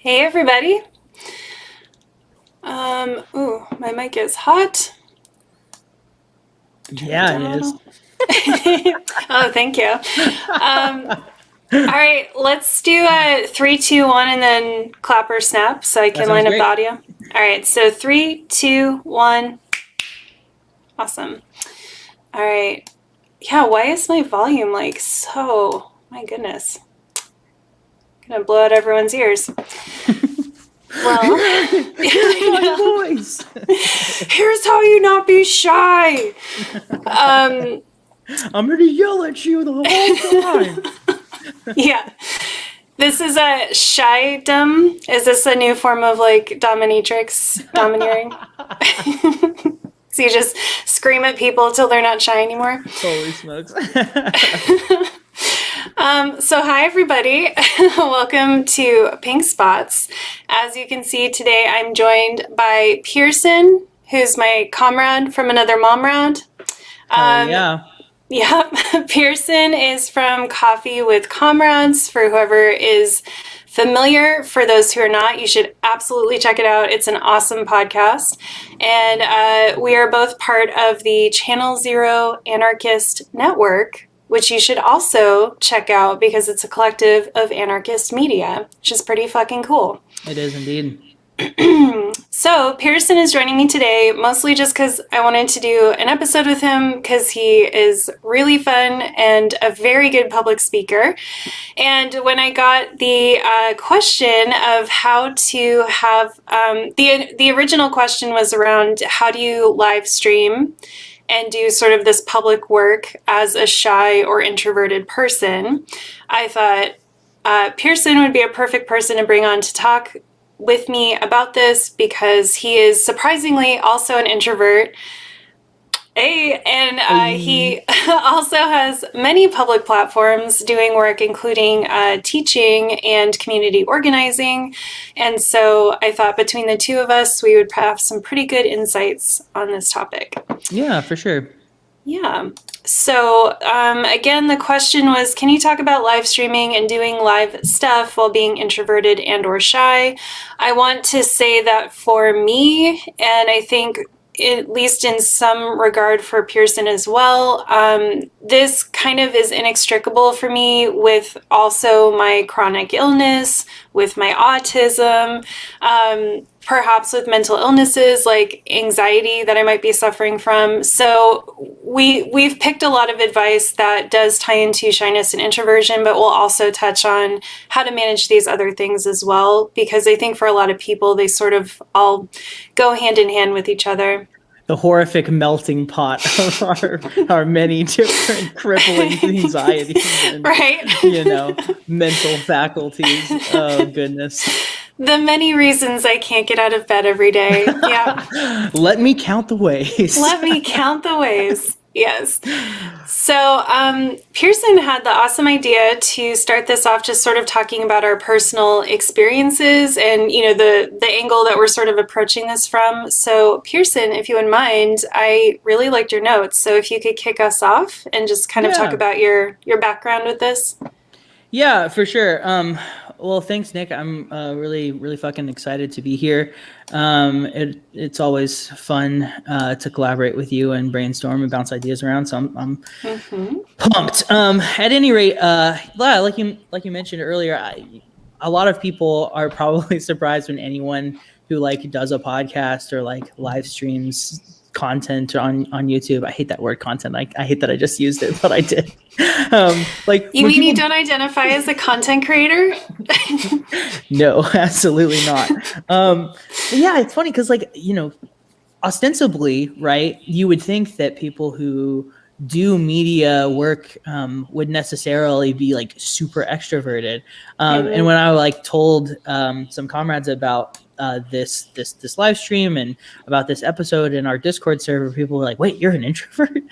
Hey everybody. Ooh, my mic is hot. Yeah, it is. Oh, thank you. All right, let's do a 3, 2, 1, and then clap or snap so I can line up the audio. All right, so 3, 2, 1. Awesome. All right. Yeah, why is my volume like so? My goodness. Gonna blow out everyone's ears. Well, here's my voice. Here's how you not be shy. I'm gonna yell at you the whole time. Yeah. This is a shy-dom. Is this a new form of like dominatrix, domineering? So you just scream at people till they're not shy anymore? Holy smokes. So hi everybody, welcome to Pink Spots. As you can see today, I'm joined by Pearson, who's my comrade from another momrad. Yeah. Yep, Pearson is from Coffee with Comrades. For whoever is familiar, for those who are not, you should absolutely check it out. It's an awesome podcast. And we are both part of the Channel Zero Anarchist Network, which you should also check out because it's a collective of anarchist media, which is pretty fucking cool. It is indeed. So Pearson is joining me today, mostly just because I wanted to do an episode with him because he is really fun and a very good public speaker. And when I got the question of how to have, the original question was around how do you live stream and do sort of this public work as a shy or introverted person, I thought Pearson would be a perfect person to bring on to talk with me about this because he is surprisingly also an introvert. He also has many public platforms doing work, including teaching and community organizing. And so I thought between the two of us, we would have some pretty good insights on this topic. Yeah, for sure. Yeah. So again, the question was, can you talk about live streaming and doing live stuff while being introverted and or shy? I want to say that for me, and I think at least in some regard for Pearson as well, this kind of is inextricable for me with also my chronic illness, with my autism, perhaps with mental illnesses like anxiety that I might be suffering from. So we've picked a lot of advice that does tie into shyness and introversion, but we'll also touch on how to manage these other things as well, because I think for a lot of people, they sort of all go hand in hand with each other. The horrific melting pot of our many different crippling anxieties and, right? Mental faculties. Oh, goodness. The many reasons I can't get out of bed every day. Yeah. Let me count the ways. Let me count the ways. Yes. So Pearson had the awesome idea to start this off just sort of talking about our personal experiences and, the angle that we're sort of approaching this from. So Pearson, if you wouldn't mind, I really liked your notes. So if you could kick us off and just kind of talk about your background with this. Yeah, for sure. Well, thanks, Nick. I'm really, really fucking excited to be here. It's always fun to collaborate with you and brainstorm and bounce ideas around. So I'm pumped. At any rate, like you mentioned earlier, a lot of people are probably surprised when anyone who does a podcast or live streams content on YouTube. I hate that word content. I hate that I just used it, but I did. You mean you don't identify as a content creator? No, absolutely not. Yeah, it's funny because ostensibly, right, you would think that people who do media work would necessarily be super extroverted. And when I told some comrades about this live stream and about this episode in our Discord server, people were like, "Wait, you're an introvert?"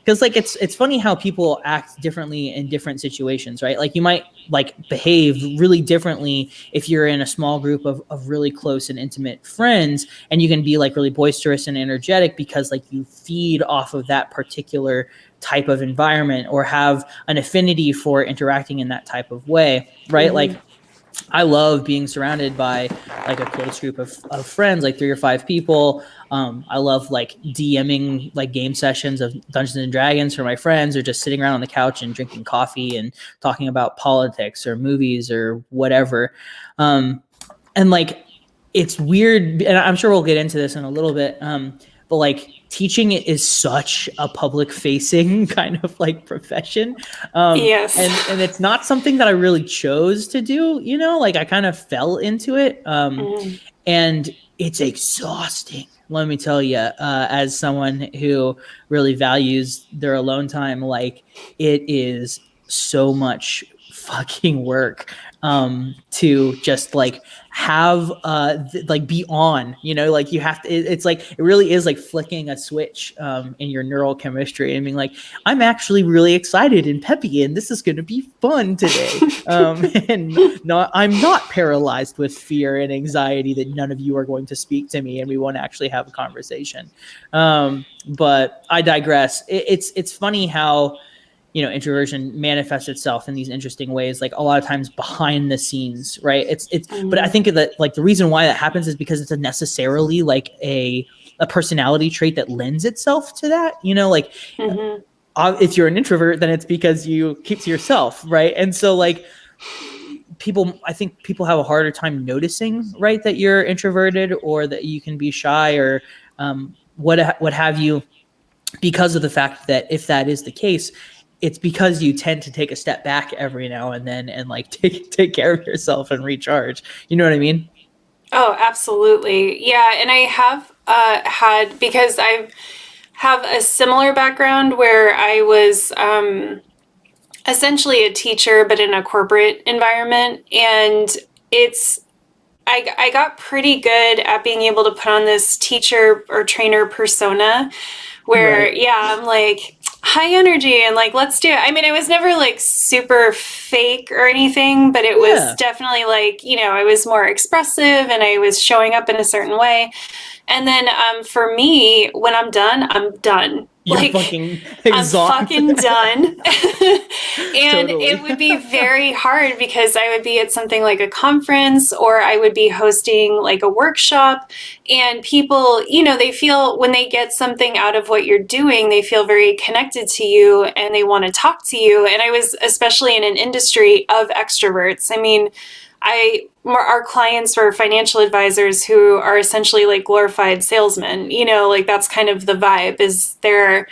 Because it's funny how people act differently in different situations, right? You might behave really differently if you're in a small group of really close and intimate friends, and you can be really boisterous and energetic because you feed off of that particular type of environment or have an affinity for interacting in that type of way, right? I love being surrounded by a close group of friends, 3 or 5 people. I love DMing game sessions of Dungeons and Dragons for my friends, or just sitting around on the couch and drinking coffee and talking about politics or movies or whatever. And it's weird, and I'm sure we'll get into this in a little bit. But teaching it is such a public facing kind of profession. Yes. And it's not something that I really chose to do, I kind of fell into it. And it's exhausting, let me tell you, as someone who really values their alone time. It is so much fucking work to just have be on, you have to, it really is it switch in your neural chemistry and being I'm actually really excited and peppy and this is going to be fun today. And I'm not paralyzed with fear and anxiety that none of you are going to speak to me and we won't actually have a conversation. But I digress. It's funny how introversion manifests itself in these interesting ways, a lot of times behind the scenes, right? But I think that the reason why that happens is because it's a necessarily a personality trait that lends itself to that, if you're an introvert, then it's because you keep to yourself, right? And so I think people have a harder time noticing, right, that you're introverted or that you can be shy or what have you, because of the fact that if that is the case, it's because you tend to take a step back every now and then and take care of yourself and recharge. You know what I mean? Oh, absolutely. Yeah. And I have had, because I have a similar background where I was essentially a teacher, but in a corporate environment. And it's I got pretty good at being able to put on this teacher or trainer persona where, Right. yeah, I'm like high energy and like, let's do it. I mean, I was never like super fake or anything, but it was Yeah. definitely like, you know, I was more expressive and I was showing up in a certain way. And then for me, when I'm done, I'm done. You're Like, fucking I'm fucking exhausted. done. And it Totally. would be very hard because I would be at something like a conference or I would be hosting like a workshop. And people, you know, they feel when they get something out of what you're doing, they feel very connected to you and they want to talk to you. And I was especially in an industry of extroverts. I mean, our clients were financial advisors who are essentially like glorified salesmen. You know, like that's kind of the vibe is they're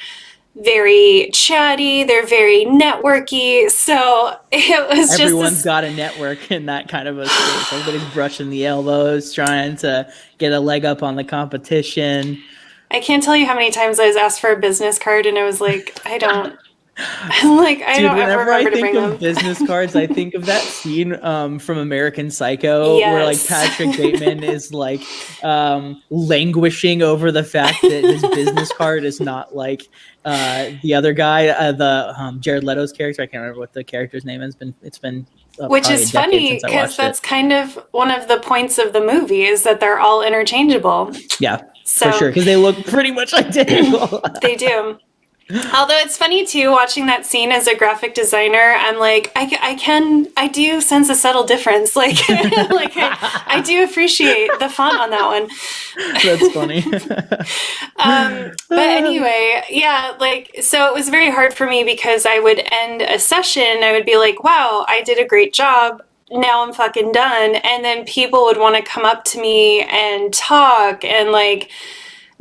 very chatty, they're very networky. So it was just Everyone's this. got a network in that kind of a space. Everybody's brushing the elbows, trying to get a leg up on the competition. I can't tell you how many times I was asked for a business card and I was like, I don't. I'm like, I Dude, don't ever whenever I remember to think bring of them. business cards, I think of that scene from American Psycho where like Yes. Patrick Bateman is like languishing over the fact that his business card is not like the other guy, the Jared Leto's character. I can't remember what the character's name has been. It's been Which probably a is decade funny since I because watched it. that's kind of one of the points of the movie is that they're all interchangeable. Yeah, for So sure, because they look pretty much identical. they do. Although it's funny too, watching that scene as a graphic designer, I'm like, I do sense a subtle difference. Like, like I do appreciate the font on that one. That's funny. But anyway, yeah, like, so it was very hard for me because I would end a session, I would be like, wow, I did a great job. Now I'm fucking done. And then people would want to come up to me and talk and like,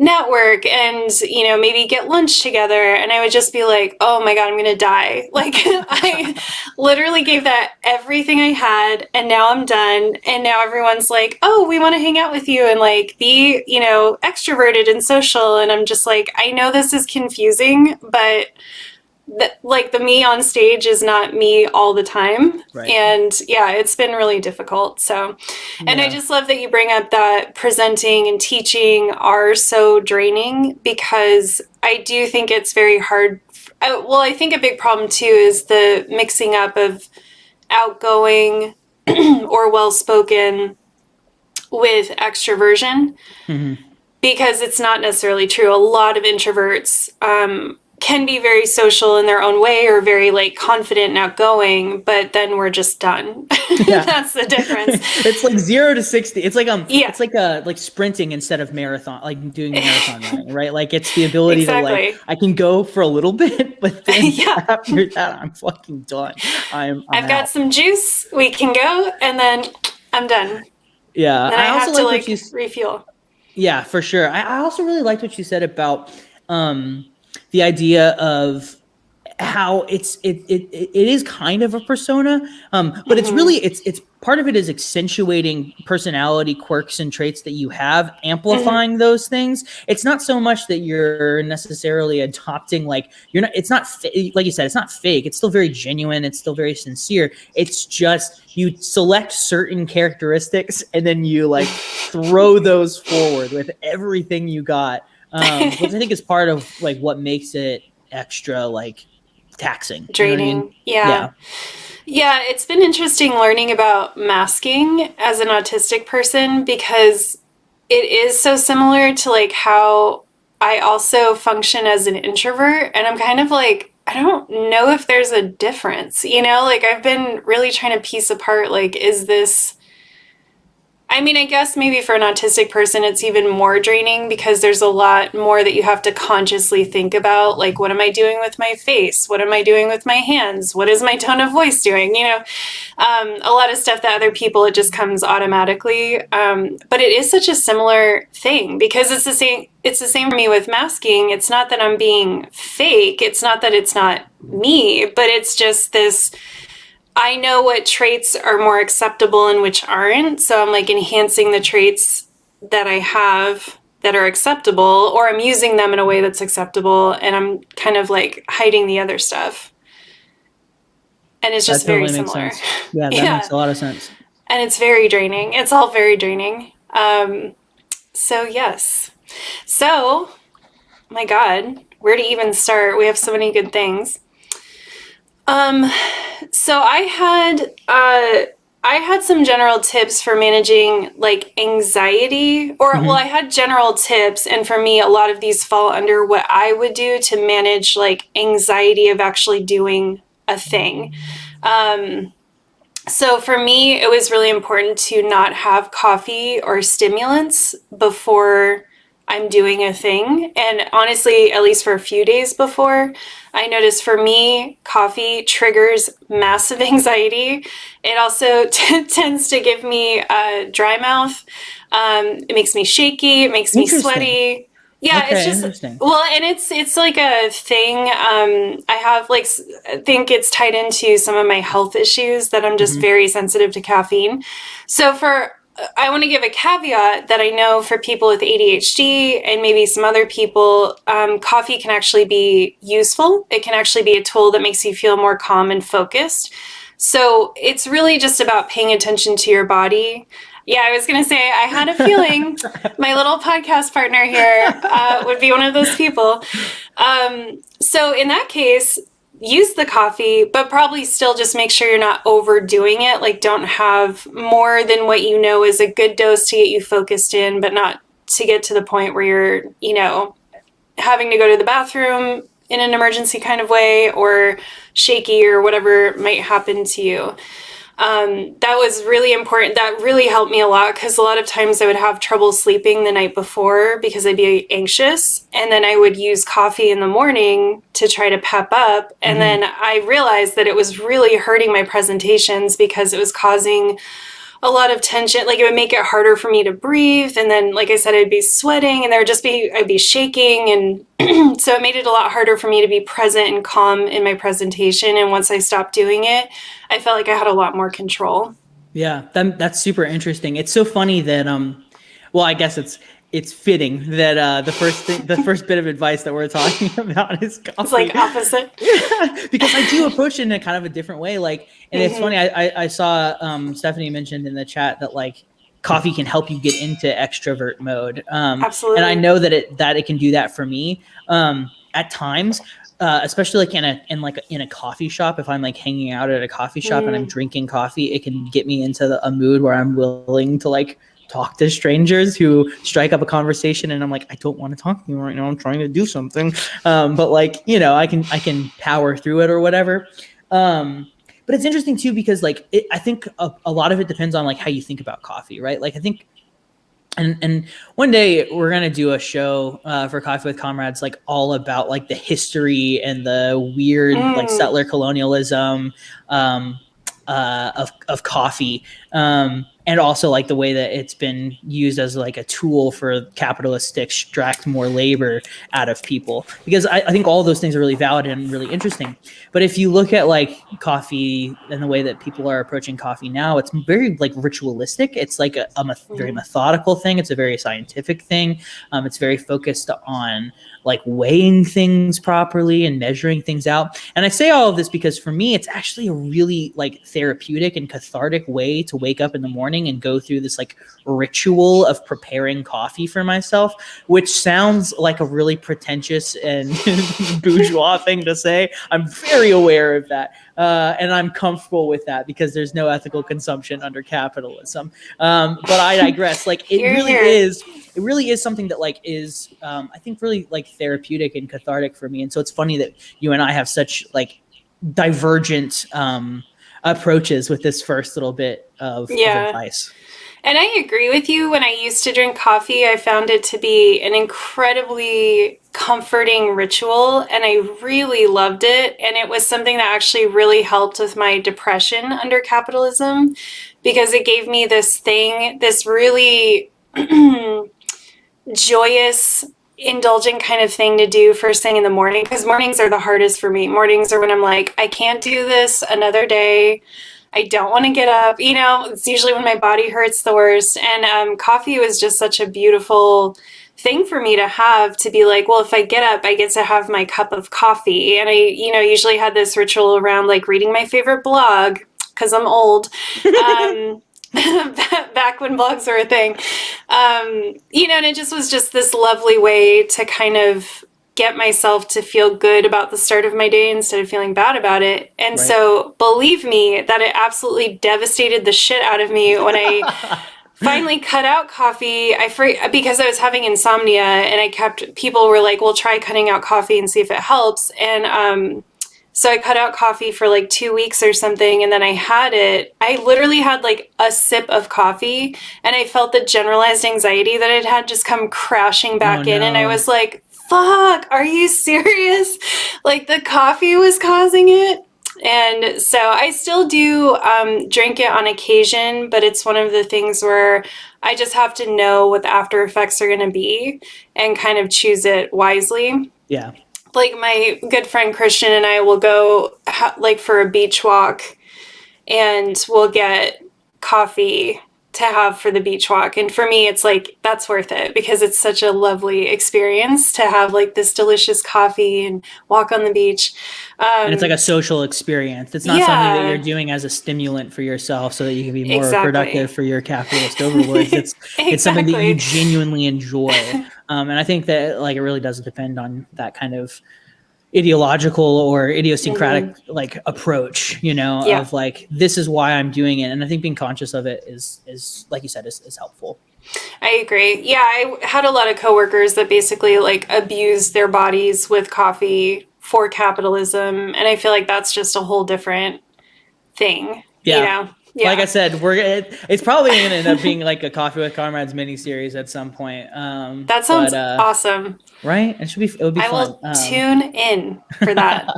network and you know maybe get lunch together and I would just be like, oh my god, I'm gonna die. Like I literally gave that everything I had and now I'm done and now everyone's like, oh, we want to hang out with you and like be, you know, extroverted and social. And I'm just like, I know this is confusing, but like the me on stage is not me all the time. Right. And yeah, it's been really difficult. So, and I just love that you bring up that presenting and teaching are so draining because I do think it's very hard. Well, I think a big problem too is the mixing up of outgoing or well spoken with extroversion. Mm-hmm. Because it's not necessarily true. A lot of introverts can be very social in their own way or very like confident and outgoing, but then we're just done. Yeah. That's the difference. It's like 0 to 60. It's like Yeah. it's like sprinting instead of marathon, like doing marathon running, right? Like it's the ability to Exactly. like I can go for a little bit, but then Yeah. after that I'm fucking done. I've got out. some juice, we can go, and then I'm done. Yeah. Then I also have to like like refuel. Yeah, for sure. I also really liked what you said about the idea of how it is kind of a persona, but it's really it's part of it is accentuating personality quirks and traits that you have, amplifying those things. It's not so much that you're necessarily adopting like you're not. It's not like you said. It's not fake. It's still very genuine. It's still very sincere. It's just you select certain characteristics and then you like throw those forward with everything you got, which I think is part of like what makes it extra like taxing. Draining. You know what I mean? Yeah. Yeah, it's been interesting learning about masking as an autistic person because it is so similar to like how I also function as an introvert. And I'm kind of like, I don't know if there's a difference, you know, like I've been really trying to piece apart, like, is this, I mean, I guess maybe for an autistic person, it's even more draining because there's a lot more that you have to consciously think about. Like, what am I doing with my face? What am I doing with my hands? What is my tone of voice doing? You know, a lot of stuff that other people, it just comes automatically. But it is such a similar thing because it's the same. It's the same for me with masking. It's not that I'm being fake. It's not that it's not me, but it's just this, I know what traits are more acceptable and which aren't. So I'm like enhancing the traits that I have that are acceptable, or I'm using them in a way that's acceptable. And I'm kind of like hiding the other stuff. And it's just very totally makes similar. sense. Yeah, that makes a lot of sense. and it's very draining. It's all very draining. So yes. So, my God, where to even start? We have so many good things. So I had some general tips for managing like anxiety, or well, I had general tips, and for me, a lot of these fall under what I would do to manage like anxiety of actually doing a thing. So for me, it was really important to not have coffee or stimulants before I'm doing a thing. And honestly, at least for a few days before, I noticed for me, coffee triggers massive anxiety. It also tends to give me a dry mouth. It makes me shaky. It makes me sweaty. Yeah, Okay, it's just interesting. well, and it's like a thing. I have like I think it's tied into some of my health issues that I'm just very sensitive to caffeine. So for I want to give a caveat that I know for people with ADHD and maybe some other people, coffee can actually be useful. It can actually be a tool that makes you feel more calm and focused. So it's really just about paying attention to your body. Yeah, I was going to say, I had a feeling my little podcast partner here would be one of those people. So in that case, use the coffee, but probably still just make sure you're not overdoing it. Like, don't have more than what you know is a good dose to get you focused in, but not to get to the point where you're, having to go to the bathroom in an emergency kind of way, or shaky or whatever might happen to you. That was really important. That really helped me a lot because a lot of times I would have trouble sleeping the night before because I'd be anxious. And then I would use coffee in the morning to try to pep up. And then I realized that it was really hurting my presentations because it was causing a lot of tension. Like, it would make it harder for me to breathe. And then, like I said, I'd be sweating and I'd be shaking. And so it made it a lot harder for me to be present and calm in my presentation. And once I stopped doing it, I felt like I had a lot more control. Yeah, that's super interesting. It's so funny that well, I guess it's fitting that the first bit of advice that we're talking about is coffee. It's like opposite. Yeah, because I do approach it in a kind of a different way. Like, and it's funny. I saw Stephanie mentioned in the chat that like coffee can help you get into extrovert mode. Absolutely. And I know that it can do that for me at times. Especially like in a coffee shop, if I'm like hanging out at a coffee shop and I'm drinking coffee, it can get me into a mood where I'm willing to like talk to strangers who strike up a conversation, and I'm like, I don't want to talk to you right now. I'm trying to do something, but like I can power through it or whatever. But it's interesting too because like I think a lot of it depends on like how you think about coffee, right? Like I think. And one day we're gonna do a show for Coffee with Comrades, like all about like the history and the weird like settler colonialism of coffee, and also like the way that it's been used as like a tool for capitalists to extract more labor out of people. Because I think all of those things are really valid and really interesting. But if you look at like coffee and the way that people are approaching coffee now, it's very like ritualistic. It's like a very methodical thing. It's a very scientific thing. It's very focused on like weighing things properly and measuring things out. And I say all of this because for me, it's actually a really like therapeutic and cathartic way to wake up in the morning and go through this like ritual of preparing coffee for myself, which sounds like a really pretentious and bourgeois thing to say. I'm very aware of that. And I'm comfortable with that because there's no ethical consumption under capitalism. But I digress. Like it really is something that like is, I think really like therapeutic and cathartic for me. And so it's funny that you and I have such like divergent approaches with this first little bit of advice. And I agree with you. When I used to drink coffee, I found it to be an incredibly comforting ritual, and I really loved it. And it was something that actually really helped with my depression under capitalism, because it gave me this really joyous, indulgent kind of thing to do first thing in the morning, because mornings are the hardest for me. Mornings are when I'm like, I can't do this another day. I don't want to get up. It's usually when my body hurts the worst. And coffee was just such a beautiful thing for me to have, to be like, well, if I get up, I get to have my cup of coffee. And I, usually had this ritual around like reading my favorite blog, because I'm old. back when blogs were a thing. And it just was just this lovely way to kind of get myself to feel good about the start of my day instead of feeling bad about it. And Right. so believe me that it absolutely devastated the shit out of me when I finally cut out coffee. Because I was having insomnia, and people were like, well, try cutting out coffee and see if it helps. And so I cut out coffee for like 2 weeks or something, and then I literally had like a sip of coffee, and I felt the generalized anxiety that I'd had just come crashing back in. And I was like, fuck, are you serious? Like, the coffee was causing it. And so I still do drink it on occasion, but it's one of the things where I just have to know what the after effects are going to be and kind of choose it wisely. Yeah. Like, my good friend Christian and I will go like for a beach walk, and we'll get coffee to have for the beach walk. And for me, it's like, that's worth it because it's such a lovely experience to have like this delicious coffee and walk on the beach. And it's like a social experience. It's not something that you're doing as a stimulant for yourself so that you can be more productive for your capitalist overlords. It's something that you genuinely enjoy. And I think that like it really does depend on that kind of ideological or idiosyncratic like approach, of like, this is why I'm doing it. And I think being conscious of it is like you said, is helpful. I agree. Yeah, I had a lot of coworkers that basically like abused their bodies with coffee for capitalism, and I feel like that's just a whole different thing. Yeah. Like I said, it's probably going to end up being like a Coffee with Comrades mini-series at some point. That sounds awesome. Right? It would be fun. I will tune in for that.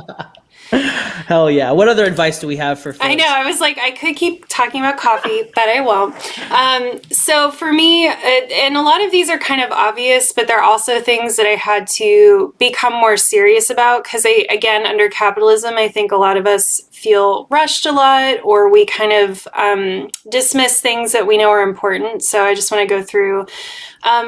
Hell yeah. What other advice do we have for folks? I know. I was like, I could keep talking about coffee, but I won't. So for me, and a lot of these are kind of obvious, but they're also things that I had to become more serious about because again, under capitalism, I think a lot of us feel rushed a lot, or we kind of dismiss things that we know are important. So I just want to go through,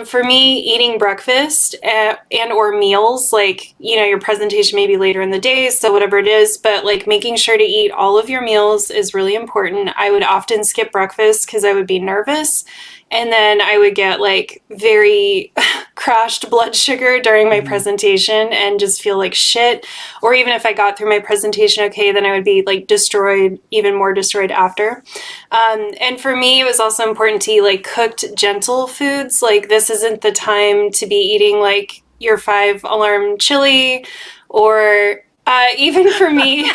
for me, eating breakfast and or meals, like, your presentation may be later in the day, so whatever it is, but like making sure to eat all of your meals is really important. I would often skip breakfast because I would be nervous. And then I would get like very crashed blood sugar during my presentation and just feel like shit. Or even if I got through my presentation okay, then I would be like destroyed, even more destroyed after. And for me, it was also important to eat like cooked, gentle foods. Like, this isn't the time to be eating like your 5-alarm chili, or even for me,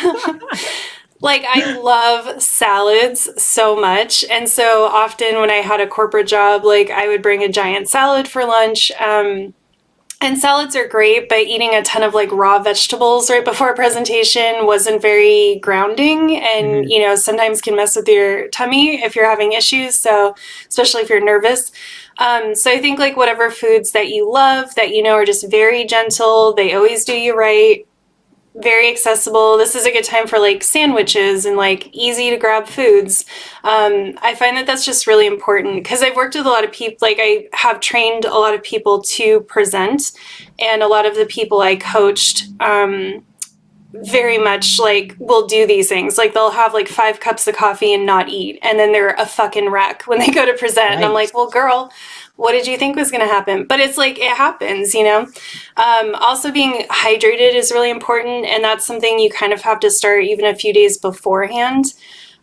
like, I love salads so much. And so often when I had a corporate job, like, I would bring a giant salad for lunch. And salads are great, but eating a ton of like raw vegetables right before a presentation wasn't very grounding, and sometimes can mess with your tummy if you're having issues. So especially if you're nervous. So I think like whatever foods that you love that are just very gentle, they always do you right, very accessible. This is a good time for like sandwiches and like easy to grab foods. I find that that's just really important because I've worked with a lot of people, like I have trained a lot of people to present, and a lot of the people I coached very much like will do these things. Like, they'll have like 5 cups of coffee and not eat, and then they're a fucking wreck when they go to present. Right. And I'm like, well, girl, what did you think was going to happen? But it's like, it happens, Also, being hydrated is really important, and that's something you kind of have to start even a few days beforehand.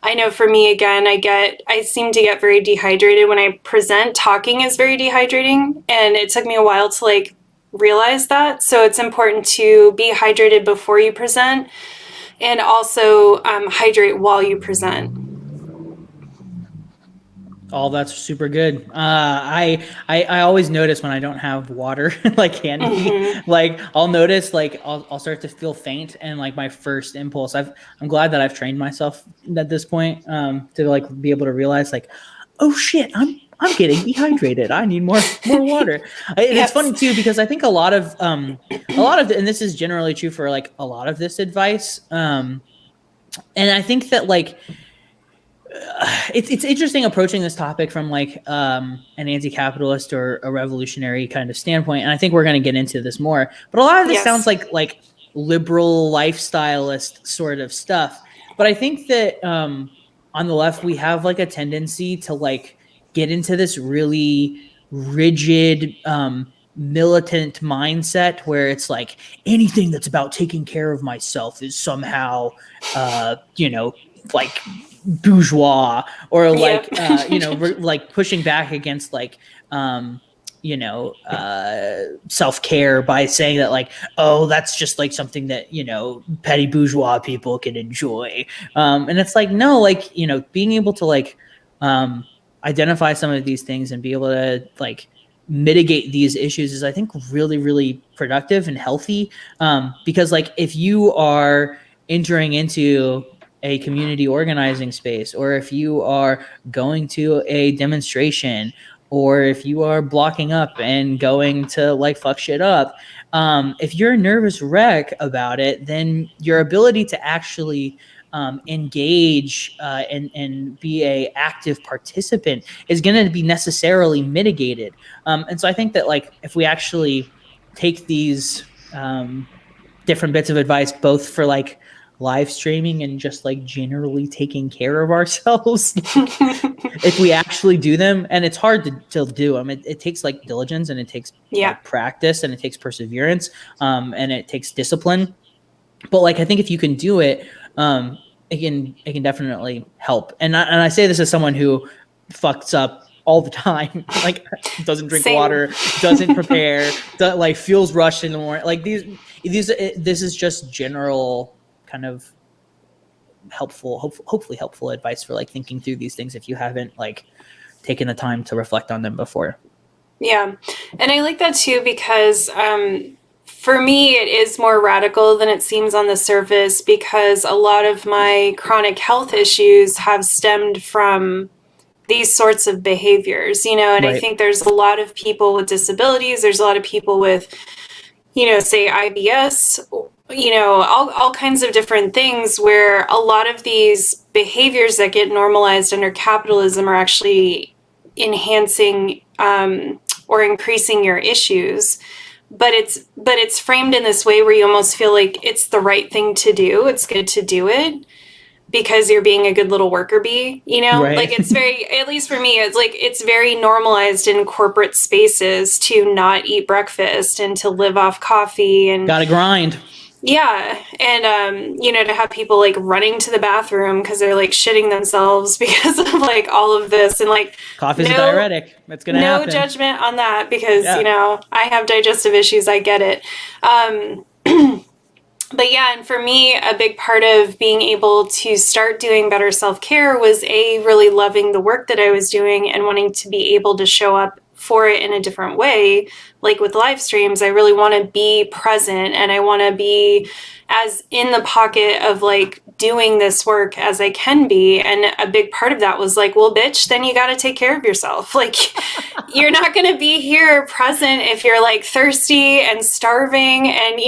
I know for me, again, I seem to get very dehydrated when I present. Talking is very dehydrating, and it took me a while to like realize that. So it's important to be hydrated before you present, and also hydrate while you present. All that's super good. I always notice when I don't have water like handy, like I'll notice like I'll start to feel faint, and like my first impulse, I'm glad that I've trained myself at this point to like be able to realize like, oh shit, I'm getting dehydrated. I need more water. It's funny too, because I think a lot of and this is generally true for like a lot of this advice. And I think that like, it's interesting approaching this topic from like an anti-capitalist or a revolutionary kind of standpoint, and I think we're going to get into this more. But a lot of this sounds like liberal lifestylist sort of stuff. But I think that on the left, we have like a tendency to like get into this really rigid, militant mindset where it's like anything that's about taking care of myself is somehow, like bourgeois, or like, Yep. like pushing back against like, self-care by saying that like, oh, that's just like something that, petty bourgeois people can enjoy. And it's like, no, like, being able to like, identify some of these things and be able to like mitigate these issues is, I think, really, really productive and healthy. Because like, if you are entering into a community organizing space, or if you are going to a demonstration, or if you are blocking up and going to like fuck shit up, if you're a nervous wreck about it, then your ability to actually engage and be a active participant is going to be necessarily mitigated. And so I think that like, if we actually take these different bits of advice, both for like live streaming and just like generally taking care of ourselves, like, if we actually do them, and it's hard to do them, it takes like diligence, and it takes like practice, and it takes perseverance, and it takes discipline. But like, I think if you can do it, it can definitely help. And I say this as someone who fucks up all the time, like doesn't drink water, doesn't prepare, like feels rushed in the morning. Like this is just general kind of hopefully helpful advice for like thinking through these things if you haven't like taken the time to reflect on them before. Yeah. And I like that too, because for me, it is more radical than it seems on the surface, because a lot of my chronic health issues have stemmed from these sorts of behaviors, and right. I think there's a lot of people with disabilities. There's a lot of people with, say IBS, all kinds of different things, where a lot of these behaviors that get normalized under capitalism are actually enhancing or increasing your issues. But it's framed in this way where you almost feel like it's the right thing to do. It's good to do it because you're being a good little worker bee, Right. Like, it's very, at least for me, it's like, it's very normalized in corporate spaces to not eat breakfast and to live off coffee and gotta grind. Yeah. And, to have people like running to the bathroom because they're like shitting themselves because of like all of this, and like coffee's a diuretic. That's going to happen. No judgment on that, because, I have digestive issues. I get it. But yeah, and for me, a big part of being able to start doing better self-care was really loving the work that I was doing and wanting to be able to show up for it in a different way. Like with live streams, I really want to be present, and I want to be as in the pocket of like doing this work as I can be. And a big part of that was like, well, bitch, then you got to take care of yourself. Like, you're not going to be here present if you're like thirsty and starving and,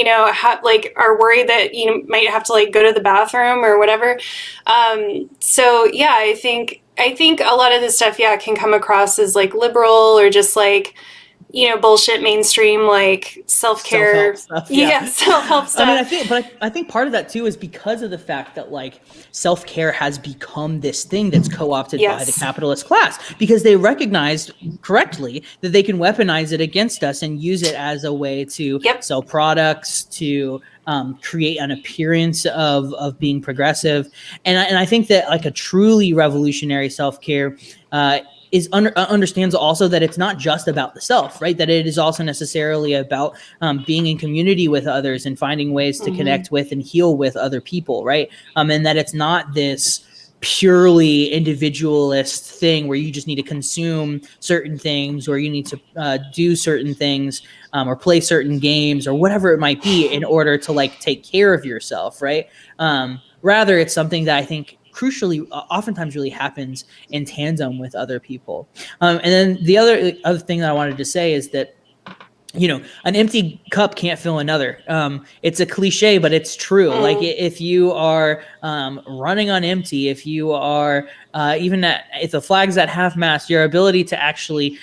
like are worried that you might have to like go to the bathroom or whatever. So yeah, I think a lot of this stuff, can come across as like liberal or just like, bullshit mainstream, like self-care stuff. Self-help stuff. I mean, I think part of that too is because of the fact that like self-care has become this thing that's co-opted by the capitalist class, because they recognized correctly that they can weaponize it against us and use it as a way to sell products, to create an appearance of being progressive. And I think that like a truly revolutionary self-care understands also that it's not just about the self, right? That it is also necessarily about being in community with others and finding ways to connect with and heal with other people, right? And that it's not this purely individualist thing where you just need to consume certain things, or you need to do certain things, or play certain games, or whatever it might be, in order to like take care of yourself, right? Rather, it's something that I think crucially oftentimes really happens in tandem with other people. And then the other thing that I wanted to say is that, an empty cup can't fill another. It's a cliche, but it's true. Like if you are running on empty, if you are if the flag's at half mast, your ability to actually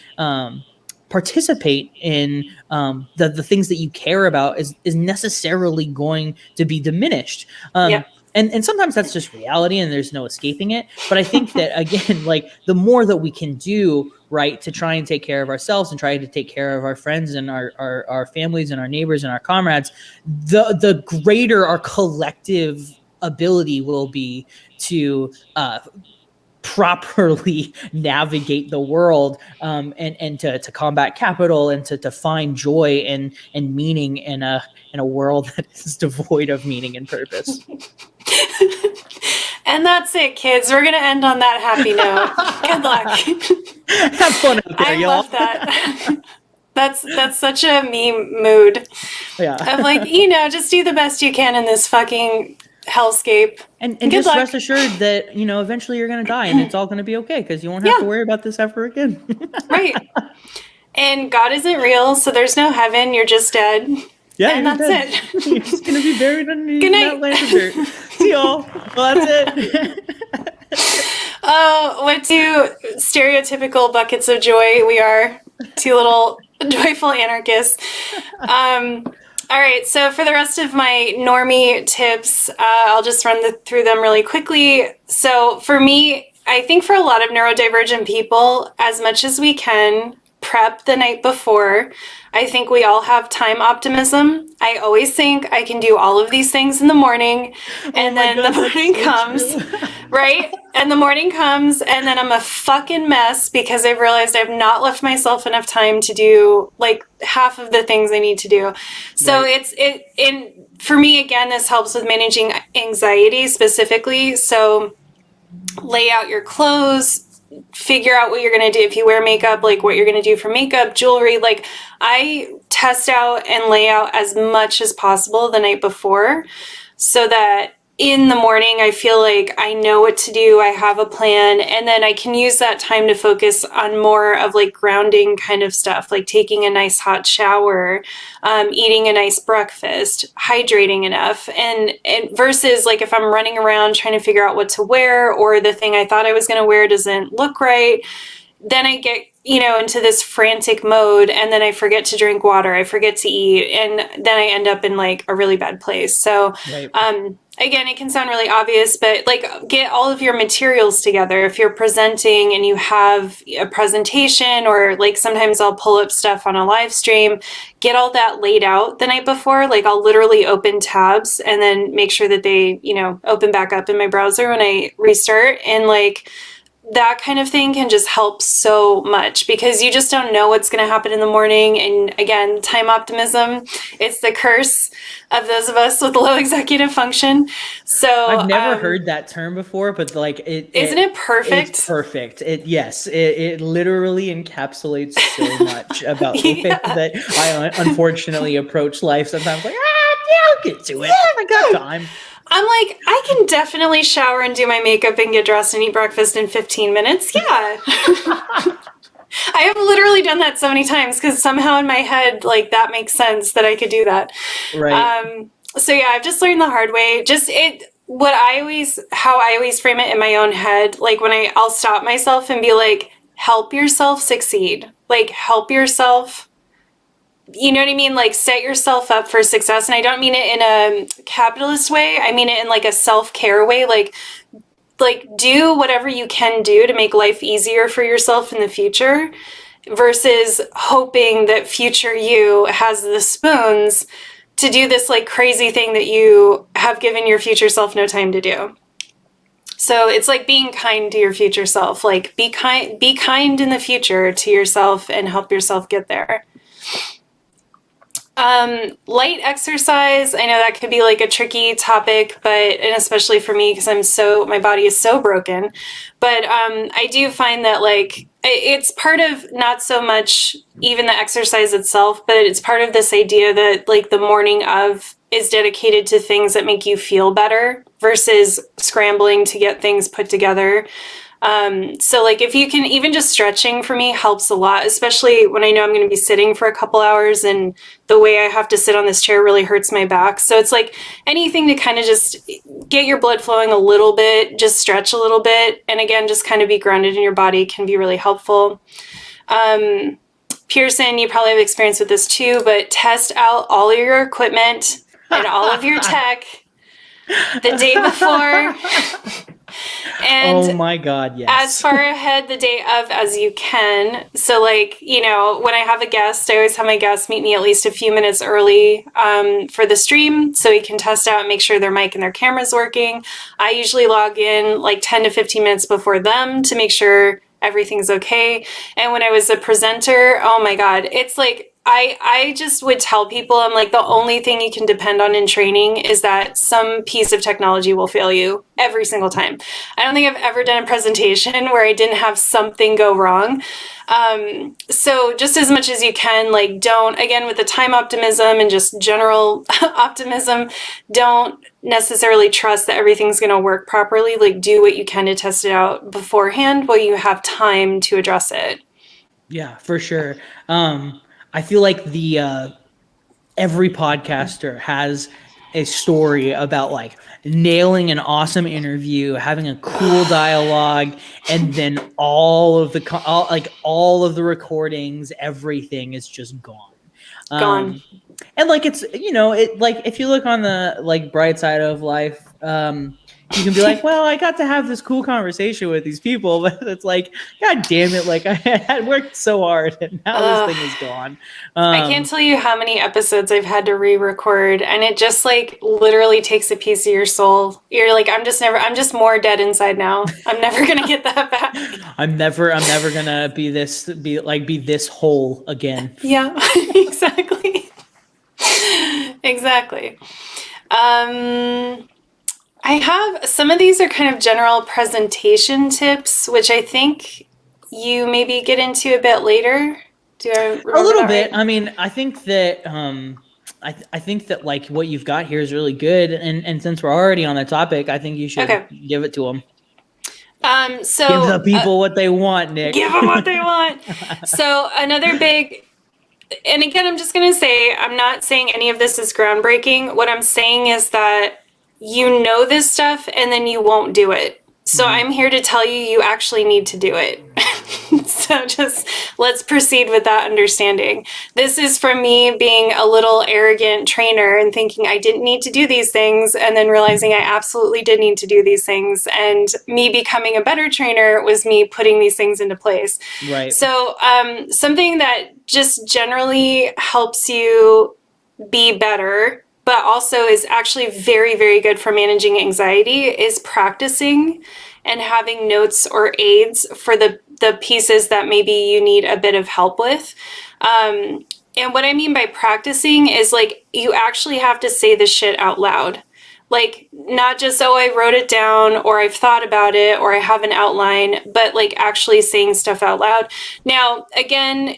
participate in the things that you care about is necessarily going to be diminished. and sometimes that's just reality and there's no escaping it. But I think that, again, like the more that we can do, right, to try and take care of ourselves and try to take care of our friends and our families and our neighbors and our comrades, the greater our collective ability will be to properly navigate the world, and to combat capital and to find joy and meaning in a world that is devoid of meaning and purpose. And that's it, kids. We're gonna end on that happy note. Good luck. Have fun out there, y'all. I love that. That's such a meme mood. Yeah. Of like, just do the best you can in this fucking hellscape. And just rest assured that, eventually you're going to die and it's all going to be okay because you won't have to worry about this ever again. Right. And God isn't real, so there's no heaven. You're just dead. Yeah, and that's dead. it. You're just going to be buried underneath that land of dirt. See y'all. Well, that's it. Oh, what two stereotypical buckets of joy we are. Two little joyful anarchists. All right, so for the rest of my normie tips, I'll just run through them really quickly. So for me, I think for a lot of neurodivergent people, as much as we can, prep the night before. I think we all have time optimism. I always think I can do all of these things in the morning, and then the morning comes, right? And the morning comes, and then I'm a fucking mess because I've realized I've not left myself enough time to do like half of the things I need to do. So for me, again, this helps with managing anxiety specifically. So lay out your clothes, figure out what you're going to do. If you wear makeup, like what you're going to do for makeup, jewelry. Like I test out and lay out as much as possible the night before so that in the morning I feel like I know what to do. I have a plan, and then I can use that time to focus on more of like grounding kind of stuff, like taking a nice hot shower, eating a nice breakfast, hydrating enough, and versus like if I'm running around trying to figure out what to wear, or the thing I thought I was going to wear doesn't look right, then I get into this frantic mode, and then I forget to drink water, I forget to eat, and then I end up in like a really bad place. So again, it can sound really obvious, but like get all of your materials together. If you're presenting and you have a presentation, or like sometimes I'll pull up stuff on a live stream, get all that laid out the night before. Like I'll literally open tabs and then make sure that they, open back up in my browser when I restart. And like that kind of thing can just help so much because you just don't know what's going to happen in the morning. And again, time optimism, it's the curse of those of us with low executive function. So I've never heard that term before, but like isn't it perfect? It's perfect. It literally encapsulates so much about the way that I unfortunately approach life sometimes. Like, I'll get to it. I got time. I'm like, I can definitely shower and do my makeup and get dressed and eat breakfast in 15 minutes. Yeah. I have literally done that so many times because somehow in my head, like that makes sense that I could do that. Right. So yeah, I've just learned the hard way. How I always frame it in my own head, like when I'll stop myself and be like, help yourself succeed. Like help yourself. You know what I mean? Like set yourself up for success. And I don't mean it in a capitalist way. I mean it in like a self-care way. Like do whatever you can do to make life easier for yourself in the future versus hoping that future you has the spoons to do this like crazy thing that you have given your future self no time to do. So it's like being kind to your future self. Like be kind in the future to yourself and help yourself get there. Light exercise. I know that could be like a tricky topic, and especially for me because my body is so broken. But I do find that like it's part of not so much even the exercise itself, but it's part of this idea that like the morning of is dedicated to things that make you feel better versus scrambling to get things put together. So like if you can, even just stretching for me helps a lot, especially when I know I'm going to be sitting for a couple hours and the way I have to sit on this chair really hurts my back. So it's like anything to kind of just get your blood flowing a little bit, just stretch a little bit. And again, just kind of be grounded in your body can be really helpful. Pearson, you probably have experience with this too, but test out all of your equipment and all of your tech the day before. And oh my God, yes. as far ahead the day of as you can. So like, you know, when I have a guest, I always have my guests meet me at least a few minutes early for the stream so we can test out and make sure their mic and their camera's working. I usually log in like 10 to 15 minutes before them to make sure everything's okay. And when I was a presenter, oh my God, it's like, I just would tell people, I'm like, the only thing you can depend on in training is that some piece of technology will fail you every single time. I don't think I've ever done a presentation where I didn't have something go wrong. So just as much as you can, like, don't, again, with the time optimism and just general optimism, don't necessarily trust that everything's going to work properly. Like, do what you can to test it out beforehand while you have time to address it. Yeah, for sure. I feel like every podcaster has a story about like nailing an awesome interview, having a cool dialogue, and then all of the recordings, everything is just gone. Gone. And like it's, you know, it like if you look on the like bright side of life, you can be like, well, I got to have this cool conversation with these people, but it's like, God damn it, like I had worked so hard and now this thing is gone. I can't tell you how many episodes I've had to re-record, and it just like literally takes a piece of your soul. You're like, I'm just more dead inside now. I'm never gonna get that back. I'm never gonna be this whole again. Yeah, exactly. Exactly. I have, some of these are kind of general presentation tips, which I think you maybe get into a bit later. Do I remember a little bit? Right? I mean, I think that I think that like what you've got here is really good, and since we're already on the topic, I think you should give it to them. So give the people what they want, Nick. Give them what they want. So another big, and again, I'm just going to say, I'm not saying any of this is groundbreaking. What I'm saying is that you know this stuff and then you won't do it. So I'm here to tell you, you actually need to do it. So just let's proceed with that understanding. This is from me being a little arrogant trainer and thinking I didn't need to do these things, and then realizing I absolutely did need to do these things. And me becoming a better trainer was me putting these things into place. Right. So something that just generally helps you be better, but also is actually very, very good for managing anxiety, is practicing and having notes or aids for the pieces that maybe you need a bit of help with. And what I mean by practicing is like you actually have to say the shit out loud. Like not just, oh, I wrote it down or I've thought about it or I have an outline, but like actually saying stuff out loud. Now, again,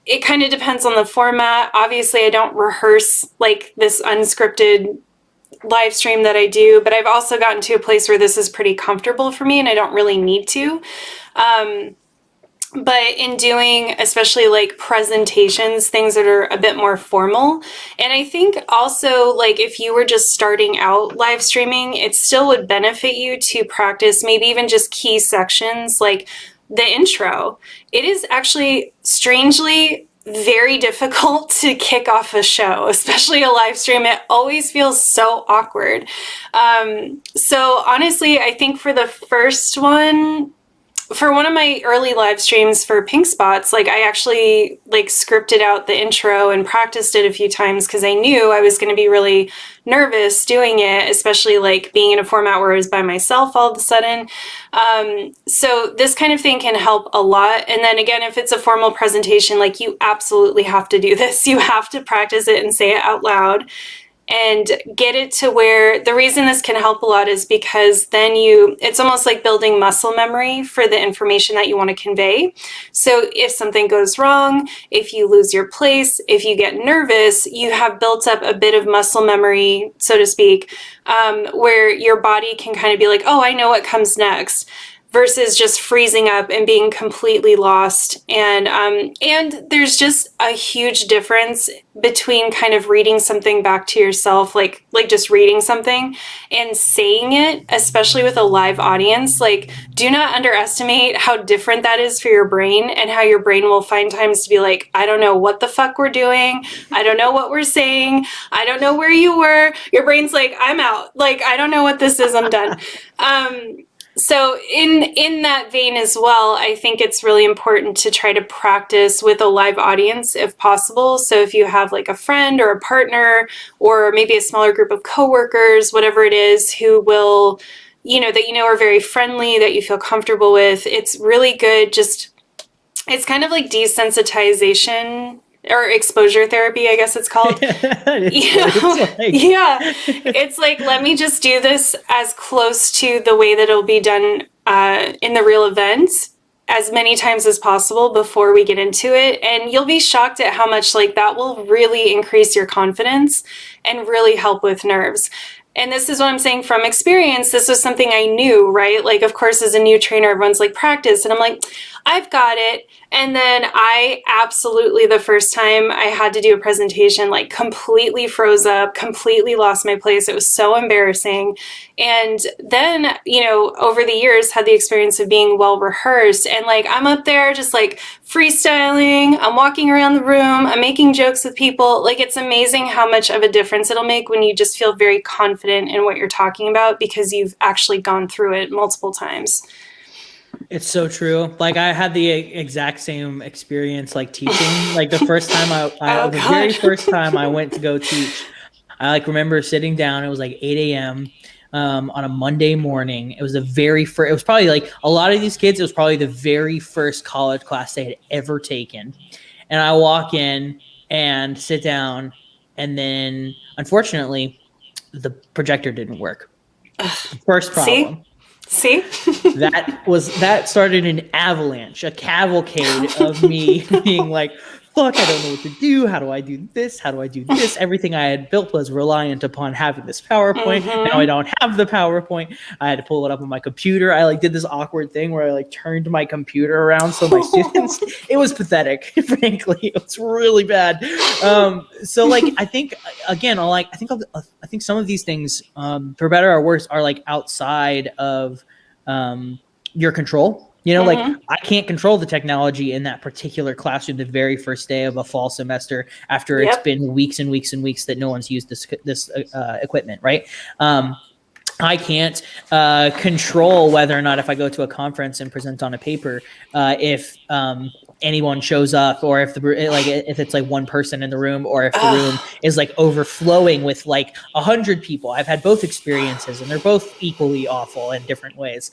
it kind of depends on the format. Obviously, I don't rehearse like this unscripted live stream that I do, but I've also gotten to a place where this is pretty comfortable for me and I don't really need to. But in doing, especially like presentations, things that are a bit more formal. And I think also like if you were just starting out live streaming, it still would benefit you to practice maybe even just key sections like the intro. It is actually strangely very difficult to kick off a show, especially a live stream. It always feels so awkward. So honestly, I think for the first one, for one of my early live streams for Pink Spots, like I actually like scripted out the intro and practiced it a few times because I knew I was going to be really nervous doing it, especially like being in a format where I was by myself all of a sudden. So this kind of thing can help a lot. And then again, if it's a formal presentation, like you absolutely have to do this. You have to practice it and say it out loud. And get it to where the reason this can help a lot is because then it's almost like building muscle memory for the information that you want to convey. So if something goes wrong, if you lose your place, if you get nervous, you have built up a bit of muscle memory, so to speak, where your body can kind of be like, oh, I know what comes next. versus just freezing up and being completely lost. And there's just a huge difference between kind of reading something back to yourself, like just reading something, and saying it, especially with a live audience. Like, do not underestimate how different that is for your brain, and how your brain will find times to be like, I don't know what the fuck we're doing. I don't know what we're saying. I don't know where you were. Your brain's like, I'm out. Like, I don't know what this is. I'm done. So in that vein as well, I think it's really important to try to practice with a live audience if possible. So if you have like a friend or a partner, or maybe a smaller group of coworkers, whatever it is, who will, that are very friendly, that you feel comfortable with, it's really good. It's kind of like desensitization or exposure therapy, I guess it's called. It's like, let me just do this as close to the way that it'll be done in the real event as many times as possible before we get into it. And you'll be shocked at how much like that will really increase your confidence and really help with nerves. And this is what I'm saying from experience. This was something I knew, right? Like, of course, as a new trainer, everyone's like, practice. And I'm like, I've got it. And then I absolutely, the first time I had to do a presentation, like completely froze up, completely lost my place. It was so embarrassing. And then, over the years, had the experience of being well rehearsed. And like, I'm up there just like freestyling. I'm walking around the room. I'm making jokes with people. Like, it's amazing how much of a difference it'll make when you just feel very confident in what you're talking about because you've actually gone through it multiple times. It's so true. Like, I had the exact same experience, like teaching. Like the first time very first time I went to go teach, I like remember sitting down. It was like 8 a.m. On a Monday morning. It was the very first. It was probably like a lot of these kids. It was probably the very first college class they had ever taken. And I walk in and sit down, and then unfortunately, the projector didn't work. First problem. See? that started an avalanche, a cavalcade of me being like, fuck, I don't know what to do. How do I do this? How do I do this? Everything I had built was reliant upon having this PowerPoint. Mm-hmm. Now I don't have the PowerPoint. I had to pull it up on my computer. I like did this awkward thing where I like turned my computer around so my students, it was pathetic, frankly. It was really bad. So like, I think again, I think some of these things, for better or worse, are like outside of your control. Like I can't control the technology in that particular classroom the very first day of a fall semester after it's been weeks and weeks and weeks that no one's used this equipment, right? I can't control whether or not if I go to a conference and present on a paper, if anyone shows up, or if if it's like one person in the room, or if the room is like overflowing with like 100 people. I've had both experiences, and they're both equally awful in different ways,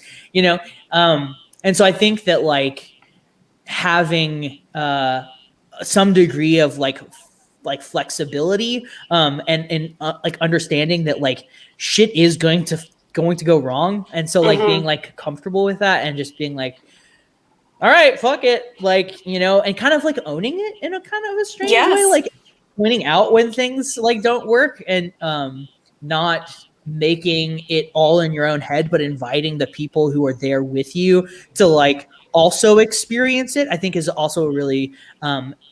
and so I think that like having some degree of like flexibility and like understanding that like shit is going to go wrong, and so like being like comfortable with that and just being like, all right, fuck it, like, and kind of like owning it in a kind of a strange way, like pointing out when things like don't work, and not making it all in your own head, but inviting the people who are there with you to like also experience it, I think is also a really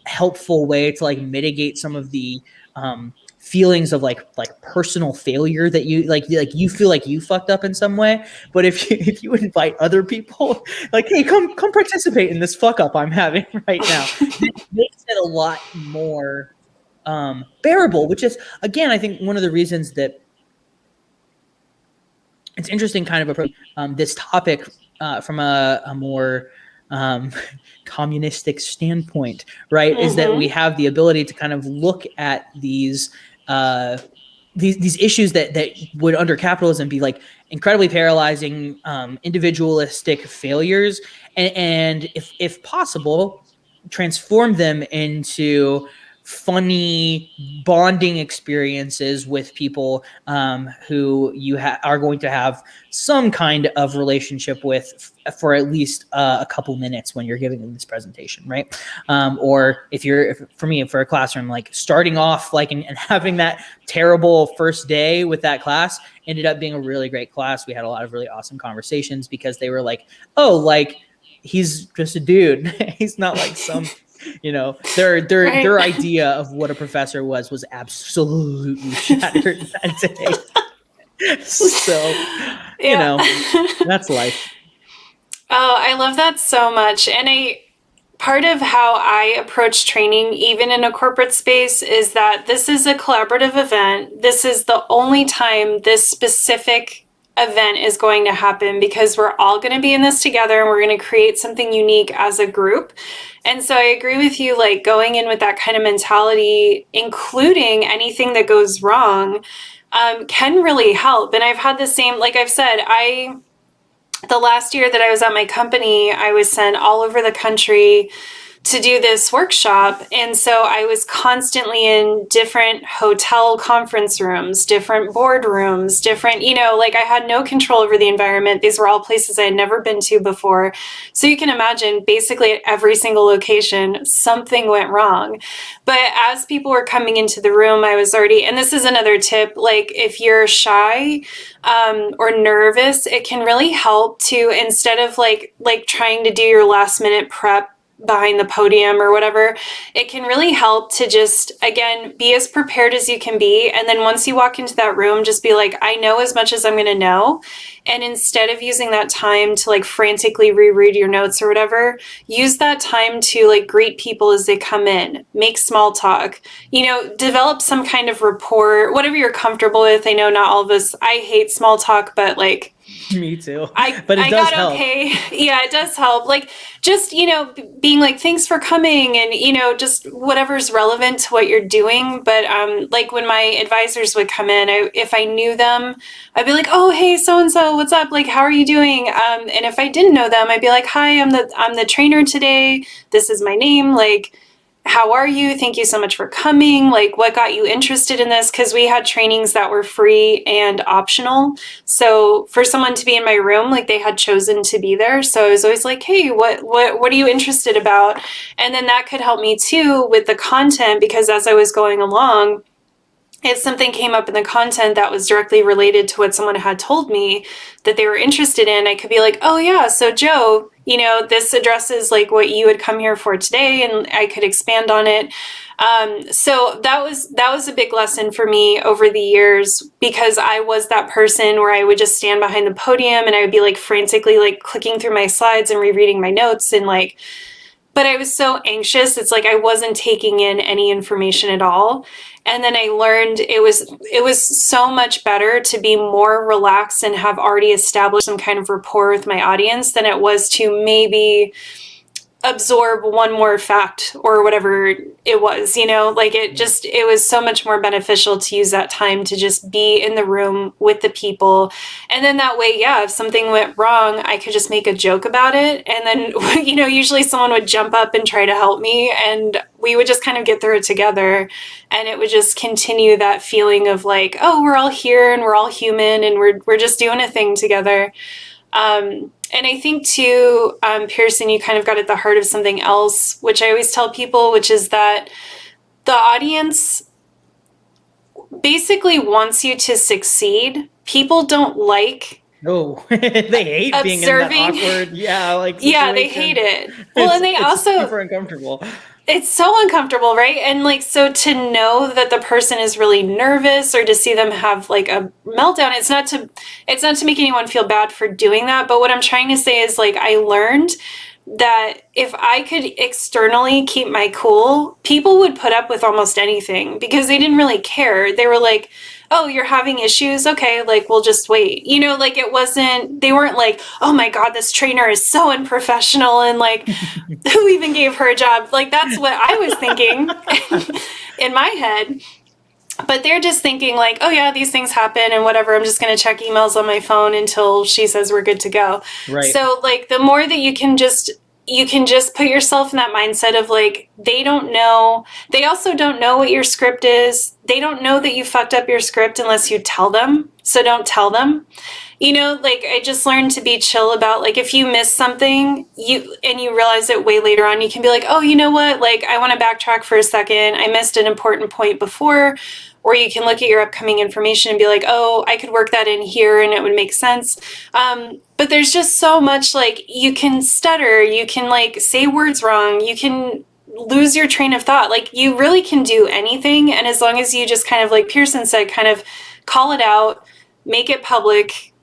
helpful way to like mitigate some of the feelings of like personal failure that you like you feel like you fucked up in some way. But if you invite other people, like, hey, come participate in this fuck up I'm having right now, it makes it a lot more bearable, which is, again, I think one of the reasons that it's interesting kind of approach this topic from a more communistic standpoint, right? Is that we have the ability to kind of look at these issues that would under capitalism be like incredibly paralyzing, individualistic failures, and if possible, transform them into funny bonding experiences with people who you are going to have some kind of relationship with for at least a couple minutes when you're giving them this presentation, right? Or for a classroom, like starting off like and having that terrible first day with that class ended up being a really great class. We had a lot of really awesome conversations because they were like, oh, like he's just a dude. He's not like some, their idea of what a professor was absolutely shattered that day. So, that's life. Oh, I love that so much. And part of how I approach training, even in a corporate space, is that this is a collaborative event. This is the only time this specific event is going to happen because we're all going to be in this together and we're going to create something unique as a group. And so I agree with you, like going in with that kind of mentality, including anything that goes wrong, can really help. And I've had the same, like I've said, the last year that I was at my company, I was sent all over the country to do this workshop. And so I was constantly in different hotel conference rooms, different boardrooms, different, like I had no control over the environment. These were all places I had never been to before. So you can imagine basically at every single location, something went wrong. But as people were coming into the room, I was already, and this is another tip, like if you're shy or nervous, it can really help to, instead of like trying to do your last minute prep behind the podium or whatever, it can really help to just, again, be as prepared as you can be. And then once you walk into that room, just be like, I know as much as I'm going to know. And instead of using that time to like frantically reread your notes or whatever, use that time to like greet people as they come in, make small talk, develop some kind of rapport, whatever you're comfortable with. I know not all of us, I hate small talk, but like, me too. But it does help. Okay. Yeah, it does help. Like just, being like, thanks for coming and, just whatever's relevant to what you're doing. But like when my advisors would come in, if I knew them, I'd be like, oh, hey, so-and-so, what's up? Like, how are you doing? And if I didn't know them, I'd be like, hi, I'm the trainer today. This is my name. Like, how are you? Thank you so much for coming. Like, what got you interested in this? Because we had trainings that were free and optional. So for someone to be in my room, like they had chosen to be there. So I was always like, hey, what are you interested about? And then that could help me too with the content, because as I was going along, if something came up in the content that was directly related to what someone had told me that they were interested in, I could be like, oh yeah, so Joe, this addresses like what you had come here for today, and I could expand on it. So that was a big lesson for me over the years, because I was that person where I would just stand behind the podium and I would be like frantically like clicking through my slides and rereading my notes and like, but I was so anxious. It's like I wasn't taking in any information at all. And then I learned it was so much better to be more relaxed and have already established some kind of rapport with my audience than it was to maybe absorb one more fact or whatever it was, like it was so much more beneficial to use that time to just be in the room with the people. And then that way, yeah, if something went wrong, I could just make a joke about it. And then, usually someone would jump up and try to help me, and we would just kind of get through it together. And it would just continue that feeling of like, oh, we're all here and we're all human and we're just doing a thing together. And I think too, Pearson, you kind of got at the heart of something else, which I always tell people, which is that the audience basically wants you to succeed. People don't like No, they hate being in that awkward, yeah, they hate it. Well, and it's super uncomfortable. It's so uncomfortable, right? And like, so to know that the person is really nervous, or to see them have like a meltdown, it's not to make anyone feel bad for doing that. But what I'm trying to say is like, I learned that if I could externally keep my cool, people would put up with almost anything because they didn't really care. They were like, oh, you're having issues? Okay, like, we'll just wait. Like they weren't like, oh my God, this trainer is so unprofessional and like, who even gave her a job? Like, that's what I was thinking in my head. But they're just thinking like, oh yeah, these things happen and whatever. I'm just going to check emails on my phone until she says we're good to go. Right. So like the more that you can just put yourself in that mindset of like, they don't know. They also don't know what your script is. They don't know that you fucked up your script unless you tell them. So don't tell them. You know, like I just learned to be chill about, like, if you miss something, you realize it way later on, you can be like, oh, you know what? Like, I want to backtrack for a second. I missed an important point before. Or you can look at your upcoming information and be like, oh, I could work that in here and it would make sense. But there's just so much, like, you can stutter, you can like say words wrong, you can lose your train of thought. Like, you really can do anything. And as long as you just kind of, like Pearson said, kind of call it out, make it public,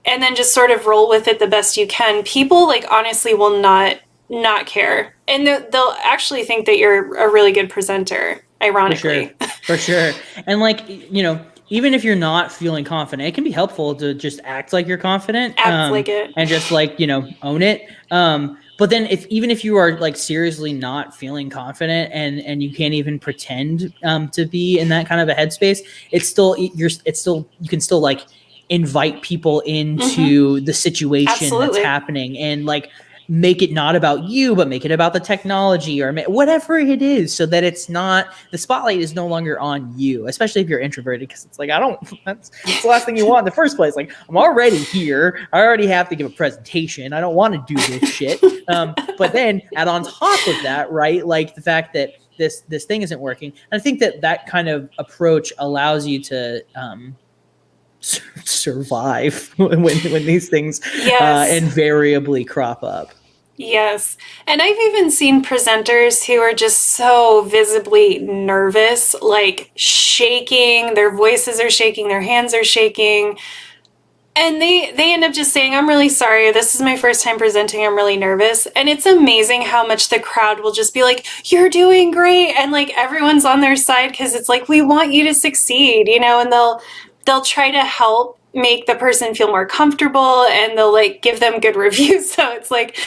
and then just sort of roll with it the best you can, people, like, honestly will not care. And they'll actually think that you're a really good presenter, ironically. For sure. And like, you know, even if you're not feeling confident, it can be helpful to just act like you're confident. Act like it. And just like, you know, own it. But then even if you are like seriously not feeling confident and you can't even pretend to be in that kind of a headspace, you can still like invite people into the situation that's happening, and like make it not about you, but make it about the technology or whatever it is, so that it's not, the spotlight is no longer on you, especially if you're introverted, because it's like, that's the last thing you want in the first place. Like, I'm already here. I already have to give a presentation. I don't want to do this shit. But then add on top of that, right? Like the fact that this thing isn't working. And I think that kind of approach allows you to, survive when these things invariably crop up. Yes. And I've even seen presenters who are just so visibly nervous, like shaking, their voices are shaking, their hands are shaking. And they end up just saying, I'm really sorry, this is my first time presenting, I'm really nervous. And it's amazing how much the crowd will just be like, you're doing great. And like everyone's on their side, because it's like, we want you to succeed, you know, and they'll try to help make the person feel more comfortable, and they'll like give them good reviews. So it's like,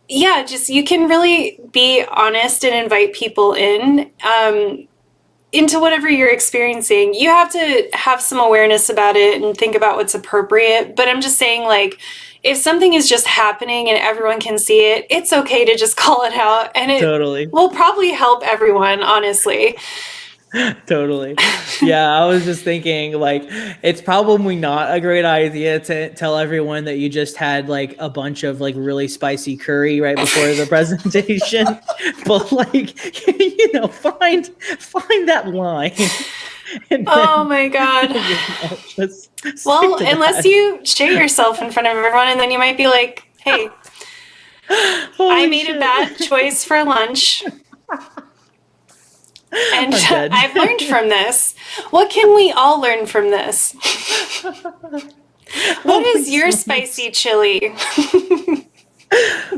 yeah, just, you can really be honest and invite people into whatever you're experiencing. You have to have some awareness about it and think about what's appropriate. But I'm just saying, like, if something is just happening and everyone can see it, it's okay to just call it out. And it will probably help everyone, honestly. Totally. Yeah, I was just thinking, like, it's probably not a great idea to tell everyone that you just had like a bunch of like really spicy curry right before the presentation. But like, you know, find that line. Oh my God. You know, well, unless you shit yourself in front of everyone, and then you might be like, hey, I made a bad choice for lunch. And I've learned from this. What can we all learn from this? What is your spicy chili?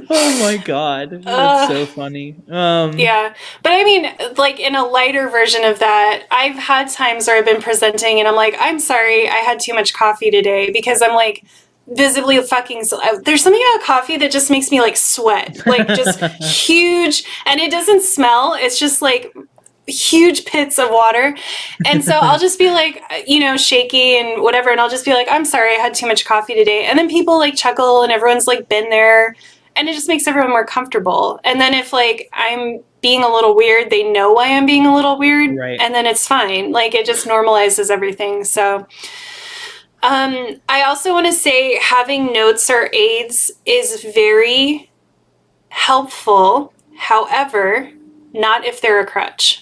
Oh my God. That's so funny. Yeah. But I mean, like, in a lighter version of that, I've had times where I've been presenting and I'm like, I'm sorry, I had too much coffee today, because I'm like visibly fucking, there's something about coffee that just makes me like sweat, like just huge, and it doesn't smell. It's just like huge pits of water. And so I'll just be like, you know, shaky and whatever. And I'll just be like, I'm sorry, I had too much coffee today. And then people like chuckle and everyone's like been there, and it just makes everyone more comfortable. And then if like I'm being a little weird, they know why I'm being a little weird. Right. And then it's fine. Like, it just normalizes everything. So I also want to say having notes or aids is very helpful. However, not if they're a crutch.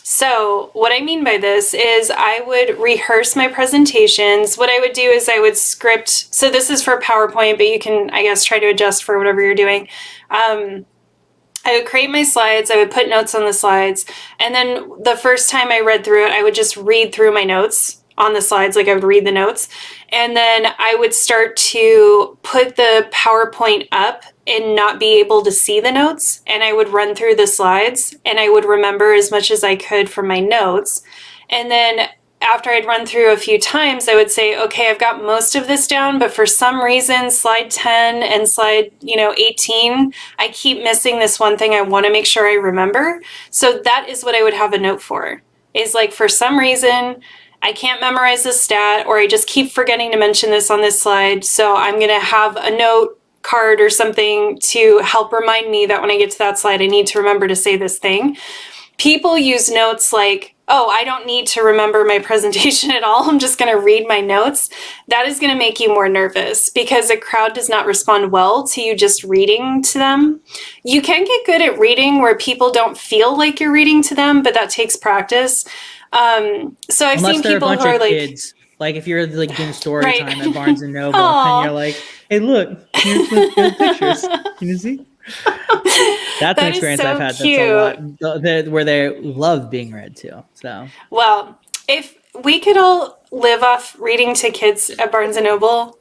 So what I mean by this is I would rehearse my presentations. What I would do is I would script. So this is for PowerPoint, but you can, I guess, try to adjust for whatever you're doing. I would create my slides. I would put notes on the slides. And then the first time I read through it, I would just read through my notes on the slides. Like, I would read the notes. And then I would start to put the PowerPoint up and not be able to see the notes. And I would run through the slides and I would remember as much as I could from my notes. And then after I'd run through a few times, I would say, okay, I've got most of this down, but for some reason, slide 10 and slide, 18, I keep missing this one thing I want to make sure I remember. So that is what I would have a note for, is like, for some reason, I can't memorize this stat, or I just keep forgetting to mention this on this slide. So I'm going to have a note card or something to help remind me that when I get to that slide, I need to remember to say this thing. People use notes like, oh, I don't need to remember my presentation at all. I'm just going to read my notes. That is going to make you more nervous because a crowd does not respond well to you just reading to them. You can get good at reading where people don't feel like you're reading to them, but that takes practice. So I've seen people who are like kids. Like if you're like doing story Right. time at Barnes and Noble and you're like, hey, look, here's the pictures. Can you see? That's an experience so I've had cute. that's a lot where they love being read to. So well, if we could all live off reading to kids at Barnes and Noble,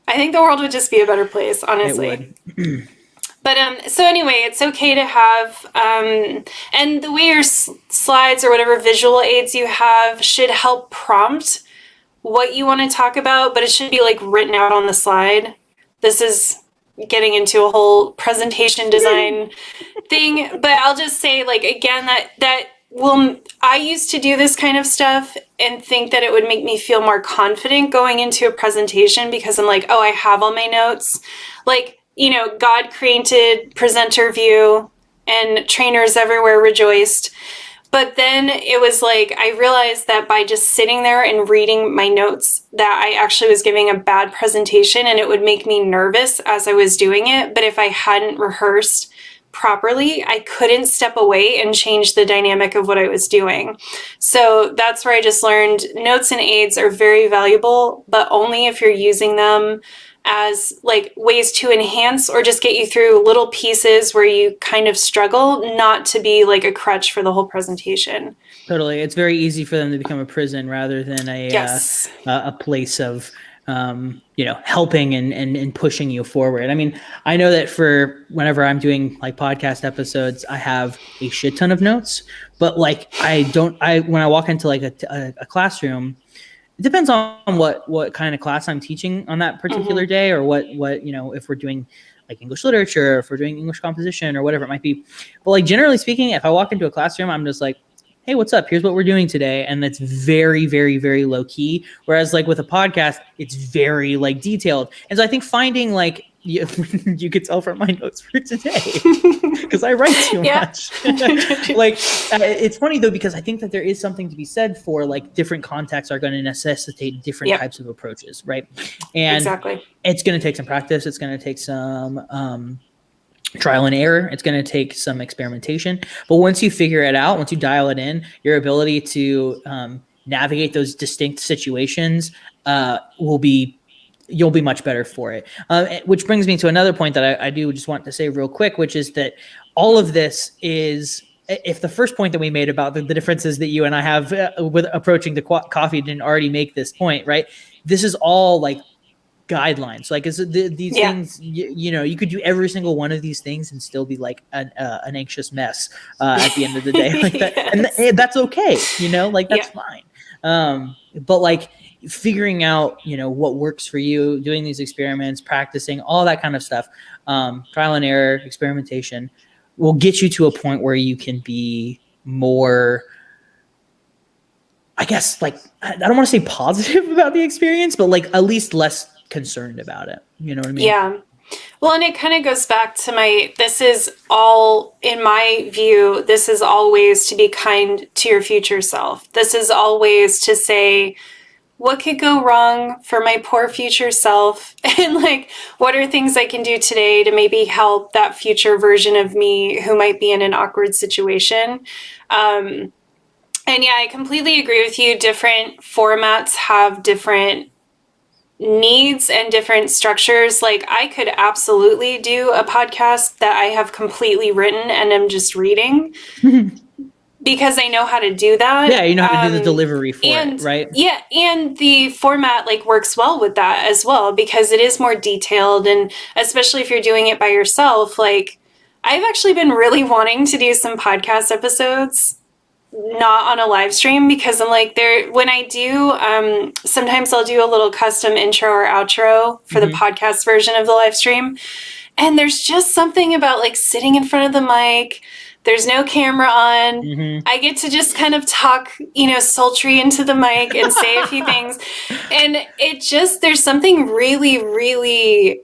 I think the world would just be a better place, honestly. It would. But so anyway, it's okay to have, and the way your slides or whatever visual aids you have should help prompt what you want to talk about, but it should be like written out on the slide. This is getting into a whole presentation design thing, but I'll just say, like, again, I used to do this kind of stuff and think that it would make me feel more confident going into a presentation because I'm like, oh, I have all my notes. Like, God created presenter view and trainers everywhere rejoiced. But then it was like, I realized that by just sitting there and reading my notes that I actually was giving a bad presentation and it would make me nervous as I was doing it. But if I hadn't rehearsed properly, I couldn't step away and change the dynamic of what I was doing. So that's where I just learned notes and aids are very valuable, but only if you're using them as like ways to enhance or just get you through little pieces where you kind of struggle, not to be like a crutch for the whole presentation. Totally. It's very easy for them to become a prison rather than a place of, helping and pushing you forward. I mean, I know that for whenever I'm doing like podcast episodes, I have a shit ton of notes, but like, when I walk into like a classroom, it depends on what kind of class I'm teaching on that particular day, or what if we're doing like English literature, if we're doing English composition or whatever it might be. But like generally speaking, if I walk into a classroom, I'm just like, hey, what's up? Here's what we're doing today. And it's very, very, very low key. Whereas like with a podcast, it's very like detailed. And so I think finding like, you could tell from my notes for today because I write too much. Like it's funny though, because I think that there is something to be said for like different contexts are going to necessitate different types of approaches. Right. And exactly. It's going to take some practice. It's going to take some, trial and error. It's going to take some experimentation, but once you figure it out, once you dial it in, your ability to navigate those distinct situations you'll be much better for it. Which brings me to another point that I do just want to say real quick, which is that all of this is, if the first point that we made about the differences that you and I have with approaching the coffee didn't already make this point, right? This is all like guidelines. Like these things, you could do every single one of these things and still be like an anxious mess at the end of the day, like that, and that's okay. Like that's fine. But like figuring out, what works for you, doing these experiments, practicing, all that kind of stuff, trial and error, experimentation will get you to a point where you can be more, I guess, like, I don't want to say positive about the experience, but like at least less concerned about it. You know what I mean? Yeah. Well, and it kind of goes back to this is all, in my view, this is always to be kind to your future self. This is always to say, what could go wrong for my poor future self? And like, what are things I can do today to maybe help that future version of me who might be in an awkward situation? And yeah, I completely agree with you. Different formats have different needs and different structures. Like I could absolutely do a podcast that I have completely written and I'm just reading because I know how to do that. Yeah, you know how to do the delivery for it, right? Yeah, and the format like works well with that as well because it is more detailed, and especially if you're doing it by yourself. Like I've actually been really wanting to do some podcast episodes not on a live stream because I'm like when I do, sometimes I'll do a little custom intro or outro for the podcast version of the live stream. And there's just something about like sitting in front of the mic. There's no camera on. I get to just kind of talk, sultry into the mic and say a few things. And there's something really, really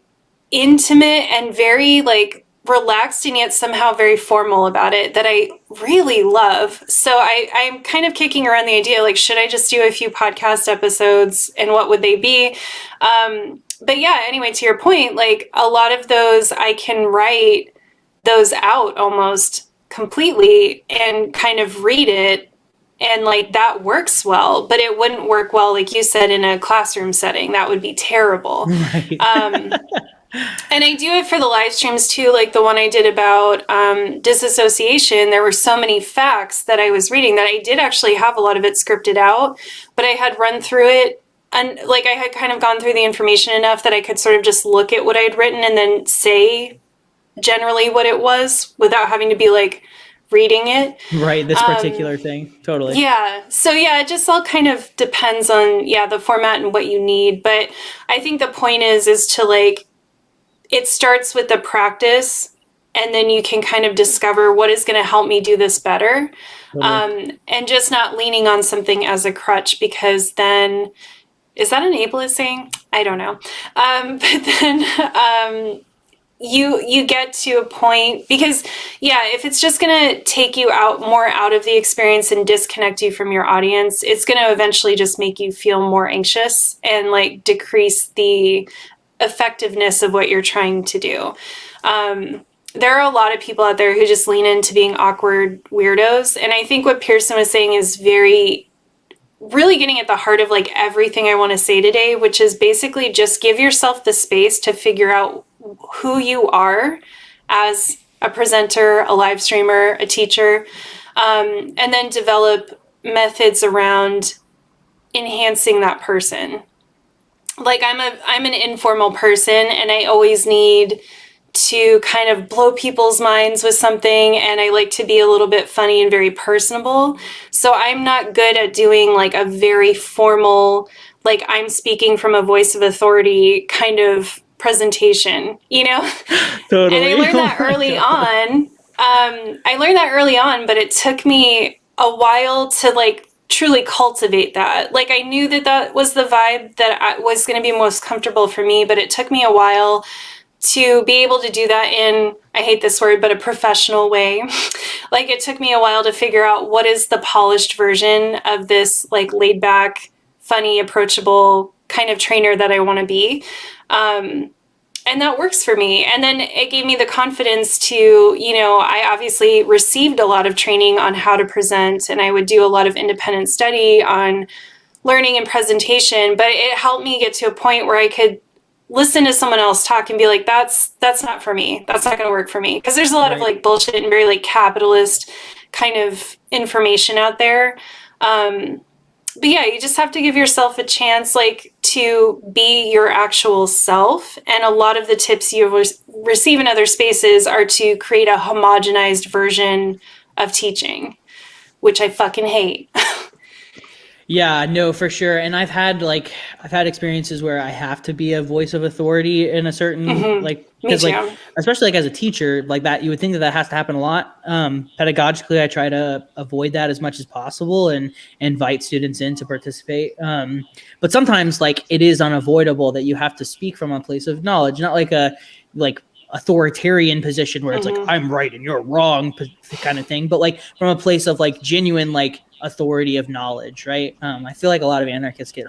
intimate and very like relaxed and yet somehow very formal about it that I really love. So I'm kind of kicking around the idea, like, should I just do a few podcast episodes and what would they be? But yeah, anyway, to your point, like a lot of those I can write those out almost completely and kind of read it, and like that works well, but it wouldn't work well, like you said, in a classroom setting. That would be terrible. Right. And I do it for the live streams too, like the one I did about disassociation. There were so many facts that I was reading that I did actually have a lot of it scripted out, but I had run through it, and like I had kind of gone through the information enough that I could sort of just look at what I'd written and then say generally what it was without having to be like reading it. Right. This particular thing. Totally. Yeah. So yeah, it just all kind of depends on, yeah, the format and what you need. But I think the point is to like, it starts with the practice, and then you can kind of discover what is going to help me do this better. Totally. And just not leaning on something as a crutch, because then, is that an ableist saying? I don't know. But then you get to a point, because yeah, if it's just going to take you out of the experience and disconnect you from your audience, it's going to eventually just make you feel more anxious and like decrease the effectiveness of what you're trying to do. There are a lot of people out there who just lean into being awkward weirdos, and I think what Pearson was saying is really getting at the heart of like everything I want to say today, which is basically just give yourself the space to figure out who you are as a presenter, a live streamer, a teacher, and then develop methods around enhancing that person. Like I'm an informal person, and I always need to kind of blow people's minds with something, and I like to be a little bit funny and very personable. So I'm not good at doing like a very formal, like I'm speaking from a voice of authority kind of presentation, you know? Totally. And I learned that early on. But it took me a while to like truly cultivate that. Like I knew that that was the vibe that was going to be most comfortable for me, but it took me a while to be able to do that in, I hate this word, but a professional way. Like it took me a while to figure out what is the polished version of this like laid back, funny, approachable kind of trainer that I want to be. And that works for me. And then it gave me the confidence to, I obviously received a lot of training on how to present, and I would do a lot of independent study on learning and presentation, but it helped me get to a point where I could listen to someone else talk and be like, that's not for me. That's not going to work for me. Because there's a lot of like bullshit and very like capitalist kind of information out there. But yeah, you just have to give yourself a chance, like, to be your actual self. And a lot of the tips you receive in other spaces are to create a homogenized version of teaching, which I fucking hate. Yeah, no, for sure. And I've had experiences where I have to be a voice of authority in a certain because like especially like as a teacher, like that you would think that has to happen a lot. Pedagogically, I try to avoid that as much as possible and invite students in to participate. But sometimes like it is unavoidable that you have to speak from a place of knowledge, not like a authoritarian position where it's like I'm right and you're wrong kind of thing, but like from a place of like genuine like authority of knowledge, right? I feel like a lot of anarchists get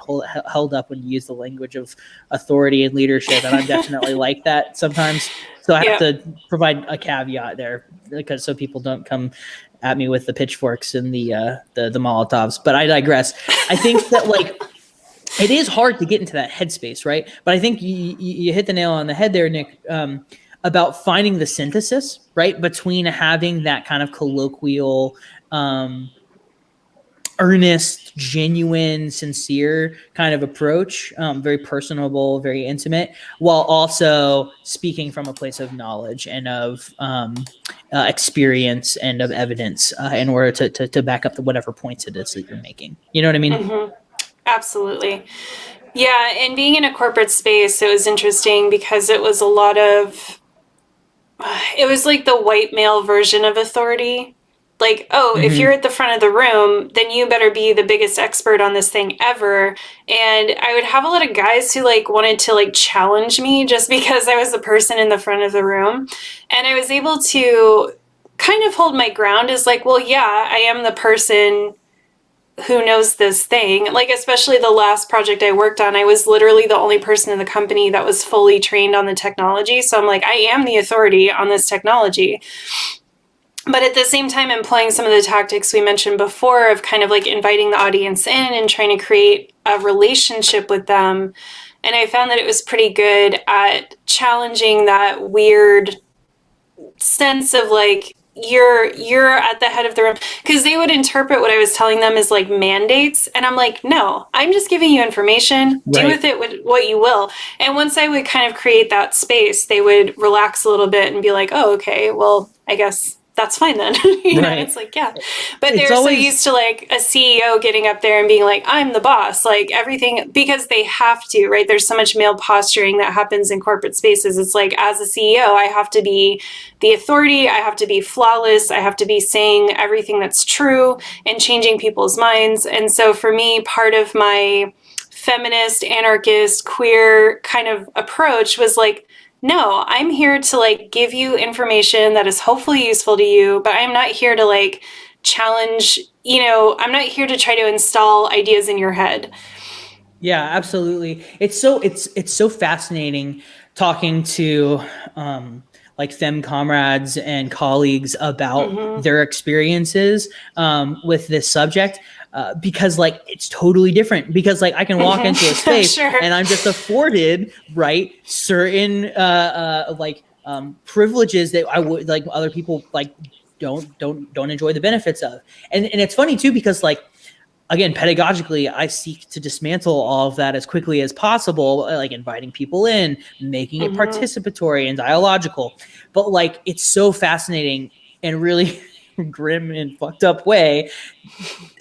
held up when you use the language of authority and leadership, and I'm definitely like that sometimes. So I have to provide a caveat there, because so people don't come at me with the pitchforks and the Molotovs. But I digress. I think that like it is hard to get into that headspace, right? But I think you hit the nail on the head there, Nick. About finding the synthesis, right, between having that kind of colloquial, earnest, genuine, sincere kind of approach, very personable, very intimate, while also speaking from a place of knowledge and of experience and of evidence in order to back up whatever points it is that you're making. You know what I mean? Mm-hmm. Absolutely. Yeah, and being in a corporate space, it was interesting because it was a lot of, it was like the white male version of authority. Like, oh, if you're Mm-hmm. at the front of the room, then you better be the biggest expert on this thing ever. And I would have a lot of guys who like wanted to like challenge me just because I was the person in the front of the room. And I was able to kind of hold my ground as like, well, yeah, I am the person who knows this thing. Like, especially the last project I worked on, I was literally the only person in the company that was fully trained on the technology. So I'm like, I am the authority on this technology. But at the same time, employing some of the tactics we mentioned before of kind of like inviting the audience in and trying to create a relationship with them. And I found that it was pretty good at challenging that weird sense of like, you're at the head of the room, because they would interpret what I was telling them as like mandates, and I'm like, no, I'm just giving you information, do with Right. it what you will. And once I would kind of create that space, they would relax a little bit and be like, oh, okay, well, I guess that's fine then. Right. It's like, yeah. But It's they're so always used to like a CEO getting up there and being like, I'm the boss, like everything, because they have to, right? There's so much male posturing that happens in corporate spaces. It's like, as a CEO, I have to be the authority, I have to be flawless, I have to be saying everything that's true and changing people's minds. And so for me, part of my feminist, anarchist, queer kind of approach was like, no, I'm here to like give you information that is hopefully useful to you, but I'm not here to like challenge, I'm not here to try to install ideas in your head. Yeah, absolutely. It's so fascinating talking to like femme comrades and colleagues about Mm-hmm. their experiences with this subject. Because like it's totally different, because like I can walk into a Mm-hmm. I'm space sure. and I'm just afforded, right, certain privileges that I would like other people like don't enjoy the benefits of. And it's funny too, because like again, pedagogically, I seek to dismantle all of that as quickly as possible, like inviting people in, making it Mm-hmm. participatory and dialogical. But like, it's so fascinating and really grim and fucked up way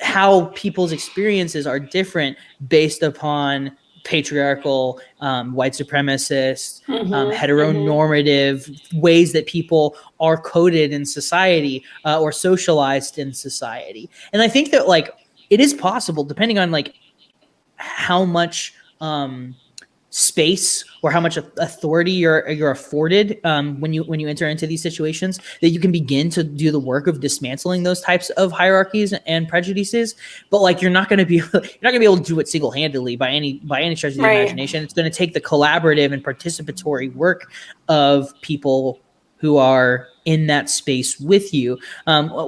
how people's experiences are different based upon patriarchal, white supremacist, Mm-hmm. Mm-hmm. heteronormative ways that people are coded in society or socialized in society. And I think that like it is possible, depending on like how much space or how much authority you're afforded when you enter into these situations, that you can begin to do the work of dismantling those types of hierarchies and prejudices. But like you're not going to be able to do it single-handedly by any stretch of the Right. imagination. It's going to take the collaborative and participatory work of people who are in that space with you,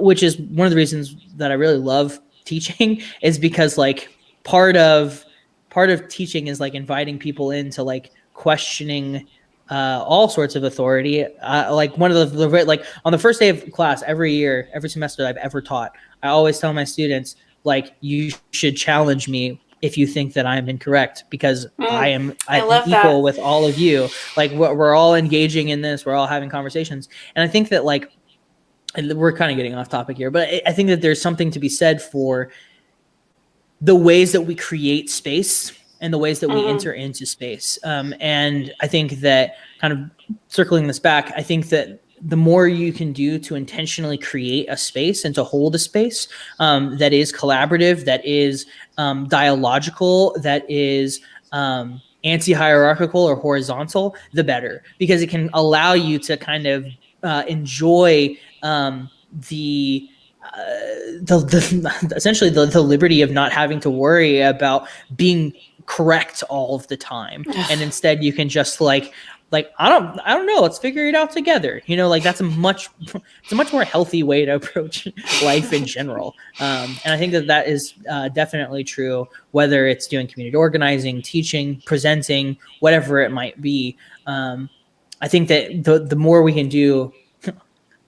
which is one of the reasons that I really love teaching, is because like part of part of teaching is like inviting people into like questioning all sorts of authority. Like one of the like on the first day of class every year, every semester I've ever taught, I always tell my students like, you should challenge me if you think that I'm incorrect, because Mm. I I'm love equal that. with all of you. Like we're all engaging in this, we're all having conversations, and I think that like, and we're kind of getting off topic here, but I think that there's something to be said for the ways that we create space and the ways that we Mm-hmm. enter into space. And I think that, kind of circling this back, I think that the more you can do to intentionally create a space and to hold a space that is collaborative, that is dialogical, that is anti-hierarchical or horizontal, the better, because it can allow you to kind of enjoy the essentially the liberty of not having to worry about being correct all of the time, and instead you can just like I don't know, let's figure it out together, like that's it's a much more healthy way to approach life in general. And I think that that is definitely true, whether it's doing community organizing, teaching, presenting, whatever it might be. I think that the more we can do,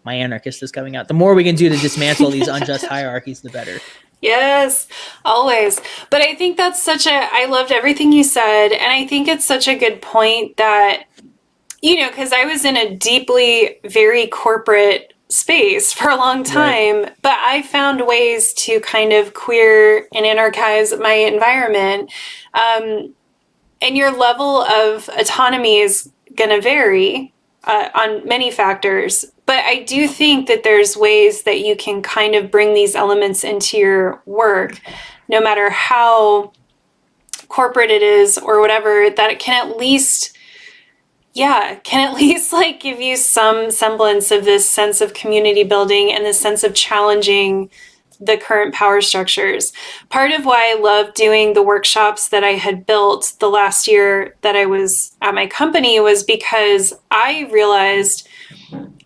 my anarchist is coming out, the more we can do to dismantle these unjust hierarchies, the better. Yes, always. But I think I loved everything you said. And I think it's such a good point that, because I was in a deeply, very corporate space for a long Right. time, but I found ways to kind of queer and anarchize my environment. Um, and your level of autonomy is going to vary. on many factors. But I do think that there's ways that you can kind of bring these elements into your work, no matter how corporate it is or whatever, that it can at least like give you some semblance of this sense of community building and this sense of challenging the current power structures. Part of why I love doing the workshops that I had built the last year that I was at my company was because I realized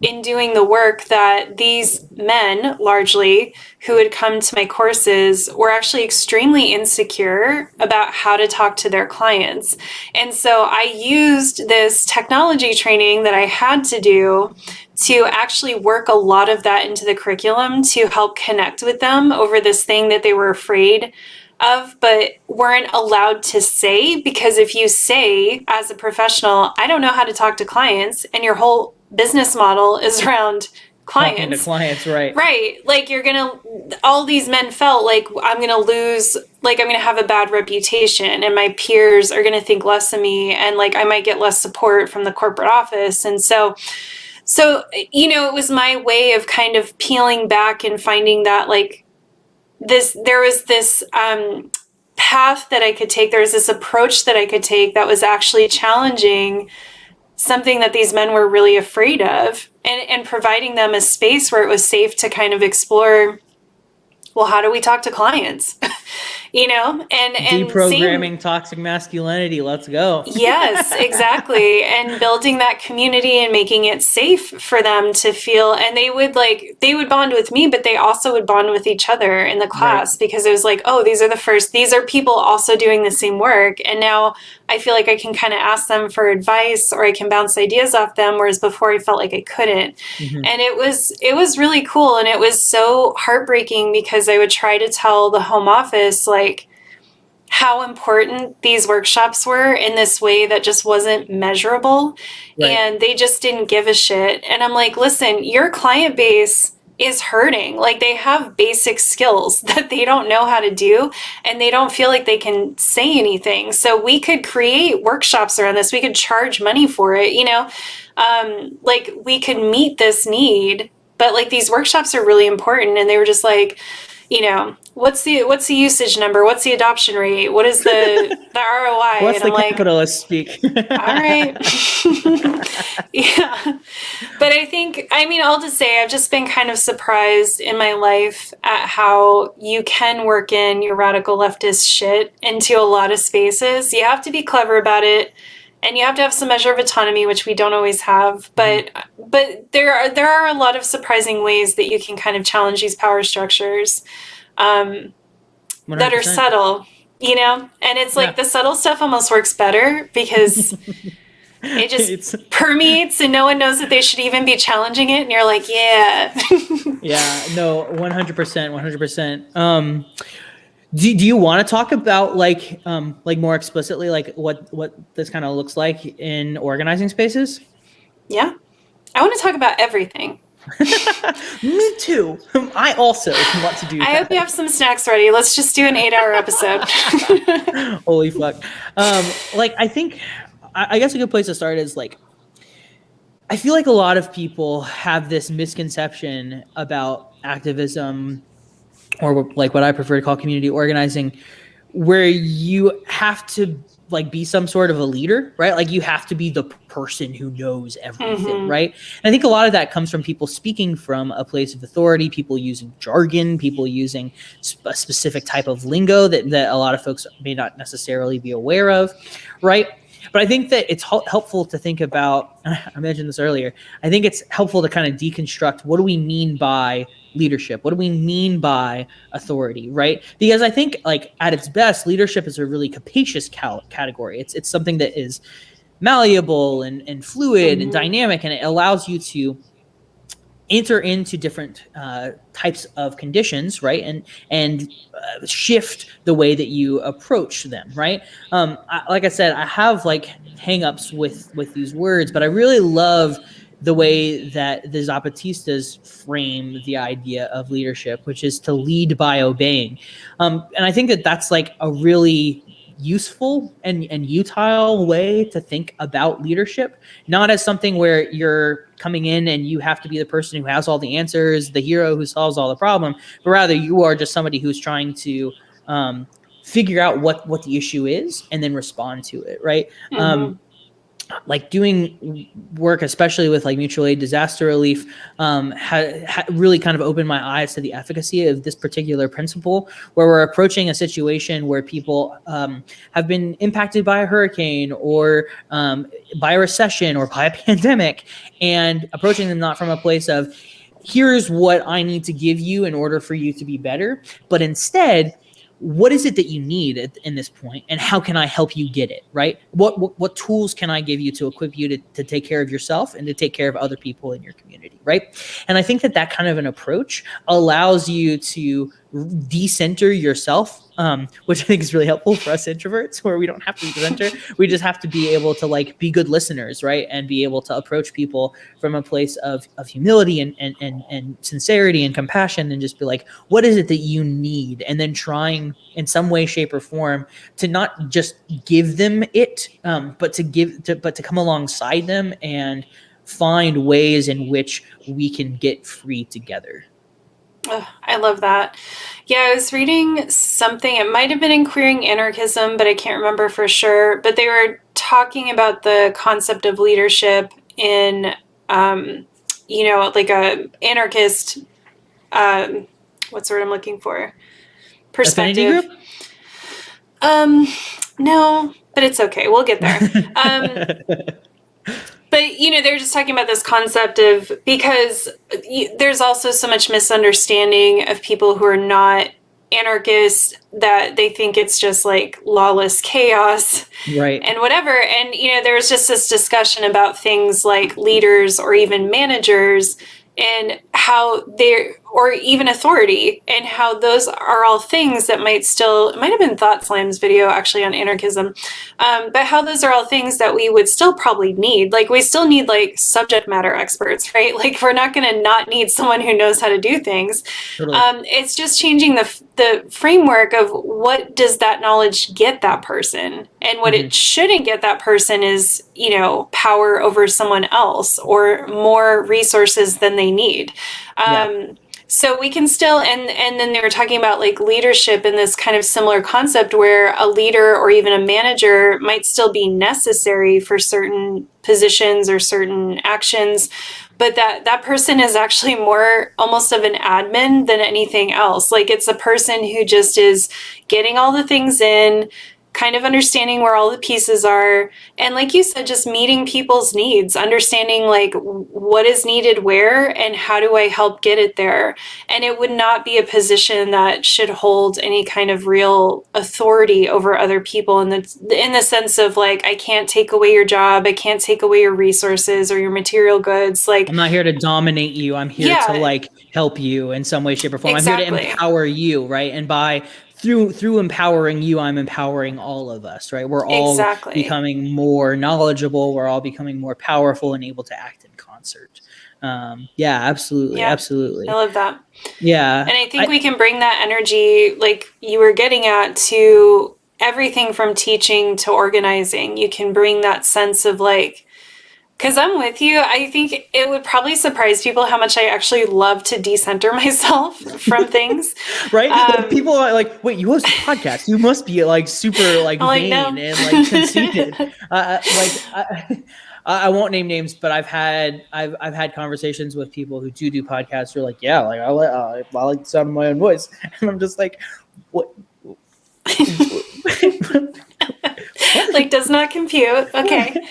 in doing the work that these men, largely, who had come to my courses were actually extremely insecure about how to talk to their clients. And so I used this technology training that I had to do to actually work a lot of that into the curriculum to help connect with them over this thing that they were afraid of, but weren't allowed to say. Because if you say, as a professional, I don't know how to talk to clients, and your whole business model is around clients. Talking to clients, right. Right. Like, all these men felt like I'm going to lose, like, I'm going to have a bad reputation and my peers are going to think less of me, and like, I might get less support from the corporate office. And so, it was my way of kind of peeling back and finding that, like, there was this path that I could take. There was this approach that I could take that was actually challenging something that these men were really afraid of, and providing them a space where it was safe to kind of explore, well, how do we talk to clients? And Deprogramming toxic masculinity. Let's go. Yes, exactly. And building that community and making it safe for them to feel, and they would bond with me, but they also would bond with each other in the class, right? Because it was like, oh, these are people also doing the same work. And now I feel like I can kind of ask them for advice, or I can bounce ideas off them. Whereas before I felt like I couldn't. Mm-hmm. And it was really cool. And it was so heartbreaking because I would try to tell the home office, like, how important these workshops were in this way that just wasn't measurable. Right. And they just didn't give a shit. And I'm like, listen, your client base is hurting. Like, they have basic skills that they don't know how to do, and they don't feel like they can say anything. So we could create workshops around this. We could charge money for it, like, we could meet this need, but like, these workshops are really important. And they were just like, what's the usage number? What's the adoption rate? What is the ROI? What's the capitalist speak? All right. Yeah. But I'll just say I've just been kind of surprised in my life at how you can work in your radical leftist shit into a lot of spaces. You have to be clever about it, and you have to have some measure of autonomy, which we don't always have. But there are a lot of surprising ways that you can kind of challenge these power structures that are subtle, and it's like, the subtle stuff almost works better because it just permeates and no one knows that they should even be challenging it. And you're like, yeah. Yeah, no, 100%. Do you want to talk about like more explicitly, like what this kind of looks like in organizing spaces? Yeah, I want to talk about everything. Me too. I also want to do that. I hope you have some snacks ready. Let's just do an 8-hour episode. Holy fuck. I guess a good place to start is like, I feel like a lot of people have this misconception about activism, or like what I prefer to call community organizing, where you have to like be some sort of a leader, right? Like, you have to be the person who knows everything, mm-hmm. right? And I think a lot of that comes from people speaking from a place of authority, people using jargon, people using a specific type of lingo that a lot of folks may not necessarily be aware of, right? But I think that it's helpful to think about, I mentioned this earlier, I think it's helpful to kind of deconstruct, what do we mean by leadership? What do we mean by authority, right? Because I think, like, at its best, leadership is a really capacious category. It's something that is malleable and fluid, mm-hmm. and dynamic, and it allows you to enter into different types of conditions, right? And shift the way that you approach them, right? Like I said, I have like hangups with these words, but I really love the way that the Zapatistas frame the idea of leadership, which is to lead by obeying. And I think that that's like a really useful and utile way to think about leadership, not as something where you're coming in and you have to be the person who has all the answers, the hero who solves all the problem, but rather you are just somebody who's trying to figure out what the issue is and then respond to it, right? Like doing work, especially with like mutual aid disaster relief, really kind of opened my eyes to the efficacy of this particular principle, where we're approaching a situation where people have been impacted by a hurricane or by a recession or by a pandemic, and approaching them not from a place of here's what I need to give you in order for you to be better, but instead, what is it that you need in this point, and how can I help you get it, right? What tools can I give you to equip you to take care of yourself and to take care of other people in your community, right? And I think that kind of an approach allows you to decenter yourself, which I think is really helpful for us introverts, where we don't have to decenter. We just have to be able to like be good listeners, right? And be able to approach people from a place of humility and sincerity and compassion, and just be like, what is it that you need? And then trying in some way, shape, or form to not just give them it, but to come alongside them and find ways in which we can get free together. Oh, I love that. Yeah, I was reading something, it might have been in Queering Anarchism, but I can't remember for sure. But they were talking about the concept of leadership in, like a anarchist, what's the word I'm looking for? Perspective. No, but it's okay. We'll get there. But, they're just talking about this concept of, because there's also so much misunderstanding of people who are not anarchists, that they think it's just like lawless chaos, right? And whatever. And, there was just this discussion about things like leaders or even managers, and how they're, or even authority, and how those are all things that it might have been Thought Slam's video actually on anarchism, but how those are all things that we would still probably need. Like, we still need like subject matter experts, right? Like, we're not going to not need someone who knows how to do things. Totally. It's just changing the framework of what does that knowledge get that person, and what it shouldn't get that person is, power over someone else or more resources than they need. So we can still, and then they were talking about like leadership in this kind of similar concept, where a leader or even a manager might still be necessary for certain positions or certain actions, but that person is actually more almost of an admin than anything else. Like, it's a person who just is getting all the things in, kind of understanding where all the pieces are. And like you said, just meeting people's needs, understanding like what is needed where, and how do I help get it there. And it would not be a position that should hold any kind of real authority over other people in the sense of like, I can't take away your job, I can't take away your resources or your material goods. Like, I'm not here to dominate you. I'm here to like help you in some way, shape, or form. Exactly. I'm here to empower you, right? And through empowering you, I'm empowering all of us, right? We're all becoming more knowledgeable. We're all becoming more powerful and able to act in concert. Absolutely. Yeah, absolutely. I love that. Yeah. And I think we can bring that energy, like you were getting at, to everything from teaching to organizing. You can bring that sense of like, because I'm with you. I think it would probably surprise people how much I actually love to decenter myself from things. Right? People are like, wait, you host a podcast. You must be like super like vain and like conceited. I won't name names, but I've had conversations with people who do podcasts who are like, yeah, like I like the sound of my own voice. And I'm just like, what? Like, does not compute. Okay.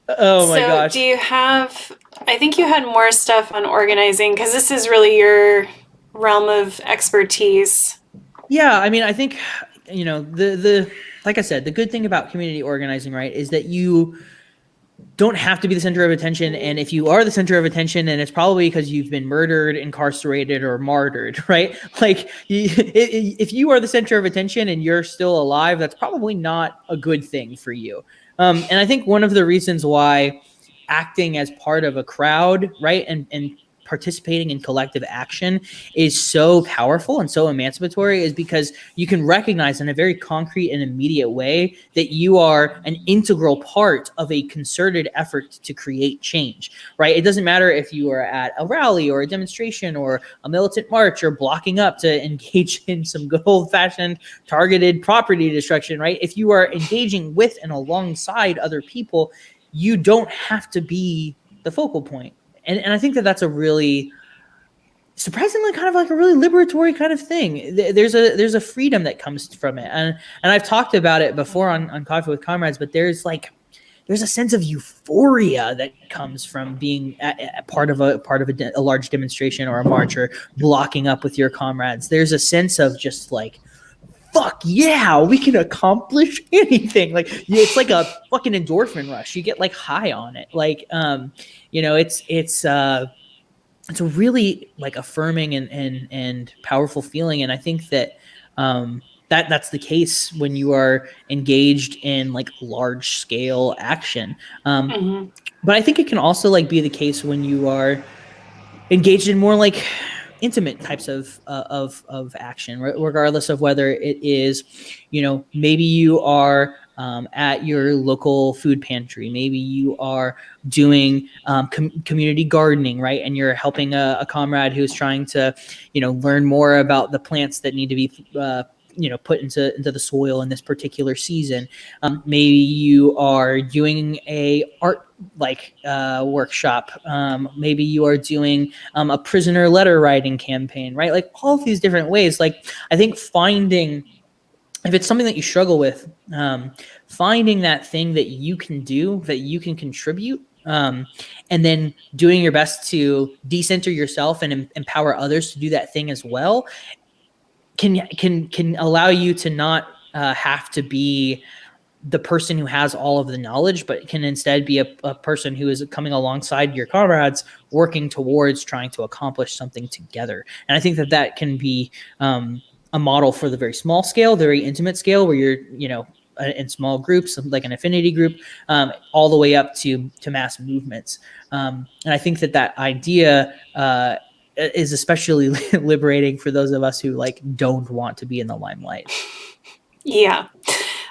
Oh my gosh. Do you have, I think you had more stuff on organizing, because this is really your realm of expertise. Yeah, I mean, I think, the like I said, the good thing about community organizing, right, is that you don't have to be the center of attention. And if you are the center of attention, then it's probably because you've been murdered, incarcerated, or martyred, right? Like, if you are the center of attention and you're still alive, that's probably not a good thing for you. And I think one of the reasons why acting as part of a crowd, right, and participating in collective action is so powerful and so emancipatory is because you can recognize in a very concrete and immediate way that you are an integral part of a concerted effort to create change, right? It doesn't matter if you are at a rally or a demonstration or a militant march or blocking up to engage in some good old-fashioned targeted property destruction, right? If you are engaging with and alongside other people, you don't have to be the focal point. And I think that that's a really surprisingly kind of like a really liberatory kind of thing. There's a freedom that comes from it. And I've talked about it before on Coffee with Comrades, but there's a sense of euphoria that comes from being a part of a large demonstration or a march or blocking up with your comrades. There's a sense of just like, fuck yeah, we can accomplish anything. Like, it's like a fucking endorphin rush. You get like high on it. Like, it's a really like affirming and powerful feeling. And I think that that's the case when you are engaged in like large scale action. But I think it can also like be the case when you are engaged in more like intimate types of action, regardless of whether it is, maybe you are at your local food pantry, maybe you are doing community gardening, right? And you're helping a comrade who's trying to, learn more about the plants that need to be put into the soil in this particular season. Maybe you are doing a art workshop. Maybe you are doing a prisoner letter writing campaign, right? Like all of these different ways. Like I think finding, if it's something that you struggle with, finding that thing that you can do, that you can contribute, and then doing your best to decenter yourself and empower others to do that thing as well, can allow you to not have to be the person who has all of the knowledge, but can instead be a person who is coming alongside your comrades, working towards trying to accomplish something together. And I think that can be a model for the very small scale, the very intimate scale, where you're, in small groups, like an affinity group, all the way up to mass movements. And I think that idea is especially liberating for those of us who like don't want to be in the limelight. Yeah.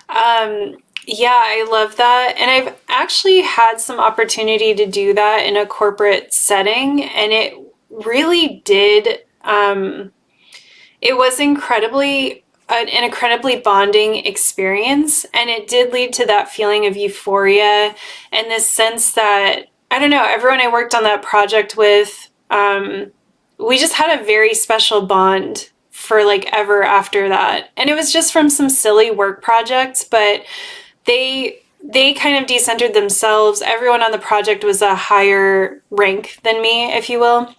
I love that. And I've actually had some opportunity to do that in a corporate setting. And it really did, it was an incredibly bonding experience. And it did lead to that feeling of euphoria and this sense that, I don't know, everyone I worked on that project with, we just had a very special bond for like ever after that. And it was just from some silly work projects, but they kind of decentered themselves. Everyone on the project was a higher rank than me, if you will.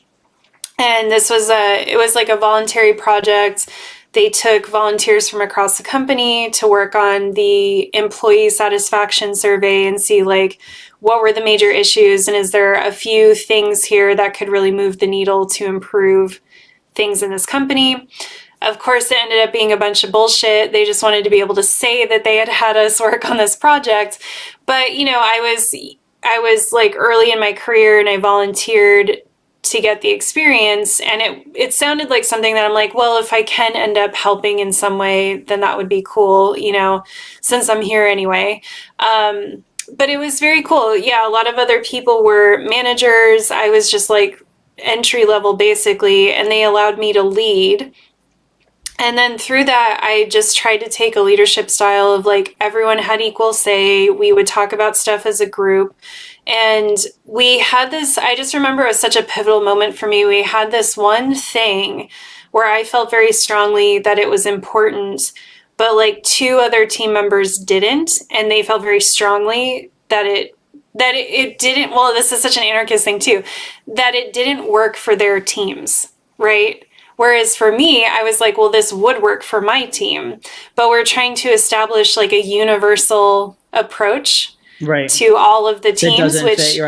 And it was like a voluntary project. They took volunteers from across the company to work on the employee satisfaction survey and see like what were the major issues and is there a few things here that could really move the needle to improve things in this company. Of course, it ended up being a bunch of bullshit. They just wanted to be able to say that they had us work on this project. But, I was like early in my career and I volunteered to get the experience. And it sounded like something that I'm like, well, if I can end up helping in some way, then that would be cool, since I'm here anyway. But it was very cool. Yeah, a lot of other people were managers. I was just like entry level basically, and they allowed me to lead. And then through that, I just tried to take a leadership style of like everyone had equal say. We would talk about stuff as a group. And we had this, I just remember it was such a pivotal moment for me. We had this one thing where I felt very strongly that it was important, but like two other team members didn't. And they felt very strongly that it didn't, well, this is such an anarchist thing too, that it didn't work for their teams, right? Whereas for me, I was like, well, this would work for my team, but we're trying to establish like a universal approach to all of the teams, which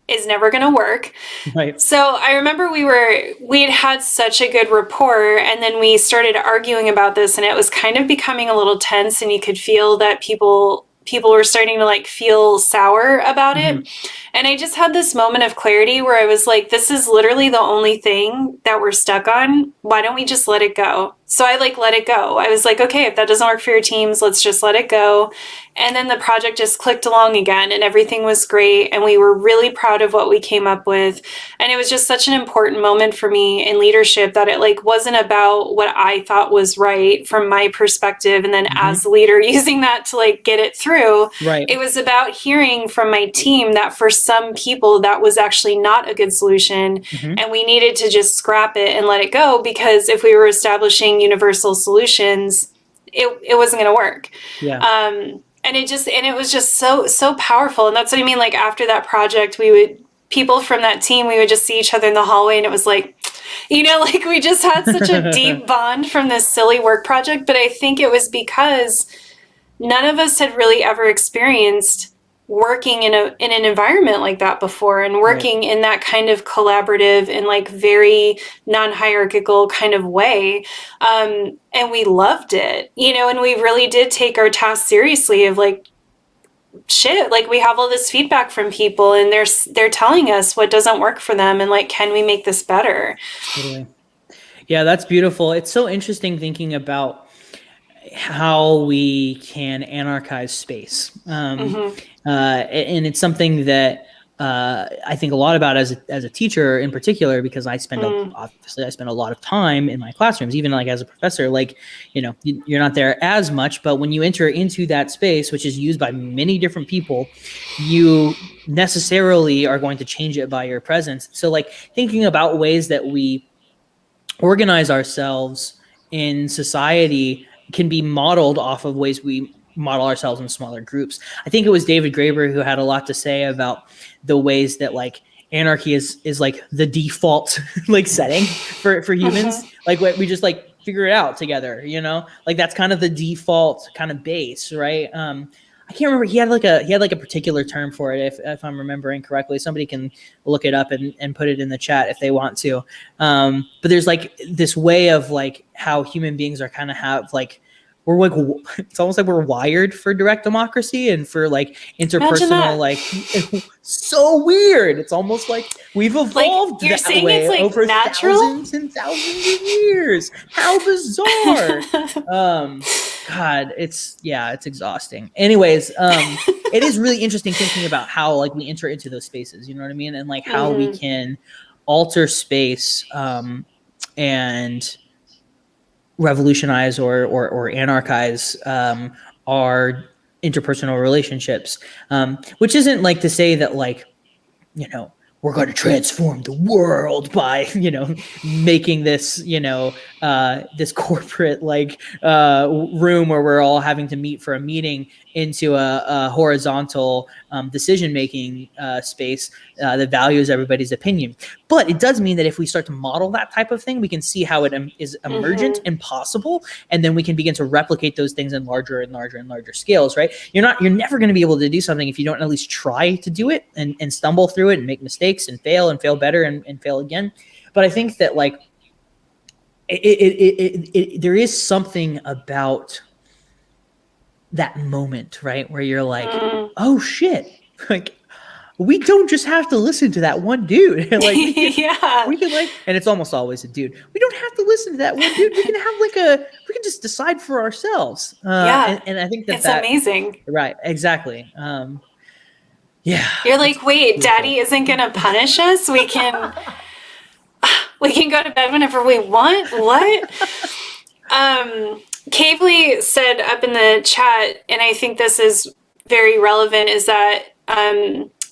is never going to work. Right. So I remember we had such a good rapport, and then we started arguing about this, and it was kind of becoming a little tense, and you could feel that people were starting to like feel sour about it. And I just had this moment of clarity where I was like, this is literally the only thing that we're stuck on. Why don't we just let it go? So I like let it go. I was like, okay, if that doesn't work for your teams, let's just let it go. And then the project just clicked along again and everything was great. And we were really proud of what we came up with. And it was just such an important moment for me in leadership that it like wasn't about what I thought was right from my perspective. And then as the leader using that to like get it through, Right. it was about hearing from my team that for some people that was actually not a good solution. And we needed to just scrap it and let it go, because if we were establishing universal solutions, it wasn't going to work. Yeah. And it was just so powerful. And that's what I mean. Like after that project, people from that team, we would just see each other in the hallway, and it was like, like we just had such a deep bond from this silly work project. But I think it was because none of us had really ever experienced working in an environment like that before, and working in that kind of collaborative and like very non-hierarchical kind of way. And we loved it, and we really did take our task seriously of like, shit, like we have all this feedback from people and they're telling us what doesn't work for them, and like, can we make this better? Totally. Yeah, that's beautiful. It's so interesting thinking about how we can anarchize space. And it's something that I think a lot about as a teacher in particular, because I spend obviously I spend a lot of time in my classrooms, even like as a professor. Like, you're not there as much, but when you enter into that space, which is used by many different people, you necessarily are going to change it by your presence. So like thinking about ways that we organize ourselves in society can be modeled off of ways we model ourselves in smaller groups. I think it was David Graeber who had a lot to say about the ways that like anarchy is like the default like setting for humans. Like we just like figure it out together, like that's kind of the default kind of base, right? I can't remember. He had like a particular term for it, if I'm remembering correctly. Somebody can look it up and put it in the chat if they want to. But there's like this way of like how human beings are kind of have like, we're like, it's almost like we're wired for direct democracy and for like interpersonal, like so weird. It's almost like we've evolved like, that way like over natural? thousands and thousands of years. How bizarre. God, it's exhausting. Anyways, it is really interesting thinking about how like we enter into those spaces, you know what I mean? And like how we can alter space and revolutionize or anarchize our interpersonal relationships, which isn't like to say that like, we're going to transform the world by, making this, this corporate like room where we're all having to meet for a meeting into a horizontal decision-making space that values everybody's opinion. But it does mean that if we start to model that type of thing, we can see how it is emergent and possible, and then we can begin to replicate those things in larger and larger and larger scales, right? You're never going to be able to do something if you don't at least try to do it and stumble through it and make mistakes and fail better and fail again. But I think that like there is something about that moment, right, where you're like, oh shit, like we don't just have to listen to that one dude. Like we can like, and it's almost always a dude. We don't have to listen to that one dude. We can have we can just decide for ourselves. And I think that's amazing. Right, exactly. Yeah. You're like, wait, Daddy isn't gonna punish us. We can go to bed whenever we want. What? Cavely said up in the chat, and I think this is very relevant, is that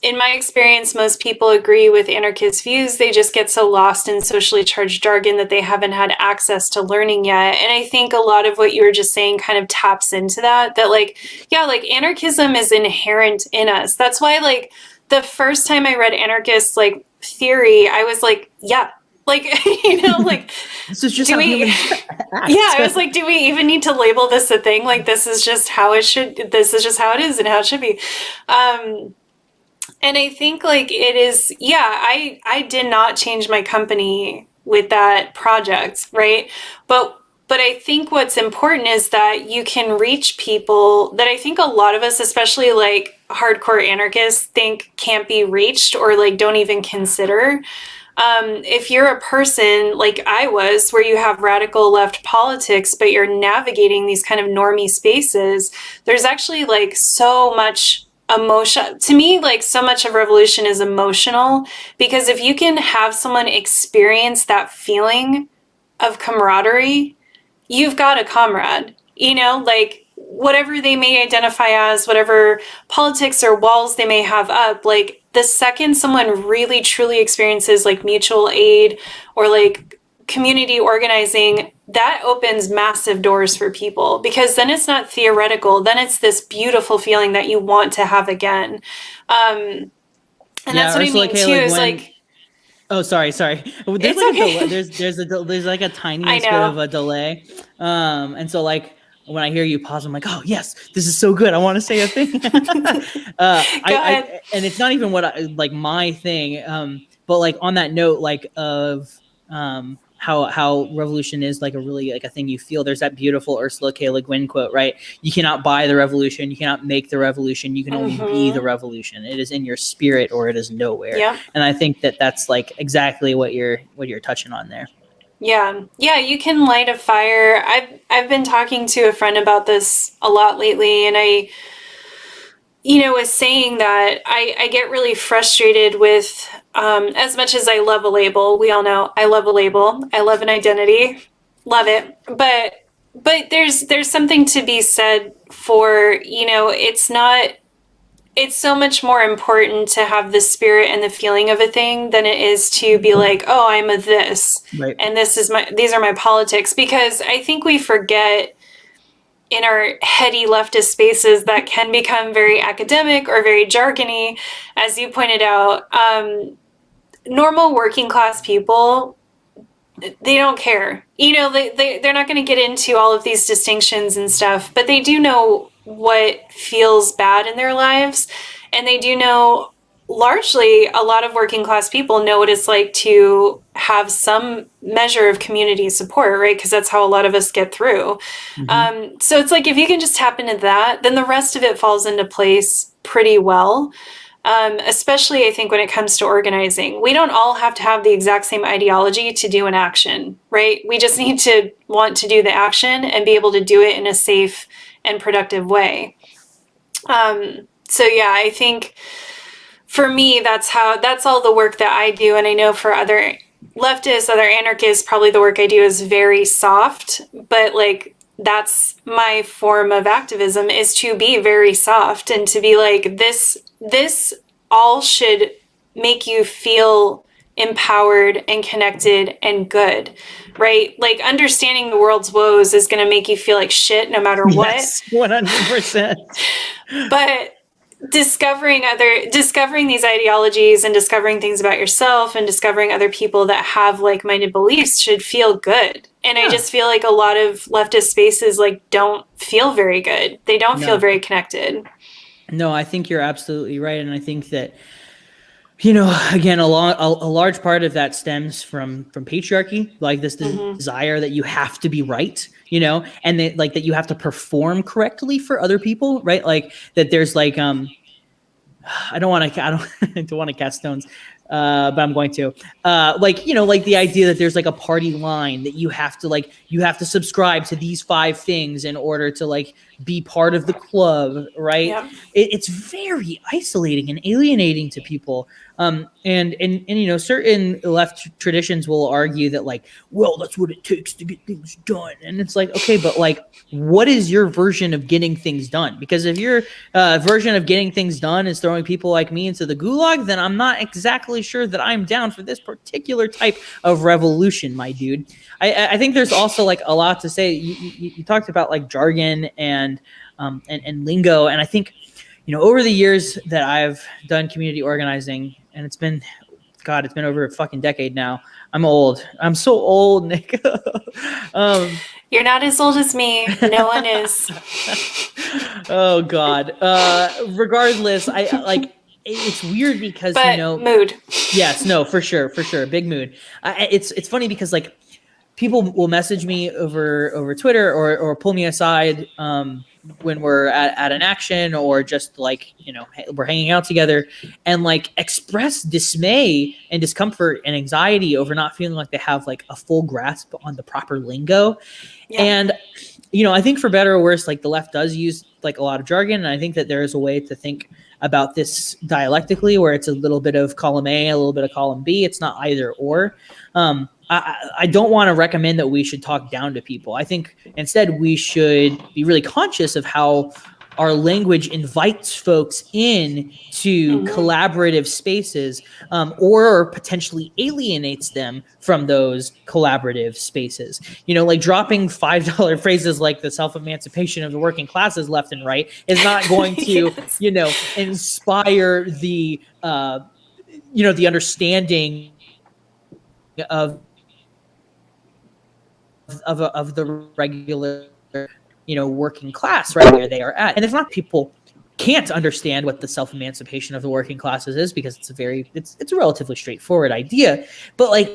in my experience, most people agree with anarchist views. They just get so lost in socially charged jargon that they haven't had access to learning yet. And I think a lot of what you were just saying kind of taps into that like, yeah, like anarchism is inherent in us. That's why like the first time I read anarchist like theory, I was like, yeah, like, like, this is just how humans act. Yeah, I was like, do we even need to label this a thing? Like, this is just how it is and how it should be. And I think like it is, I did not change my company with that project, right? But I think what's important is that you can reach people that I think a lot of us, especially like hardcore anarchists think can't be reached or like don't even consider. If you're a person like I was, where you have radical left politics, but you're navigating these kind of normie spaces, there's actually like so much emotion. To me, like so much of revolution is emotional, because if you can have someone experience that feeling of camaraderie, you've got a comrade, you know, like whatever they may identify as, whatever politics or walls they may have up, like the second someone really truly experiences like mutual aid or like community organizing, that opens massive doors for people, because then it's not theoretical, then it's this beautiful feeling that you want to have again. And that's what I mean too, is like, oh, sorry. There's it's like okay. there's like a tiniest bit of a delay. And so like when I hear you pause, I'm like, oh yes, this is so good. I want to say a thing. And it's not even what I like my thing. But like on that note, like of how revolution is like a really like a thing you feel. There's that beautiful Ursula K. Le Guin quote, right? You cannot buy the revolution, you cannot make the revolution, you can only be the revolution. It is in your spirit or it is nowhere. Yeah. And I think that that's like exactly what you're touching on there. Yeah, you can light a fire. I've been talking to a friend about this a lot lately, and I, you know, was saying that I get really frustrated with, as much as I love a label, we all know I love a label, I love an identity, love it, but there's something to be said for, you know, it's so much more important to have the spirit and the feeling of a thing than it is to be like, oh, I'm a this, right, and these are my politics. Because I think we forget in our heady leftist spaces that can become very academic or very jargony, as you pointed out, normal working class people, they don't care. You know, they're not going to get into all of these distinctions and stuff, but they do know what feels bad in their lives. And they do know, largely, a lot of working class people know what it's like to have some measure of community support, right? Because that's how a lot of us get through. So it's like, if you can just tap into that, then the rest of it falls into place pretty well. Especially, I think, when it comes to organizing. We don't all have to have the exact same ideology to do an action, right? We just need to want to do the action and be able to do it in a safe and productive way. So yeah, I think for me, that's all the work that I do. And I know for other leftists, other anarchists, probably the work I do is very soft, but like, that's my form of activism, is to be very soft and to be like, this all should make you feel empowered and connected and good, right? Like, understanding the world's woes is going to make you feel like shit no matter what. Yes, 100%. But discovering these ideologies and discovering things about yourself and discovering other people that have like-minded beliefs should feel good. And I just feel like a lot of leftist spaces like don't feel very good. They don't feel very connected. No, I think you're absolutely right. And I think that, you know, again, a large part of that stems from patriarchy, like this desire that you have to be right, you know, and that, like, that you have to perform correctly for other people, right? Like that there's like, I don't want to cast stones, but I'm going to, like, you know, like the idea that there's like a party line that you have to subscribe to these 5 things in order to like be part of the club, right? Yep. It's very isolating and alienating to people. And you know, certain left traditions will argue that like, well, that's what it takes to get things done. And it's like, okay, but like, what is your version of getting things done? Because if your version of getting things done is throwing people like me into the gulag, then I'm not exactly sure that I'm down for this particular type of revolution, my dude. I think there's also like a lot to say. You talked about like jargon and lingo, and I think, you know, over the years that I've done community organizing, and it's been over a fucking decade now. I'm old. I'm so old, Nick. You're not as old as me. No one is. Oh God. Regardless, I like. It's weird because, but, you know, mood. Yes, no, for sure, big mood. It's funny because like people will message me over Twitter or pull me aside when we're at an action, or just like, we're hanging out together, and like express dismay and discomfort and anxiety over not feeling like they have like a full grasp on the proper lingo. Yeah. And I think for better or worse, like the left does use like a lot of jargon, and I think that there is a way to think about this dialectically, where it's a little bit of column A, a little bit of column B. It's not either or. I don't want to recommend that we should talk down to people. I think instead we should be really conscious of how our language invites folks in to collaborative spaces, or potentially alienates them from those collaborative spaces. Like dropping $5 phrases like the self-emancipation of the working classes left and right is not going to, Yes. inspire the, the understanding of the regular, working class right where they are at. And it's not people can't understand what the self-emancipation of the working classes is, because it's a relatively straightforward idea, but like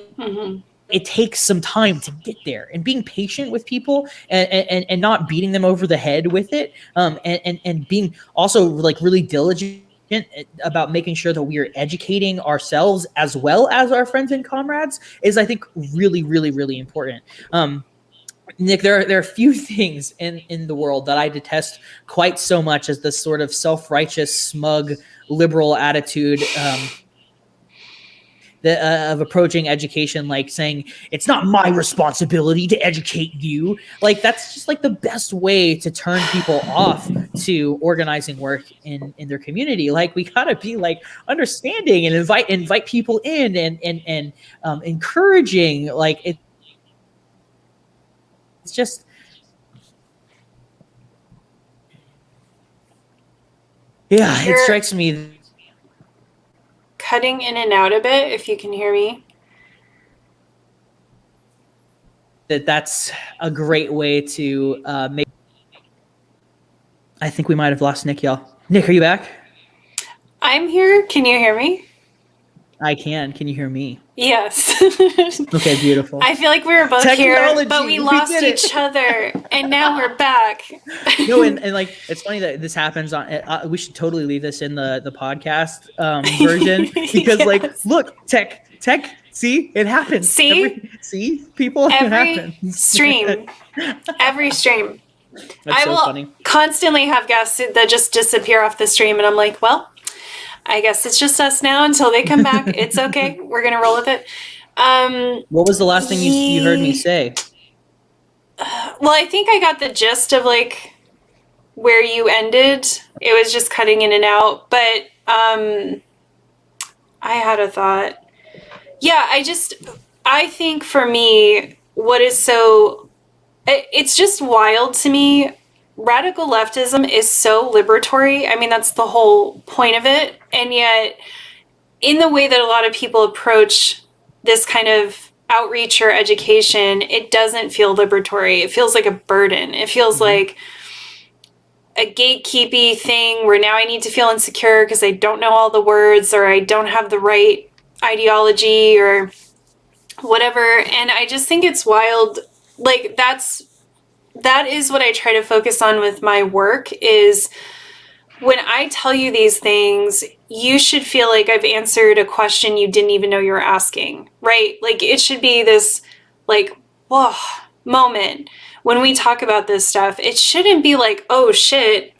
it takes some time to get there, and being patient with people, and not beating them over the head with it, and being also like really diligent about making sure that we are educating ourselves as well as our friends and comrades is, I think, really, really, really important. Nick, there are few things in the world that I detest quite so much as this sort of self-righteous, smug, liberal attitude of approaching education, like saying it's not my responsibility to educate you. Like that's just like the best way to turn people off to organizing work in their community. Like we gotta be like understanding and invite people in, and encouraging. Like it's just, yeah, it strikes me. Cutting in and out a bit, if you can hear me. That's a great way to make. I think we might have lost Nick, y'all. Nick, are you back? I'm here. Can you hear me? I can. Can you hear me? Yes. Okay, beautiful. I feel like we were both here, but we lost each other, and now we're back. No, and like it's funny that this happens on. We should totally leave this in the podcast version, because like, look, tech. See, it happens. See, people. Every stream. That's so funny. Constantly have guests that just disappear off the stream, and I'm like, well, I guess it's just us now until they come back. It's okay. We're going to roll with it. What was the last thing you heard me say? Well, I think I got the gist of like where you ended. It was just cutting in and out. But I had a thought. Yeah, I think for me, it's just wild to me. Radical leftism is so liberatory. I mean, that's the whole point of it. And yet, in the way that a lot of people approach this kind of outreach or education, it doesn't feel liberatory. It feels like a burden. It feels like a gatekeepy thing where now I need to feel insecure because I don't know all the words, or I don't have the right ideology or whatever. And I just think it's wild. Like that is what I try to focus on with my work, is when I tell you these things, you should feel like I've answered a question you didn't even know you were asking, right? Like it should be this like, whoa, moment when we talk about this stuff. It shouldn't be like, oh shit,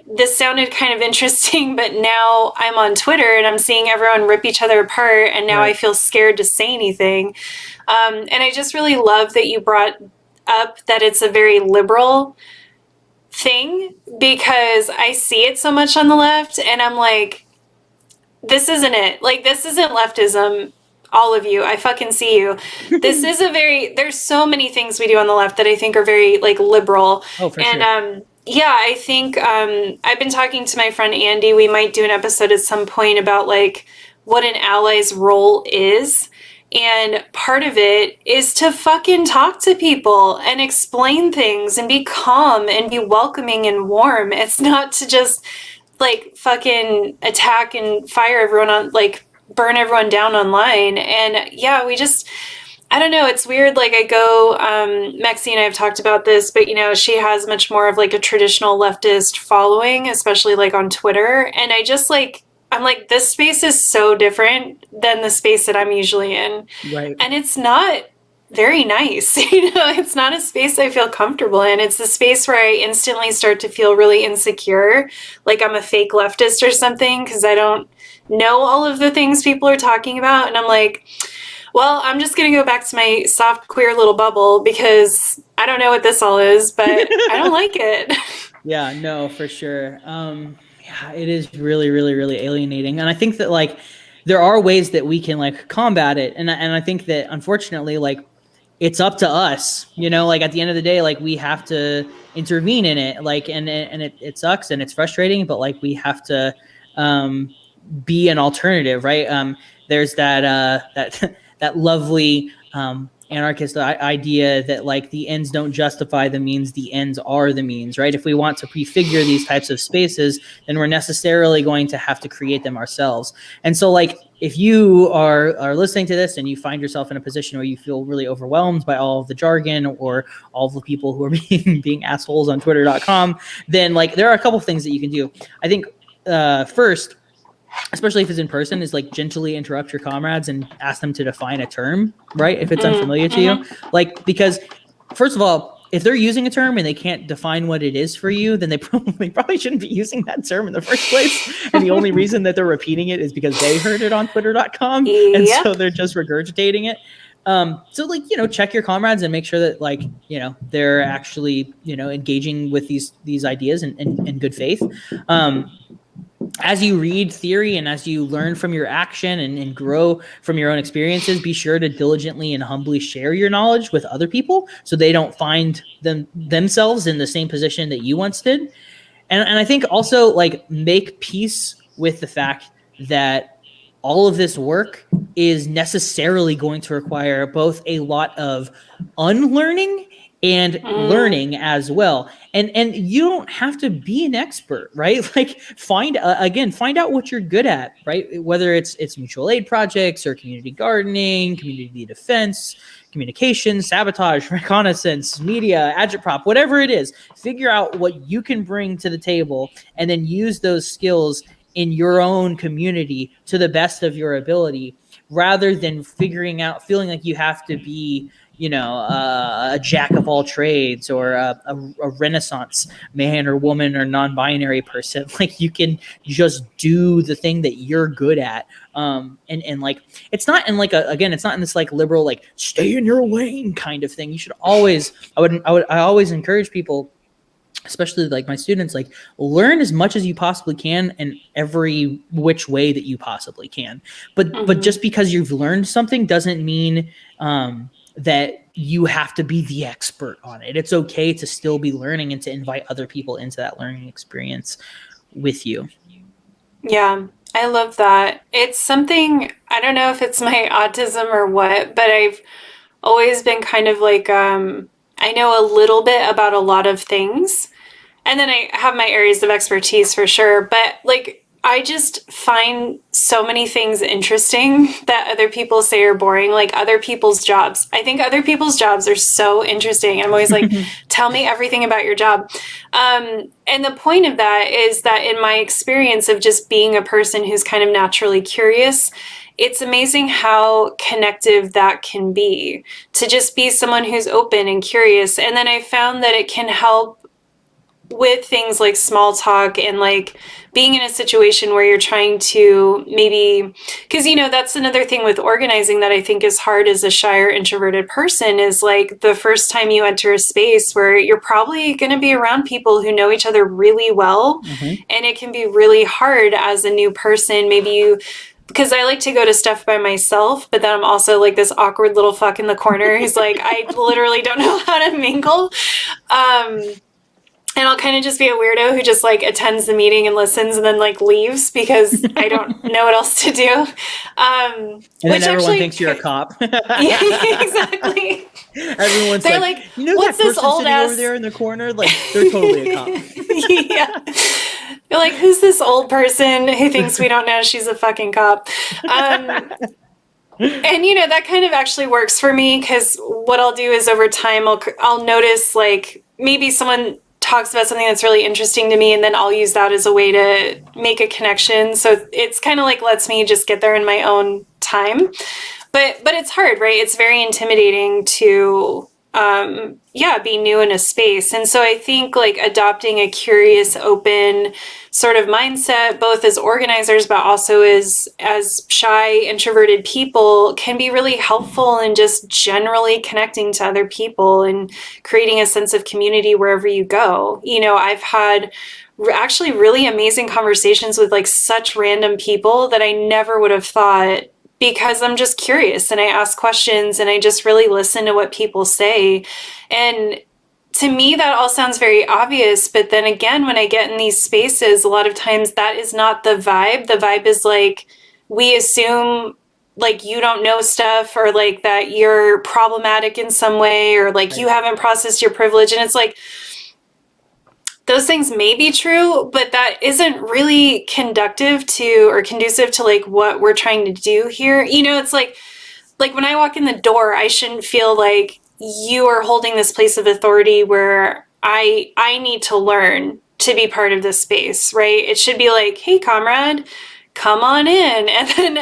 this sounded kind of interesting, but now I'm on Twitter and I'm seeing everyone rip each other apart, and now I feel scared to say anything. And I just really love that you brought up that it's a very liberal thing, because I see it so much on the left, and I'm like, this isn't it. Like, this isn't leftism. All of you, I fucking see you. This is there's so many things we do on the left that I think are very like liberal. Oh, for sure. Yeah, I think I've been talking to my friend Andy. We might do an episode at some point about like what an ally's role is. And part of it is to fucking talk to people and explain things and be calm and be welcoming and warm. It's not to just like fucking attack and fire everyone on, like burn everyone down online. And yeah, I don't know. It's weird. Like I go, Mexi and I have talked about this, but she has much more of like a traditional leftist following, especially like on Twitter. And I'm like, this space is so different than the space that I'm usually in. Right. And it's not very nice. It's not a space I feel comfortable in. It's a space where I instantly start to feel really insecure, like I'm a fake leftist or something, because I don't know all of the things people are talking about. And I'm like, well, I'm just going to go back to my soft, queer little bubble because I don't know what this all is, but I don't like it. Yeah, no, for sure. Yeah, it is really, really, really alienating. And I think that like there are ways that we can like combat it. And I think that unfortunately, like it's up to us, like at the end of the day, like we have to intervene in it. Like, and it sucks and it's frustrating, but like we have to be an alternative, right? There's that lovely anarchist idea that like the ends don't justify the means, the ends are the means, right? If we want to prefigure these types of spaces, then we're necessarily going to have to create them ourselves. And so like if you are listening to this and you find yourself in a position where you feel really overwhelmed by all of the jargon or all of the people who are being assholes on twitter.com, then like there are a couple of things that you can do. I think first, especially if it's in person, is like gently interrupt your comrades and ask them to define a term, right? If it's unfamiliar to you, like, because first of all, if they're using a term and they can't define what it is for you, then they probably shouldn't be using that term in the first place. And the only reason that they're repeating it is because they heard it on twitter.com. Yep. And so they're just regurgitating it. So like, check your comrades and make sure that like, they're actually, engaging with these ideas in good faith. As you read theory and as you learn from your action and grow from your own experiences, be sure to diligently and humbly share your knowledge with other people so they don't find themselves in the same position that you once did. And I think also like make peace with the fact that all of this work is necessarily going to require both a lot of unlearning and learning as well. And you don't have to be an expert, right? Like find out what you're good at, right? Whether it's mutual aid projects or community gardening, community defense, communication, sabotage, reconnaissance, media, agitprop, whatever it is, figure out what you can bring to the table and then use those skills in your own community to the best of your ability, rather than feeling like you have to be, a jack of all trades or a Renaissance man or woman or non-binary person. Like you can just do the thing that you're good at. And like, it's not in like it's not in this like liberal, like stay in your lane kind of thing. You should always, I always encourage people, especially like my students, like learn as much as you possibly can in every which way that you possibly can. But just because you've learned something doesn't mean that you have to be the expert on it. It's okay to still be learning and to invite other people into that learning experience with you. Yeah, I love that. It's something, I don't know if it's my autism or what, but I've always been kind of like, I know a little bit about a lot of things. And then I have my areas of expertise for sure. But like, I just find so many things interesting that other people say are boring, like other people's jobs. I think other people's jobs are so interesting. I'm always like, tell me everything about your job. And the point of that is that in my experience of just being a person who's kind of naturally curious, it's amazing how connective that can be, to just be someone who's open and curious. And then I found that it can help with things like small talk and like being in a situation where you're trying to maybe, because that's another thing with organizing that I think is hard as a shy or introverted person, is like the first time you enter a space where you're probably going to be around people who know each other really well. And it can be really hard as a new person. Because I like to go to stuff by myself, but then I'm also like this awkward little fuck in the corner who's like, I literally don't know how to mingle. And I'll kind of just be a weirdo who just like attends the meeting and listens and then like leaves because I don't know what else to do. And then everyone thinks you're a cop. Yeah, exactly. Everyone's like, what's that this person old sitting ass over there in the corner? Like they're totally a cop. Yeah. You're like, who's this old person who thinks we don't know she's a fucking cop? And that kind of actually works for me, because what I'll do is over time I'll notice, like, maybe someone talks about something that's really interesting to me, and then I'll use that as a way to make a connection. So it's kind of like lets me just get there in my own time. But it's hard, right? It's very intimidating to be new in a space. And so I think, like, adopting a curious, open sort of mindset, both as organizers but also as shy, introverted people, can be really helpful in just generally connecting to other people and creating a sense of community wherever you go. I've had actually really amazing conversations with, like, such random people that I never would have thought, because I'm just curious and I ask questions and I just really listen to what people say. And to me, that all sounds very obvious. But then again, when I get in these spaces, a lot of times that is not the vibe. The vibe is like, we assume, like, you don't know stuff, or like that you're problematic in some way, or like you haven't processed your privilege. And it's like, those things may be true, but that isn't really conducive to like what we're trying to do here. It's like when I walk in the door, I shouldn't feel like you are holding this place of authority where I need to learn to be part of this space, right? It should be like, hey, comrade, come on in. And then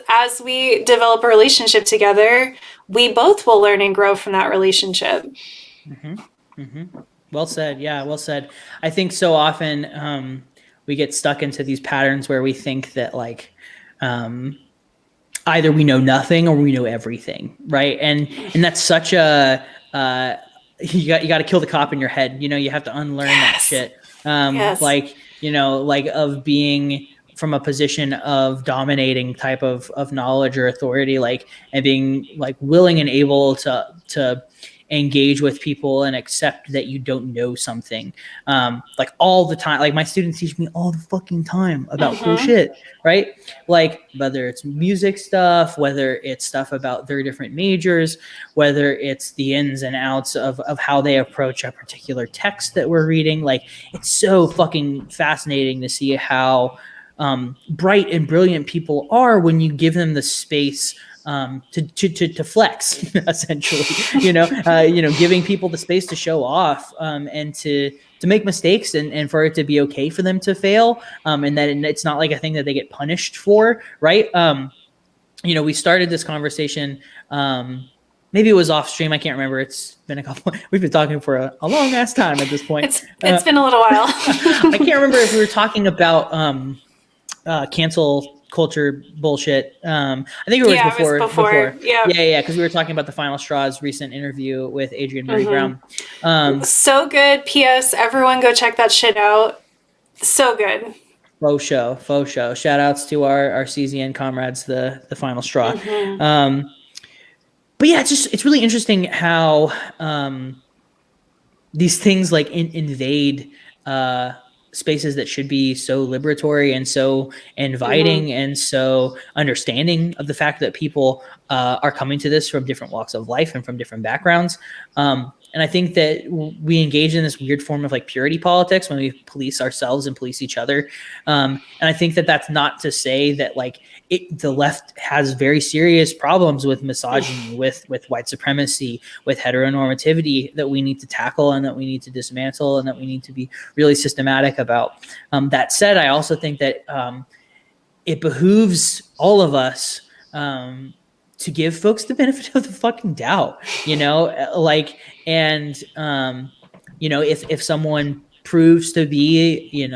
as we develop a relationship together, we both will learn and grow from that relationship. Mm-hmm. Mm-hmm. Well said. Yeah, well said. I think so often we get stuck into these patterns where we think that, like, either we know nothing or we know everything, right? And that's such a you got to kill the cop in your head. You have to unlearn that shit. Like, like, of being from a position of dominating type of knowledge or authority, like, and being, like, willing and able to engage with people and accept that you don't know something, like, all the time. Like, my students teach me all the fucking time about cool shit, right? Like, whether it's music stuff, whether it's stuff about their different majors, whether it's the ins and outs of how they approach a particular text that we're reading. Like, it's so fucking fascinating to see how bright and brilliant people are when you give them the space to flex, essentially. Giving people the space to show off, and to make mistakes, and for it to be okay for them to fail, and that it's not like a thing that they get punished for, right? We started this conversation, maybe it was off stream, I can't remember. It's been a couple. We've been talking for a long ass time at this point. It's been a little while. I can't remember if we were talking about cancel culture bullshit. I think it was before. Yeah, because we were talking about the Final Straw's recent interview with Adrienne Marie Brown. So good. P.S. Everyone go check that shit out. So good. Faux show. Shout outs to our CZN comrades, the Final Straw. But yeah, it's really interesting how these things, like, invade spaces that should be so liberatory and so inviting and so understanding of the fact that people are coming to this from different walks of life and from different backgrounds. And I think that we engage in this weird form of, like, purity politics when we police ourselves and police each other. And I think that that's not to say that, like, the left has very serious problems with misogyny, with white supremacy, with heteronormativity that we need to tackle and that we need to dismantle and that we need to be really systematic about. That said, I also think that it behooves all of us to give folks the benefit of the fucking doubt, like, and if someone proves to be,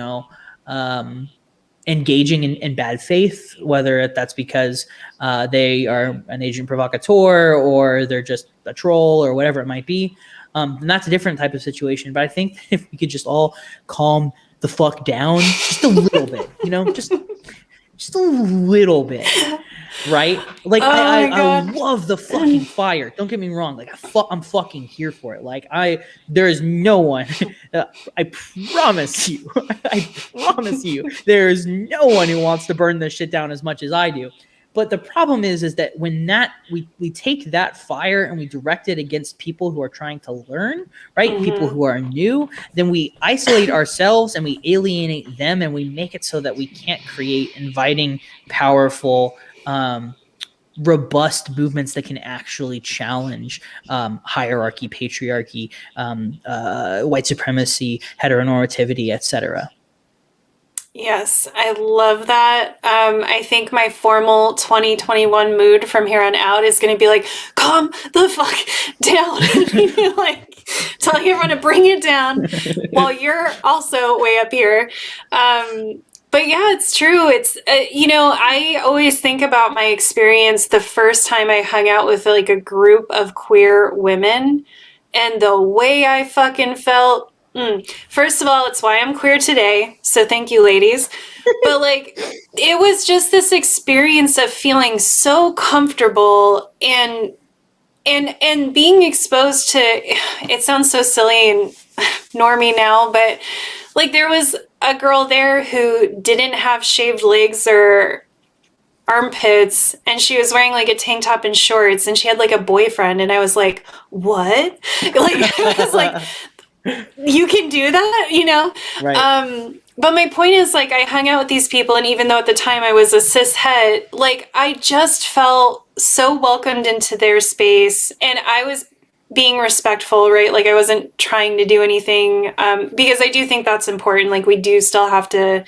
engaging in bad faith, whether that's because they are an agent provocateur or they're just a troll or whatever it might be, then that's a different type of situation. But I think if we could just all calm the fuck down just a little bit, just a little bit, right? Like, I love the fucking fire. Don't get me wrong. Like, I'm fucking here for it. Like, there is no one. I promise you. There is no one who wants to burn this shit down as much as I do. But the problem is that when we take that fire and we direct it against people who are trying to learn, right? People who are new, then we isolate ourselves and we alienate them, and we make it so that we can't create inviting, powerful, robust movements that can actually challenge hierarchy, patriarchy, white supremacy, heteronormativity, etc. Yes, I love that. I think my formal 2021 mood from here on out is going to be like, calm the fuck down. Like, telling everyone to bring it down while you're also way up here. But yeah, it's true. It's, I always think about my experience the first time I hung out with like a group of queer women and the way I fucking felt. First of all, it's why I'm queer today. So thank you, ladies. But like, it was just this experience of feeling so comfortable and being exposed to, it sounds so silly and normie now, but like there was a girl there who didn't have shaved legs or armpits, and she was wearing like a tank top and shorts, and she had like a boyfriend, and I was like, what? Like, I was like, you can do that, Right. But my point is, like, I hung out with these people, and even though at the time I was a cis het, like, I just felt so welcomed into their space, and I was being respectful, right? Like, I wasn't trying to do anything, because I do think that's important. Like, we do still have to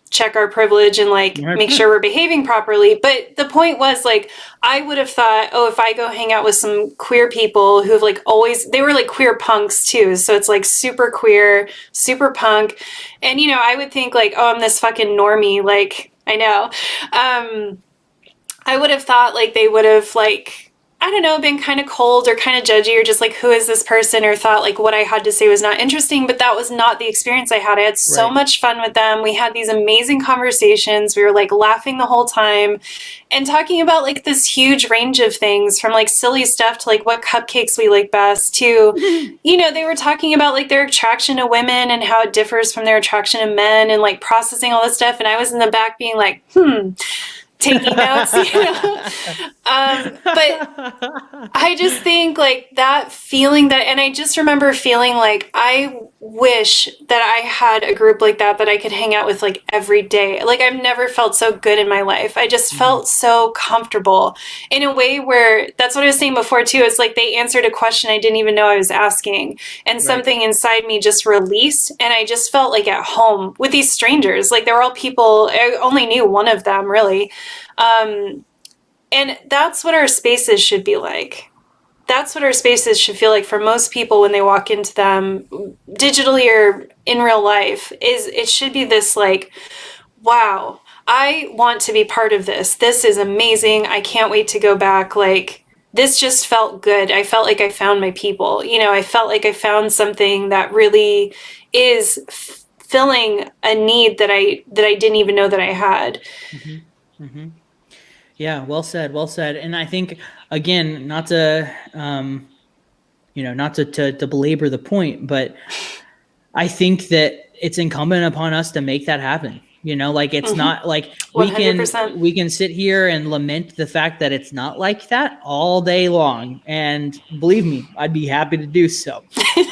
check our privilege and like make sure we're behaving properly. But the point was, like, I would have thought, oh, if I go hang out with some queer people who've like always, they were like queer punks too. So it's like super queer, super punk. And, I would think like, oh, I'm this fucking normie. Like, I know. I would have thought like they would have like, I don't know, been kind of cold or kind of judgy or just like, who is this person? Or thought like what I had to say was not interesting, but that was not the experience I had. I had so much fun with them. We had these amazing conversations. We were like laughing the whole time and talking about like this huge range of things, from like silly stuff to like what cupcakes we like best to, they were talking about like their attraction to women and how it differs from their attraction to men and like processing all this stuff. And I was in the back being like, taking notes, but I just think like that feeling that, and I just remember feeling like I wish that I had a group like that I could hang out with like every day. Like I've never felt so good in my life. I just felt so comfortable in a way where, that's what I was saying before too. It's like they answered a question I didn't even know I was asking, and something inside me just released, and I just felt like at home with these strangers. Like they were all people, I only knew one of them really. And that's what our spaces should be like. That's what our spaces should feel like for most people when they walk into them, digitally or in real life, is it should be this like, wow, I want to be part of this. This is amazing. I can't wait to go back. Like, this just felt good. I felt like I found my people. I felt like I found something that really is filling a need that I didn't even know that I had. Yeah, well said, well said. And I think, again, not to belabor the point, but I think that it's incumbent upon us to make that happen. Like it's not like we 100%. can sit here and lament the fact that it's not like that all day long. And believe me, I'd be happy to do so.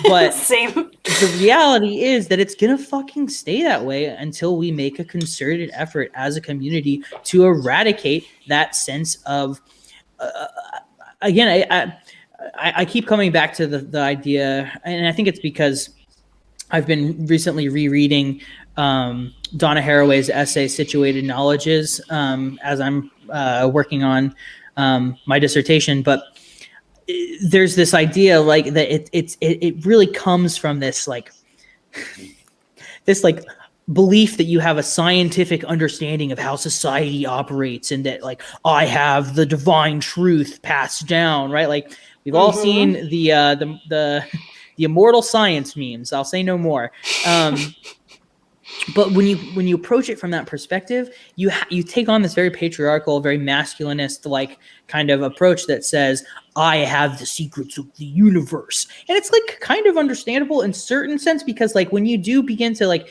But Same. The reality is that it's going to fucking stay that way until we make a concerted effort as a community to eradicate that sense of, again, I keep coming back to the idea, and I think it's because I've been recently rereading Donna Haraway's essay "Situated Knowledges" as I'm working on my dissertation. But there's this idea like that it really comes from this like belief that you have a scientific understanding of how society operates, and that like I have the divine truth passed down, right? Like we've all seen the immortal science memes. I'll say no more. But when you approach it from that perspective, you take on this very patriarchal, very masculinist like kind of approach that says, I have the secrets of the universe. And it's like kind of understandable in certain sense, because like when you do begin to like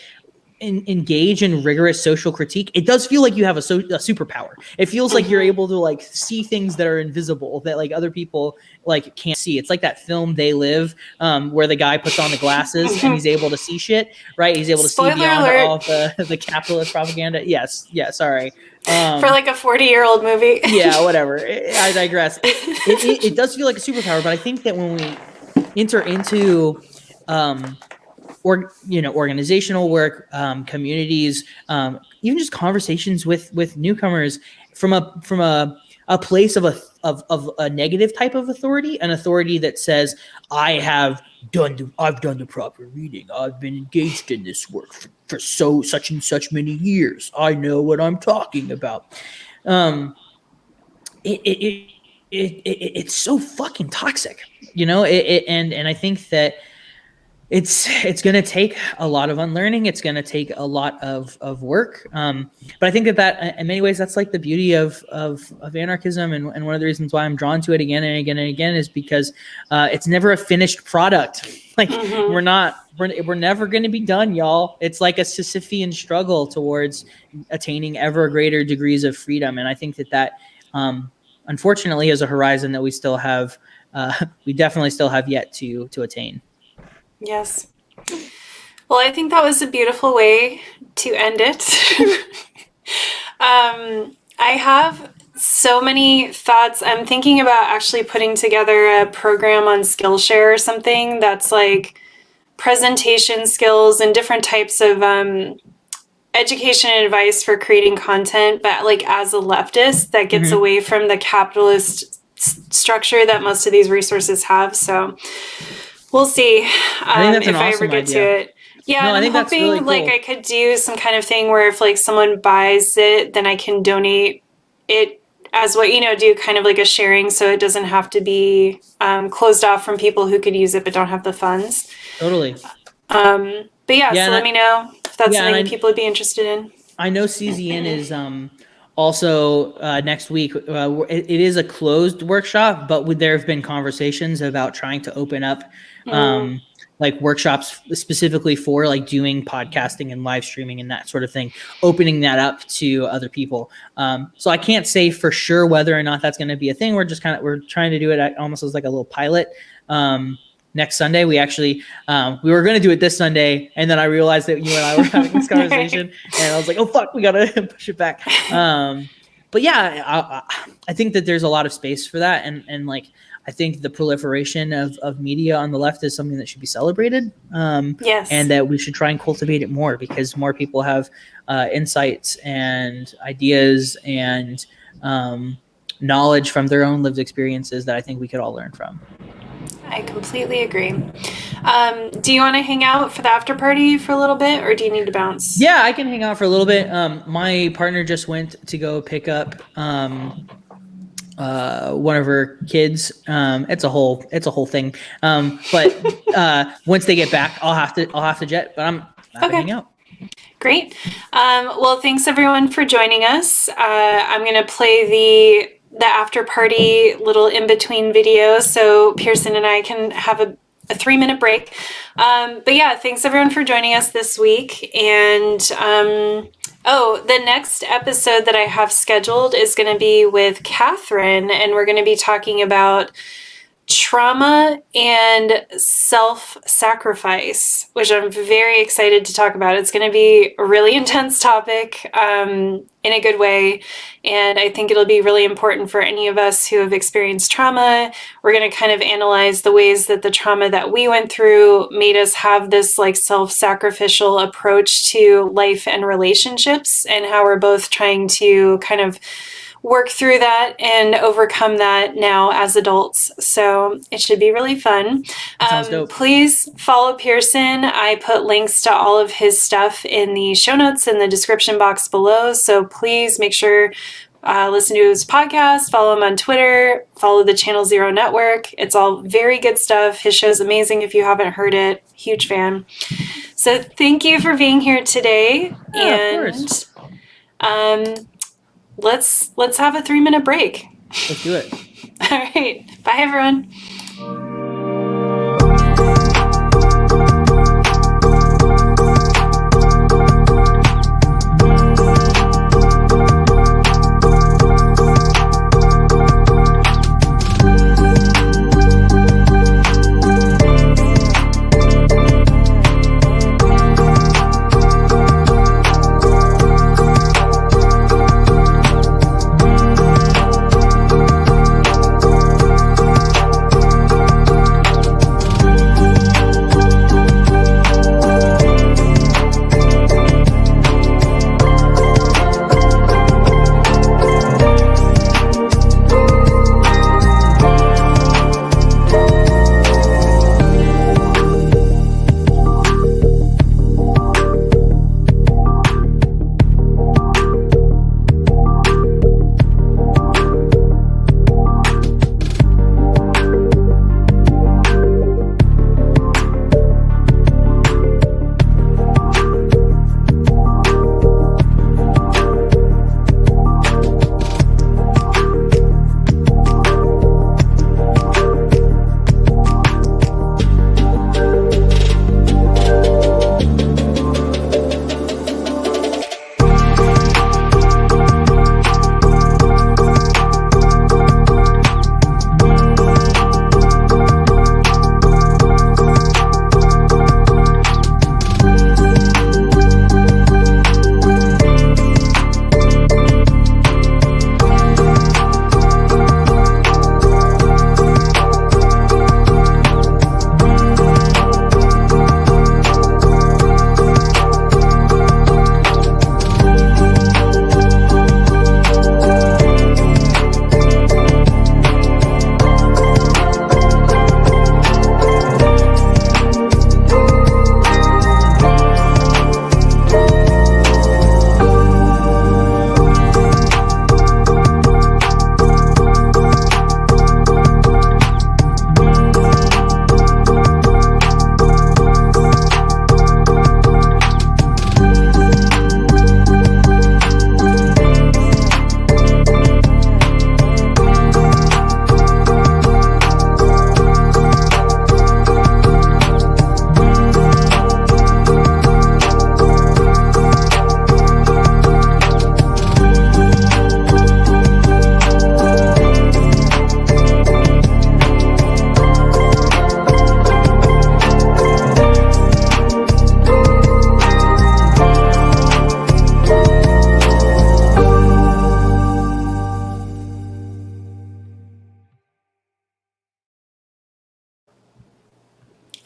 engage in rigorous social critique, it does feel like you have a superpower. It feels like you're able to like see things that are invisible that like other people like can't see. It's like that film They Live, where the guy puts on the glasses and he's able to see shit, right? He's able to see beyond all the capitalist propaganda. Yes, sorry. For like a 40-year-old movie. Yeah, whatever. I digress. It does feel like a superpower, but I think that when we enter into organizational work, communities, even just conversations with newcomers from a place of a negative type of authority, an authority that says, I've done the proper reading, I've been engaged in this work for such and such many years, I know what I'm talking about. It's so fucking toxic, and I think that it's going to take a lot of unlearning. It's going to take a lot of work. But I think that in many ways, that's like the beauty of anarchism. And one of the reasons why I'm drawn to it again and again and again is because it's never a finished product. Like we're never going to be done, y'all. It's like a Sisyphean struggle towards attaining ever greater degrees of freedom. And I think that unfortunately is a horizon that we still have. We definitely still have yet to attain. Yes. Well, I think that was a beautiful way to end it. I have so many thoughts. I'm thinking about actually putting together a program on Skillshare or something that's like presentation skills and different types of education and advice for creating content, but like as a leftist that gets away from the capitalist structure that most of these resources have. So we'll see if I ever get to it. Yeah, no, I'm hoping really cool. Like I could do some kind of thing where if like someone buys it, then I can donate it as what, do kind of like a sharing so it doesn't have to be closed off from people who could use it but don't have the funds. Totally. But so let me know if that's something people would be interested in. I know CZN is also next week. It is a closed workshop, but there have been conversations about trying to open up like workshops specifically for like doing podcasting and live streaming and that sort of thing, opening that up to other people. So I can't say for sure whether or not that's going to be a thing. We're trying to do it almost as like a little pilot. Next Sunday, we actually, we were going to do it this Sunday, and then I realized that you and I were having this conversation, and I was like, oh, fuck, we got to push it back. But yeah, I think that there's a lot of space for that, and like, I think the proliferation of media on the left is something that should be celebrated. Yes. And that we should try and cultivate it more because more people have insights and ideas and knowledge from their own lived experiences that I think we could all learn from. I completely agree. Do you want to hang out for the after party for a little bit, or do you need to bounce? Yeah, I can hang out for a little bit. My partner just went to go pick up one of her kids. It's a whole thing. But once they get back, I'll have to jet. But I'm happy to hang out. Great. Well, thanks everyone for joining us. I'm gonna play the after party little in between video so Pearson and I can have a 3-minute break. But yeah, thanks everyone for joining us this week. And the next episode that I have scheduled is going to be with Catherine, and we're going to be talking about trauma and self-sacrifice, which I'm very excited to talk about. It's going to be a really intense topic in a good way, and I think it'll be really important for any of us who have experienced trauma. We're going to kind of analyze the ways that the trauma that we went through made us have this like self-sacrificial approach to life and relationships, and how we're both trying to kind of work through that and overcome that now as adults. So it should be really fun. Sounds dope. Please follow Pearson. I put links to all of his stuff in the show notes in the description box below. So please make sure listen to his podcast, follow him on Twitter, follow the Channel Zero Network. It's all very good stuff. His show's amazing if you haven't heard it. Huge fan. So thank you for being here today. Yeah, of course. Let's have a 3-minute break. Let's do it. All right. Bye, everyone.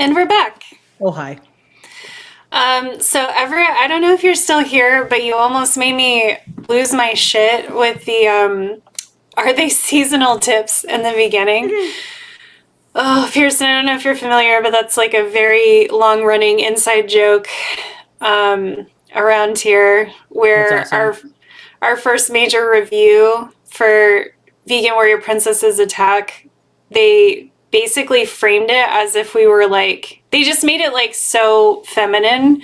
And we're back. Oh, hi. So Everett, I don't know if you're still here, but you almost made me lose my shit with the are they seasonal tips in the beginning? Oh, Pearson, I don't know if you're familiar, but that's like a very long-running inside joke around here, where That's awesome. our first major review for Vegan Warrior Princess's Attack, they basically framed it as if we were like, they just made it like so feminine.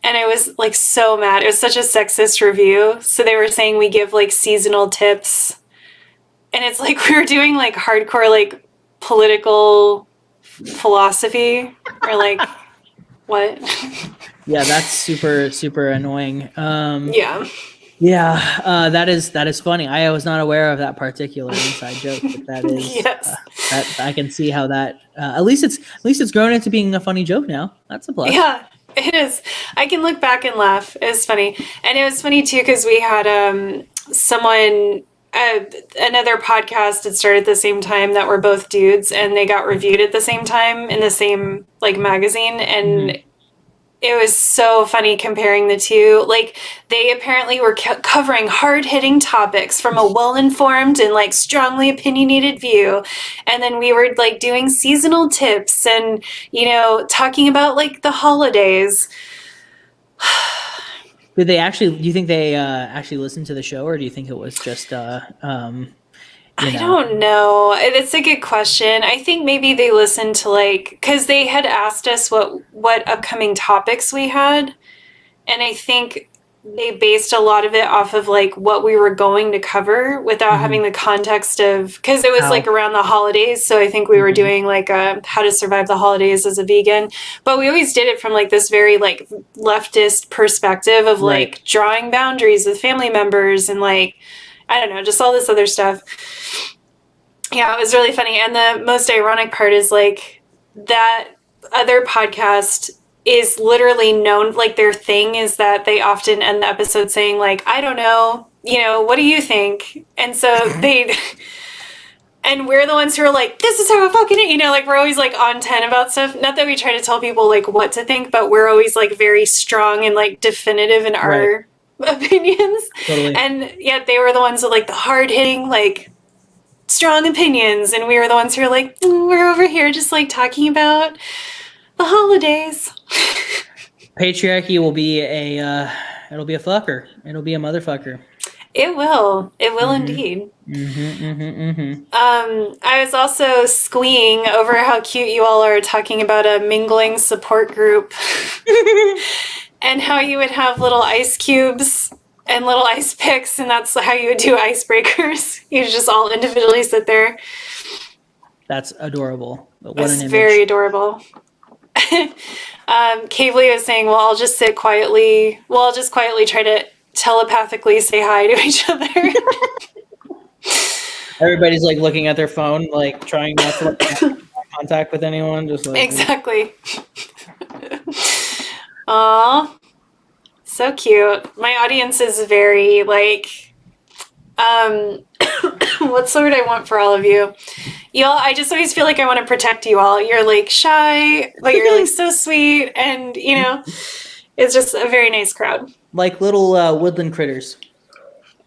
And I was like so mad. It was such a sexist review. So they were saying we give like seasonal tips. And it's like we were doing like hardcore like political philosophy or like what? Yeah, that's super annoying. Yeah. Yeah, that is funny. I was not aware of that particular inside joke, but that is Yes. that I can see how that at least it's grown into being a funny joke now. That's a plus. Yeah, it is. I can look back and laugh. It was funny. And it was funny too because we had someone another podcast had started at the same time that were both dudes, and they got reviewed at the same time in the same like magazine, and it was so funny comparing the two. Like, they apparently were covering hard-hitting topics from a well-informed and, like, strongly opinionated view. And then we were, like, doing seasonal tips and, you know, talking about, like, the holidays. Do you think they actually listened to the show, or do you think it was just I don't know. It's a good question. I think maybe they listened to like, because they had asked us what upcoming topics we had, and I think they based a lot of it off of like what we were going to cover without having the context of, because it was like around the holidays. So I think we were doing like how to survive the holidays as a vegan, but we always did it from like this very like leftist perspective of like drawing boundaries with family members and like, I don't know, just all this other stuff. Yeah, it was really funny. And the most ironic part is like that other podcast is literally known, like their thing is that they often end the episode saying like, I don't know, you know, what do you think? And so and we're the ones who are like, this is how I fucking, you know, like we're always like on 10 about stuff. Not that we try to tell people like what to think, but we're always like very strong and like definitive in our opinions. Totally. And yet they were the ones with like the hard hitting, like strong opinions. And we were the ones who are like, we're over here just like talking about the holidays. Patriarchy will be it'll be a fucker. It'll be a motherfucker. It will. It will indeed. I was also squeeing over how cute you all are talking about a mingling support group and how you would have little ice cubes and little ice picks, and that's how you would do icebreakers. You just all individually sit there. That's adorable. What It's an image. very adorable. Cavely was saying, well, I'll just sit quietly. Well, I'll just quietly try to telepathically say hi to each other. Everybody's like looking at their phone, like trying not to make contact with anyone. Just like Exactly. Aw, so cute. My audience is very like, what's the word I want for all of you? Y'all, I just always feel like I want to protect you all. You're like shy, but you're like so sweet, and you know, it's just a very nice crowd. Like little woodland critters.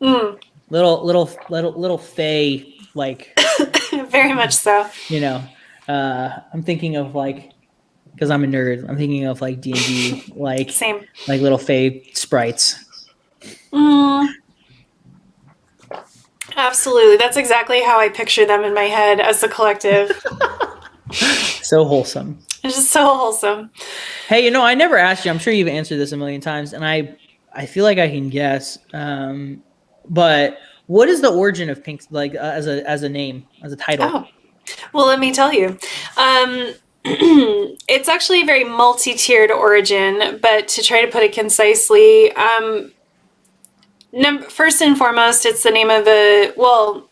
Little fey, like Very much so. you know. I'm thinking of like, because I'm a nerd. I'm thinking of like D&D, like Same. like little fey sprites. Absolutely. That's exactly how I picture them in my head as a collective. So wholesome. It's just so wholesome. Hey, you know, I never asked you. I'm sure you've answered this a million times, and I feel like I can guess. But what is the origin of Pink, like as a name, as a title? Oh, well, let me tell you. It's actually a very multi-tiered origin, but to try to put it concisely, first and foremost, it's the name of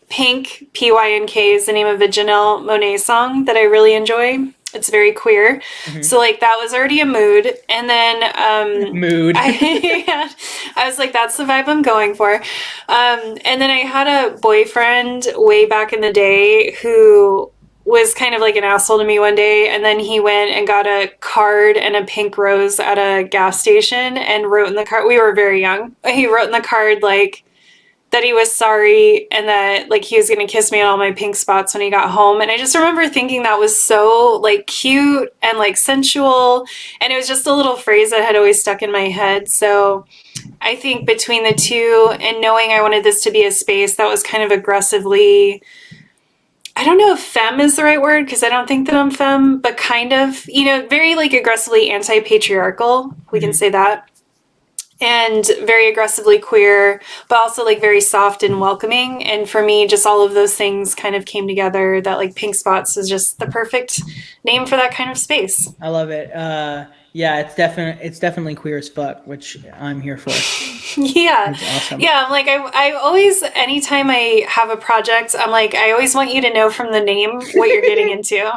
Pink, P-Y-N-K, is the name of a Janelle Monáe song that I really enjoy. It's very queer. So, like, that was already a mood. And then... Mood. I was like, that's the vibe I'm going for. And then I had a boyfriend way back in the day who was kind of like an asshole to me one day, and then he went and got a card and a pink rose at a gas station and wrote in the card. We were very young. He wrote in the card like that he was sorry and that like he was going to kiss me on all my pink spots when he got home. And I just remember thinking that was so like cute and like sensual, and it was just a little phrase that had always stuck in my head. So I think between the two and knowing I wanted this to be a space that was kind of aggressively, I don't know if femme is the right word because I don't think that I'm femme, but kind of, you know, very like aggressively anti-patriarchal. We can say that. And very aggressively queer, but also like very soft and welcoming. And for me, just all of those things kind of came together that like Pink Spots is just the perfect name for that kind of space. I love it. Yeah, it's definitely queer as fuck, which I'm here for. Yeah. It's awesome. Yeah. I'm like, I always, anytime I have a project, I'm like, I always want you to know from the name what you're getting into.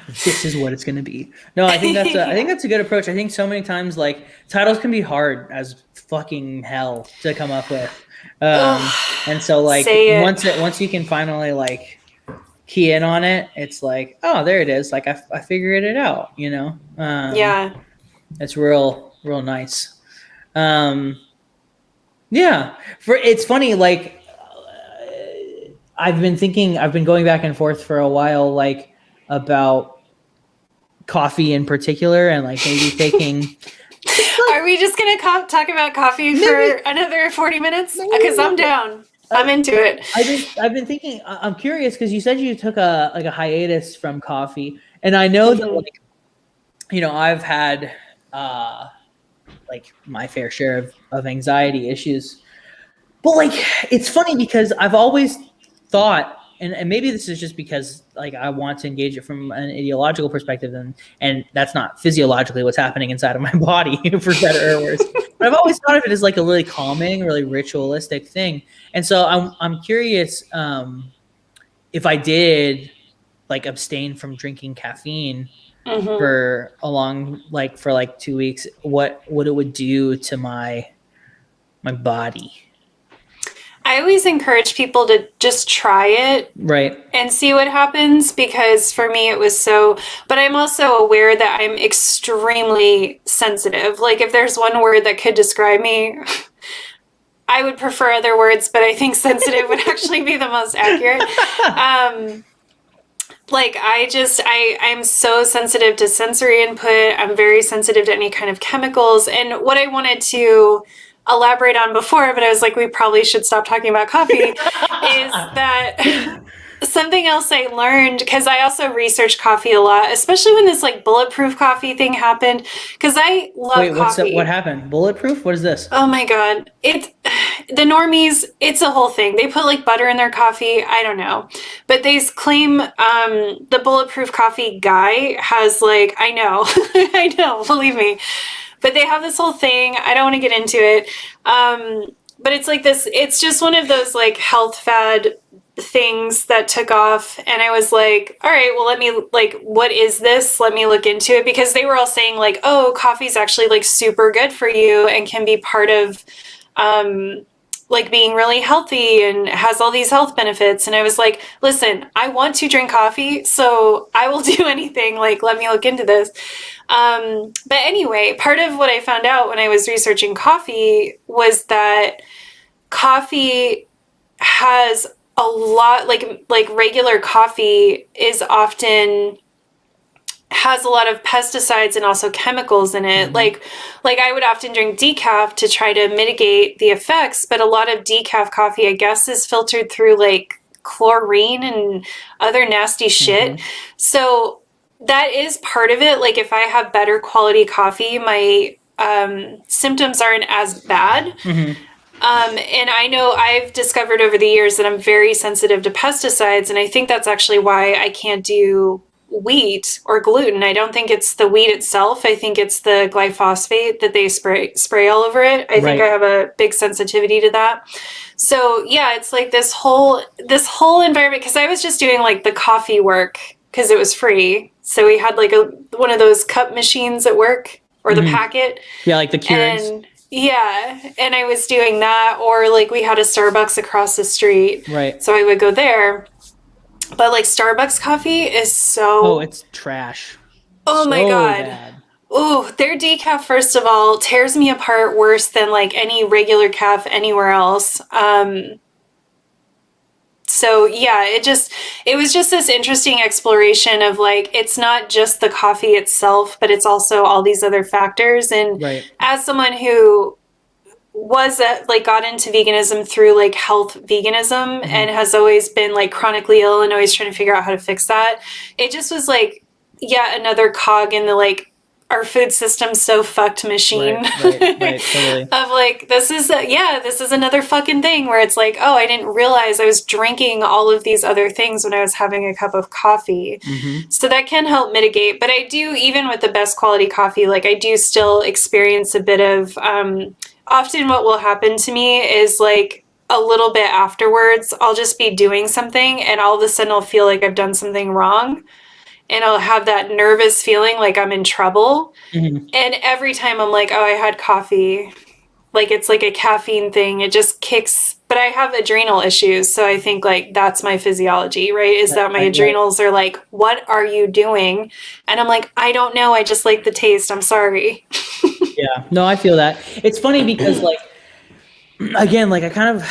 This is what it's going to be. No, I think that's a good approach. I think so many times like titles can be hard as fucking hell to come up with. And so like once you can finally like key in on it, it's like, oh, there it is. Like I figured it out, you know? Yeah. It's real nice. Yeah. It's funny, like I've been going back and forth for a while, like about coffee in particular, and like maybe taking. Are we just gonna talk about coffee for another 40 minutes? Because I'm down. I'm into it. I've been thinking. I'm curious because you said you took a hiatus from coffee, and I know that like, you know, I've had like my fair share of anxiety issues, but like it's funny because I've always thought, and maybe this is just because like I want to engage it from an ideological perspective, and that's not physiologically what's happening inside of my body, for better or worse. But I've always thought of it as like a really calming, really ritualistic thing. And so I'm curious if I did like abstain from drinking caffeine for a long, like for like 2 weeks, what it would do to my body. I always encourage people to just try it, right, and see what happens, because for me it was so, but I'm also aware that I'm extremely sensitive. Like if there's one word that could describe me, I would prefer other words, but I think sensitive would actually be the most accurate. Like I'm so sensitive to sensory input. I'm very sensitive to any kind of chemicals. And what I wanted to elaborate on before, but I was like, we probably should stop talking about coffee, is that something else I learned, because I also researched coffee a lot, especially when this like bulletproof coffee thing happened, because I love coffee. What happened? Bulletproof? What is this? Oh my God. The normies, it's a whole thing. They put like butter in their coffee. I don't know. But they claim the bulletproof coffee guy has like, I know, I know, believe me. But they have this whole thing. I don't want to get into it. But it's like this, it's just one of those like health fad things that took off. And I was like, all right, well, let me like, what is this? Let me look into it, because they were all saying like, oh, coffee's actually like super good for you and can be part of like being really healthy and has all these health benefits. And I was like, listen, I want to drink coffee, so I will do anything. Like, let me look into this. But anyway, part of what I found out when I was researching coffee was that coffee has a lot, like regular coffee is often has a lot of pesticides and also chemicals in it. Like I would often drink decaf to try to mitigate the effects, but a lot of decaf coffee, I guess, is filtered through like chlorine and other nasty shit. So that is part of it. Like if I have better quality coffee, my symptoms aren't as bad. And I know I've discovered over the years that I'm very sensitive to pesticides, and I think that's actually why I can't do wheat or gluten. I don't think it's the wheat itself. I think it's the glyphosate that they spray all over it. I think I have a big sensitivity to that. So yeah, it's like this whole environment, because I was just doing like the coffee work because it was free. So we had like one of those cup machines at work, or the packet. Yeah, like the Keurigs. And I was doing that, or like we had a Starbucks across the street. Right. So I would go there. But like Starbucks coffee is Oh, so, it's trash. oh my So God. bad. Oh, their decaf, first of all, tears me apart worse than like any regular caf anywhere else. So yeah, it was just this interesting exploration of like it's not just the coffee itself, but it's also all these other factors. And Right. as someone who was like got into veganism through like health veganism Hmm. and has always been like chronically ill and always trying to figure out how to fix that, it just was like yet another cog in the like our food system's so fucked machine Right. Right. Right. Totally. of like this is another fucking thing where it's like, oh, I didn't realize I was drinking all of these other things when I was having a cup of coffee. Hmm. So that can help mitigate, but I do, even with the best quality coffee, like I do still experience a bit of often what will happen to me is like a little bit afterwards, I'll just be doing something and all of a sudden I'll feel like I've done something wrong and I'll have that nervous feeling like I'm in trouble. Hmm. And every time I'm like, oh, I had coffee, like it's like a caffeine thing, it just kicks. But I have adrenal issues. So I think like that's my physiology, right? Is Right. that my Right. Right. adrenals are like, what are you doing? And I'm like, I don't know. I just like the taste. I'm sorry. Yeah. No, I feel that. It's funny because like again, like I kind of,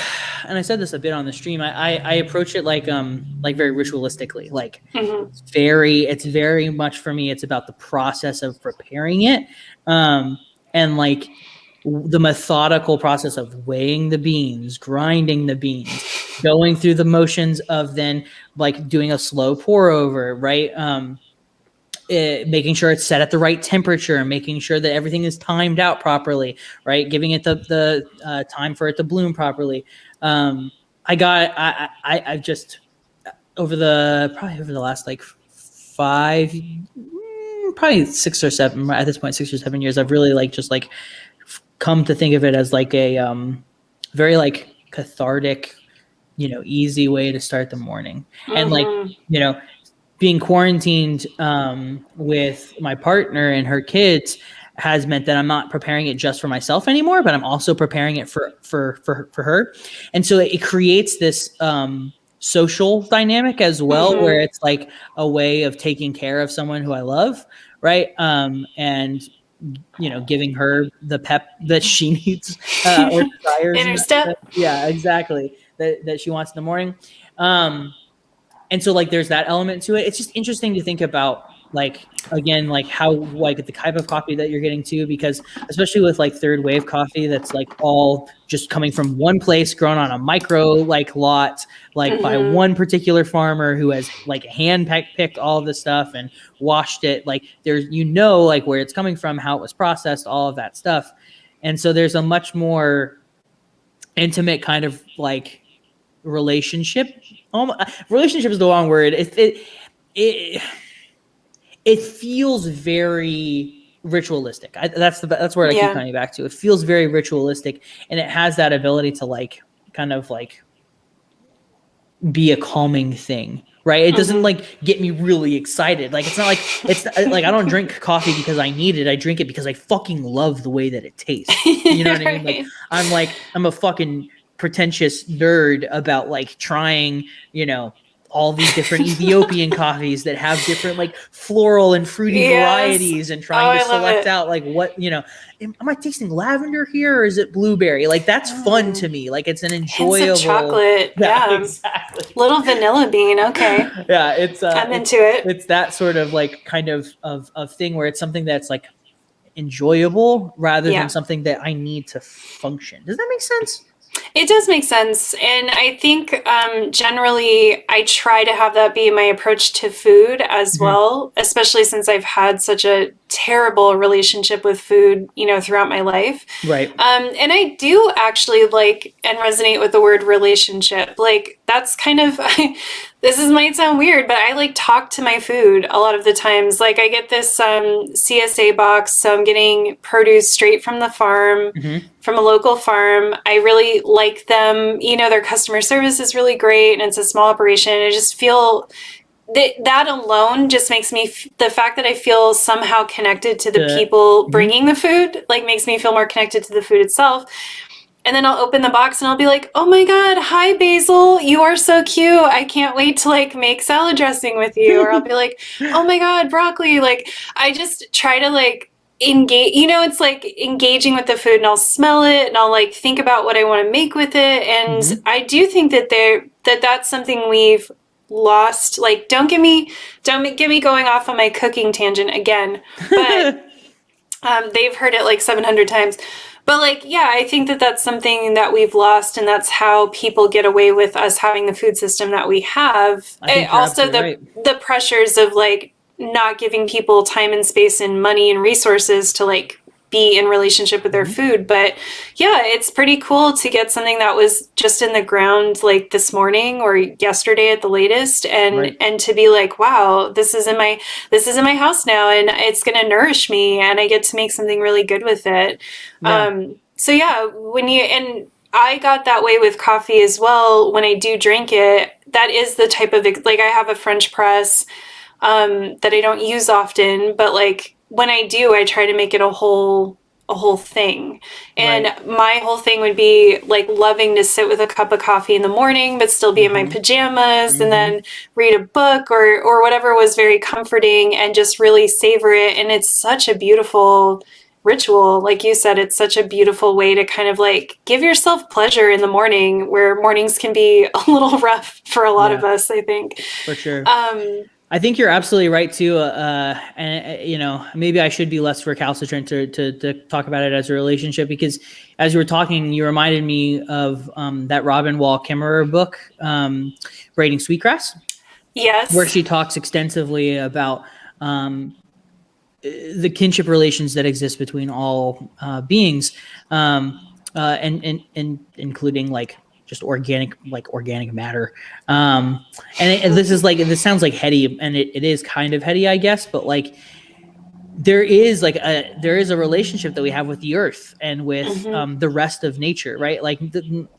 and I said this a bit on the stream. I approach it like very ritualistically. Like Mm-hmm. it's very much for me. It's about the process of preparing it, and like the methodical process of weighing the beans, grinding the beans, going through the motions of then like doing a slow pour over, right? Making sure it's set at the right temperature, making sure that everything is timed out properly, right? Giving it the time for it to bloom properly. I've just probably over the last like probably 6 or 7 at this point, 6 or 7 years, I've really like just like come to think of it as like a very like cathartic, easy way to start the morning. And like, Mm-hmm. being quarantined with my partner and her kids has meant that I'm not preparing it just for myself anymore, but I'm also preparing it for her. And so it creates this social dynamic as well, where Mm-hmm. it's like a way of taking care of someone who I love, right? And giving her the pep that she needs or desires. Inner step. Yeah, exactly. That she wants in the morning. And so like there's that element to it. It's just interesting to think about like again like how like the type of coffee that you're getting to, because especially with like third wave coffee that's like all just coming from one place, grown on a micro like lot, like by Mm-hmm. one particular farmer who has like hand picked all of this stuff and washed it, like there's like where it's coming from, how it was processed, all of that stuff. And so there's a much more intimate kind of like relationship. Relationship is the wrong word. It it feels very ritualistic. That's where I keep Yeah. coming back to. It feels very ritualistic, and it has that ability to like kind of like be a calming thing, right? It doesn't Mm-hmm. like get me really excited. Like it's like I don't drink coffee because I need it. I drink it because I fucking love the way that it tastes. You know what I mean? Right. I'm a fucking pretentious nerd about like trying, all these different Ethiopian coffees that have different like floral and fruity Yes. varieties, and Oh, trying to I love select it. out like what, am I tasting lavender here or is it blueberry? Like that's fun to Mm. me. Like it's an Hints of enjoyable. chocolate. Yeah, Yeah. exactly. Little vanilla bean. Okay. Yeah, I'm into it. it's that sort of like kind of thing where it's something that's like enjoyable rather than Yeah. something that I need to function. Does that make sense? It does make sense. And I think generally I try to have that be my approach to food as Mhm. well, especially since I've had such a terrible relationship with food, throughout my life. Right. And I do actually like and resonate with the word relationship. Like, that's kind of, might sound weird, but I like talk to my food a lot of the times. Like, I get this CSA box, so I'm getting produce straight from the farm, Hmm. from a local farm. I really like them. Their customer service is really great and it's a small operation. I just feel that alone just makes me the fact that I feel somehow connected to the people Mhm. bringing the food like makes me feel more connected to the food itself. and then I'll open the box and I'll be like, oh my God, hi Basil, you are so cute. I can't wait to like make salad dressing with you. Or I'll be like, oh my God, broccoli. Like I just try to like engage, it's like engaging with the food, and I'll smell it and I'll like think about what I want to make with it. And I do think that that's something we've lost. Like don't get me going off on my cooking tangent again, but they've heard it like 700 times. But like, yeah, I think that that's something that we've lost, and that's how people get away with us having the food system that we have. I think you're Also, absolutely the pressures of like not giving people time and space and money and resources to like be in relationship with their food. But yeah, it's pretty cool to get something that was just in the ground like this morning or yesterday at the latest, and to be like, wow, this is in my house now, and it's going to nourish me, and I get to make something really good with it. So yeah, and I got that way with coffee as well. When I do drink it, that is the type of, like, I have a French press that I don't use often, but like when I do, I try to make it a whole thing. And my whole thing would be like loving to sit with a cup of coffee in the morning, but still be in my pajamas, and then read a book or whatever was very comforting, and just really savor it. And it's such a beautiful ritual. Like you said, it's such a beautiful way to kind of like give yourself pleasure in the morning, where mornings can be a little rough for a lot of us, I think. For sure. I think you're absolutely right too. And maybe I should be less recalcitrant to talk about it as a relationship, because as you were talking, you reminded me of that Robin Wall Kimmerer book, Braiding Sweetgrass. Yes. Where she talks extensively about the kinship relations that exist between all beings, and including like just organic matter. And this sounds like heady, and it is kind of heady, I guess, but like there is a relationship that we have with the earth and with the rest of nature, right? Like,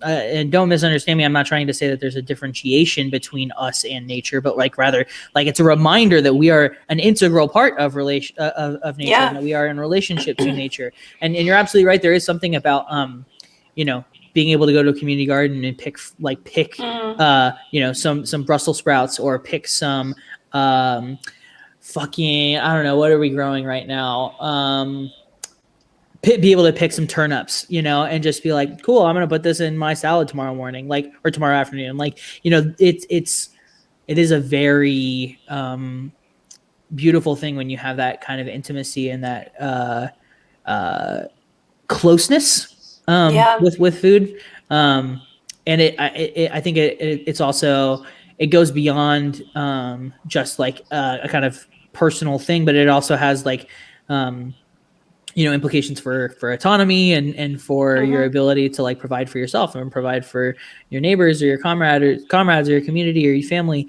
and don't misunderstand me. I'm not trying to say that there's a differentiation between us and nature, but like rather, like it's a reminder that we are an integral part of nature, and that we are in relationship to nature. And you're absolutely right. There is something about being able to go to a community garden and pick some Brussels sprouts, or pick some I don't know, what are we growing right now? Be able to pick some turnips, and just be like, cool, I'm gonna put this in my salad tomorrow morning, like, or tomorrow afternoon. Like, it is a very beautiful thing when you have that kind of intimacy and that closeness with food. And I think it's also, it goes beyond just like a kind of personal thing, but it also has like implications for autonomy and for your ability to like provide for yourself and provide for your neighbors or your comrades or your community or your family,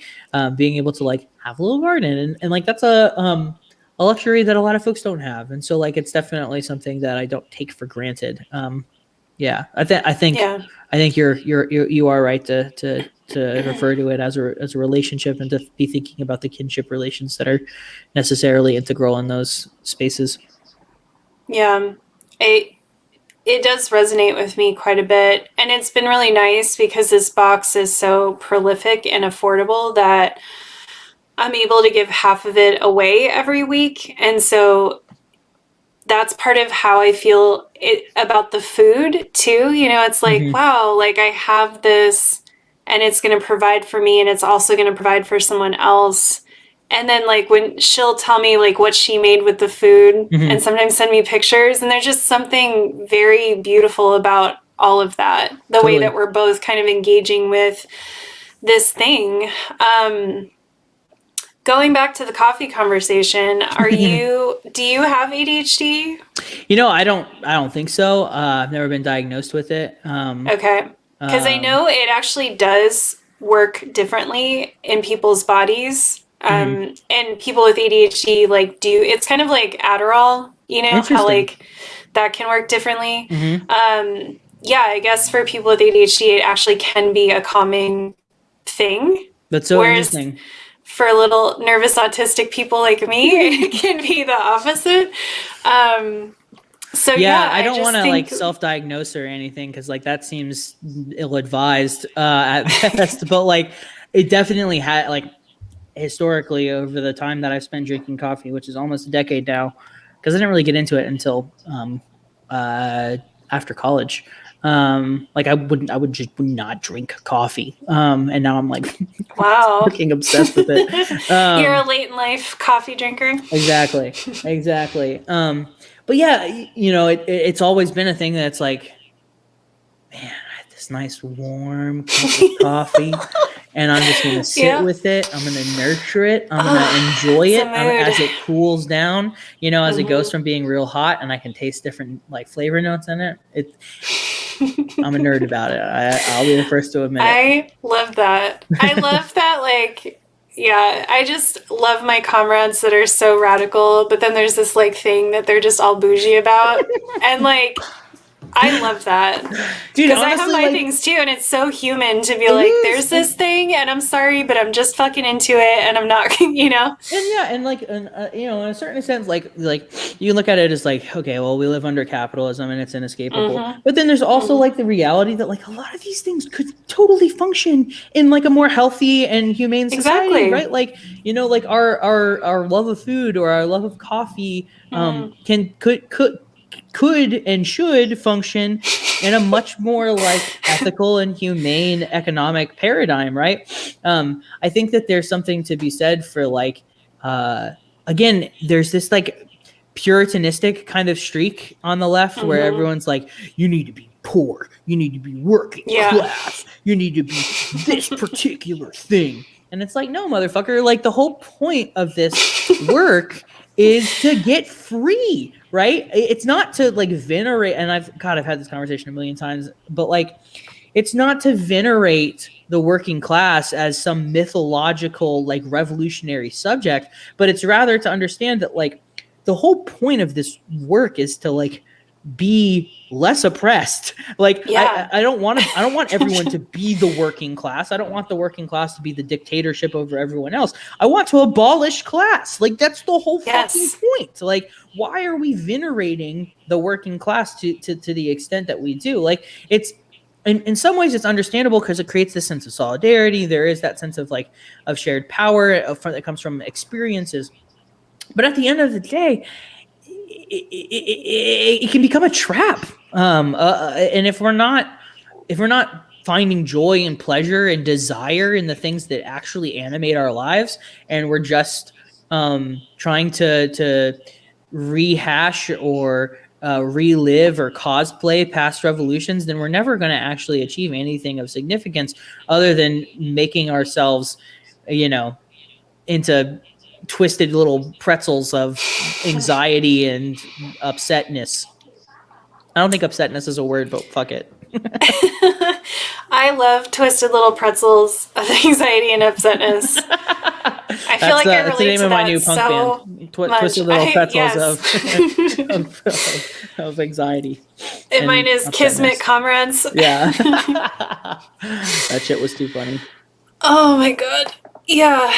being able to like have a little garden, and like that's a luxury that a lot of folks don't have. And so like it's definitely something that I don't take for granted. I think you are right to refer to it as a relationship, and to be thinking about the kinship relations that are necessarily integral in those spaces. Yeah, it does resonate with me quite a bit, and it's been really nice because this box is so prolific and affordable that I'm able to give half of it away every week. And so that's part of how I feel about the food too. It's like, wow, like I have this, and it's going to provide for me, and it's also going to provide for someone else. And then like when she'll tell me like what she made with the food, and sometimes send me pictures, and there's just something very beautiful about all of that. The way that we're both kind of engaging with this thing. Going back to the coffee conversation, do you have ADHD? I don't think so. I've never been diagnosed with it. Okay. Because I know it actually does work differently in people's bodies. And people with ADHD it's kind of like Adderall, how like that can work differently. I guess for people with ADHD, it actually can be a calming thing. That's so interesting. For little nervous autistic people like me, it can be the opposite. So Yeah, I I don't want just to think, like self-diagnose or anything because like that seems ill-advised at best. But like it definitely had like historically over the time that I've spent drinking coffee, which is almost a decade now, because I didn't really get into it until after college. Like I would just would not drink coffee. And now I'm like wow, fucking obsessed with it. you're a late in life coffee drinker. Exactly. But yeah, you know, it's always been a thing that's like, man, I had this nice warm cup of coffee, and I'm just gonna sit Yeah. with it. I'm gonna nurture it. I'm gonna Oh, enjoy it's a it mood. as it cools down. You know, as it goes Mhm. from being real hot, and I can taste different like flavor notes in it. I'm a nerd about it. I'll be the first to admit it. I love that. I love that, like, yeah, I just love my comrades that are so radical, but then there's this, like, thing that they're just all bougie about. And, like, I love that. Dude, Because I have honestly, my like things too, and it's so human to be it like, is. there's this thing, and I'm sorry, but I'm just fucking into it, and I'm not, you know? And yeah, and like, you know, in a certain sense, like you look at it as like, okay, well, we live under capitalism and it's inescapable. Mm-hmm. But then there's also Mm-hmm. like the reality that like a lot of these things could totally function in like a more healthy and humane society, Exactly. right? Like, you know, like our love of food or our love of coffee, Mm. could and should function in a much more like ethical and humane economic paradigm, right? I think that there's something to be said for like, again, there's this like puritanistic kind of streak on the left where Mm-hmm. everyone's like, you need to be poor, you need to be working Yeah. class, you need to be this particular thing. And it's like, no, motherfucker, like the whole point of this work is to get free, right? It's not to like venerate, and I've had this conversation a million times, but like it's not to venerate the working class as some mythological like revolutionary subject, but it's rather to understand that like the whole point of this work is to like be less oppressed. Like Yeah. I don't want everyone to be the working class. I don't want the working class to be the dictatorship over everyone else. I want to abolish class. Like that's the whole fucking Yes. point. Like why are we venerating the working class to the extent that we do? Like it's in some ways it's understandable because it creates this sense of solidarity. There is that sense of like of shared power that comes from experiences. But at the end of the day, it can become a trap. And if we're not finding joy and pleasure and desire in the things that actually animate our lives, and we're just trying to rehash or relive or cosplay past revolutions, then we're never going to actually achieve anything of significance other than making ourselves, you know, into twisted little pretzels of anxiety and upsetness. I don't think upsetness is a word, but fuck it. I love twisted little pretzels of anxiety and upsetness. I feel like I That's the relate name to of my that new punk so band. much. Twisted little pretzels Yes. of anxiety And mine and is Kismet upsetness. Comrades. Yeah. That shit was too funny. Oh my god. Yeah.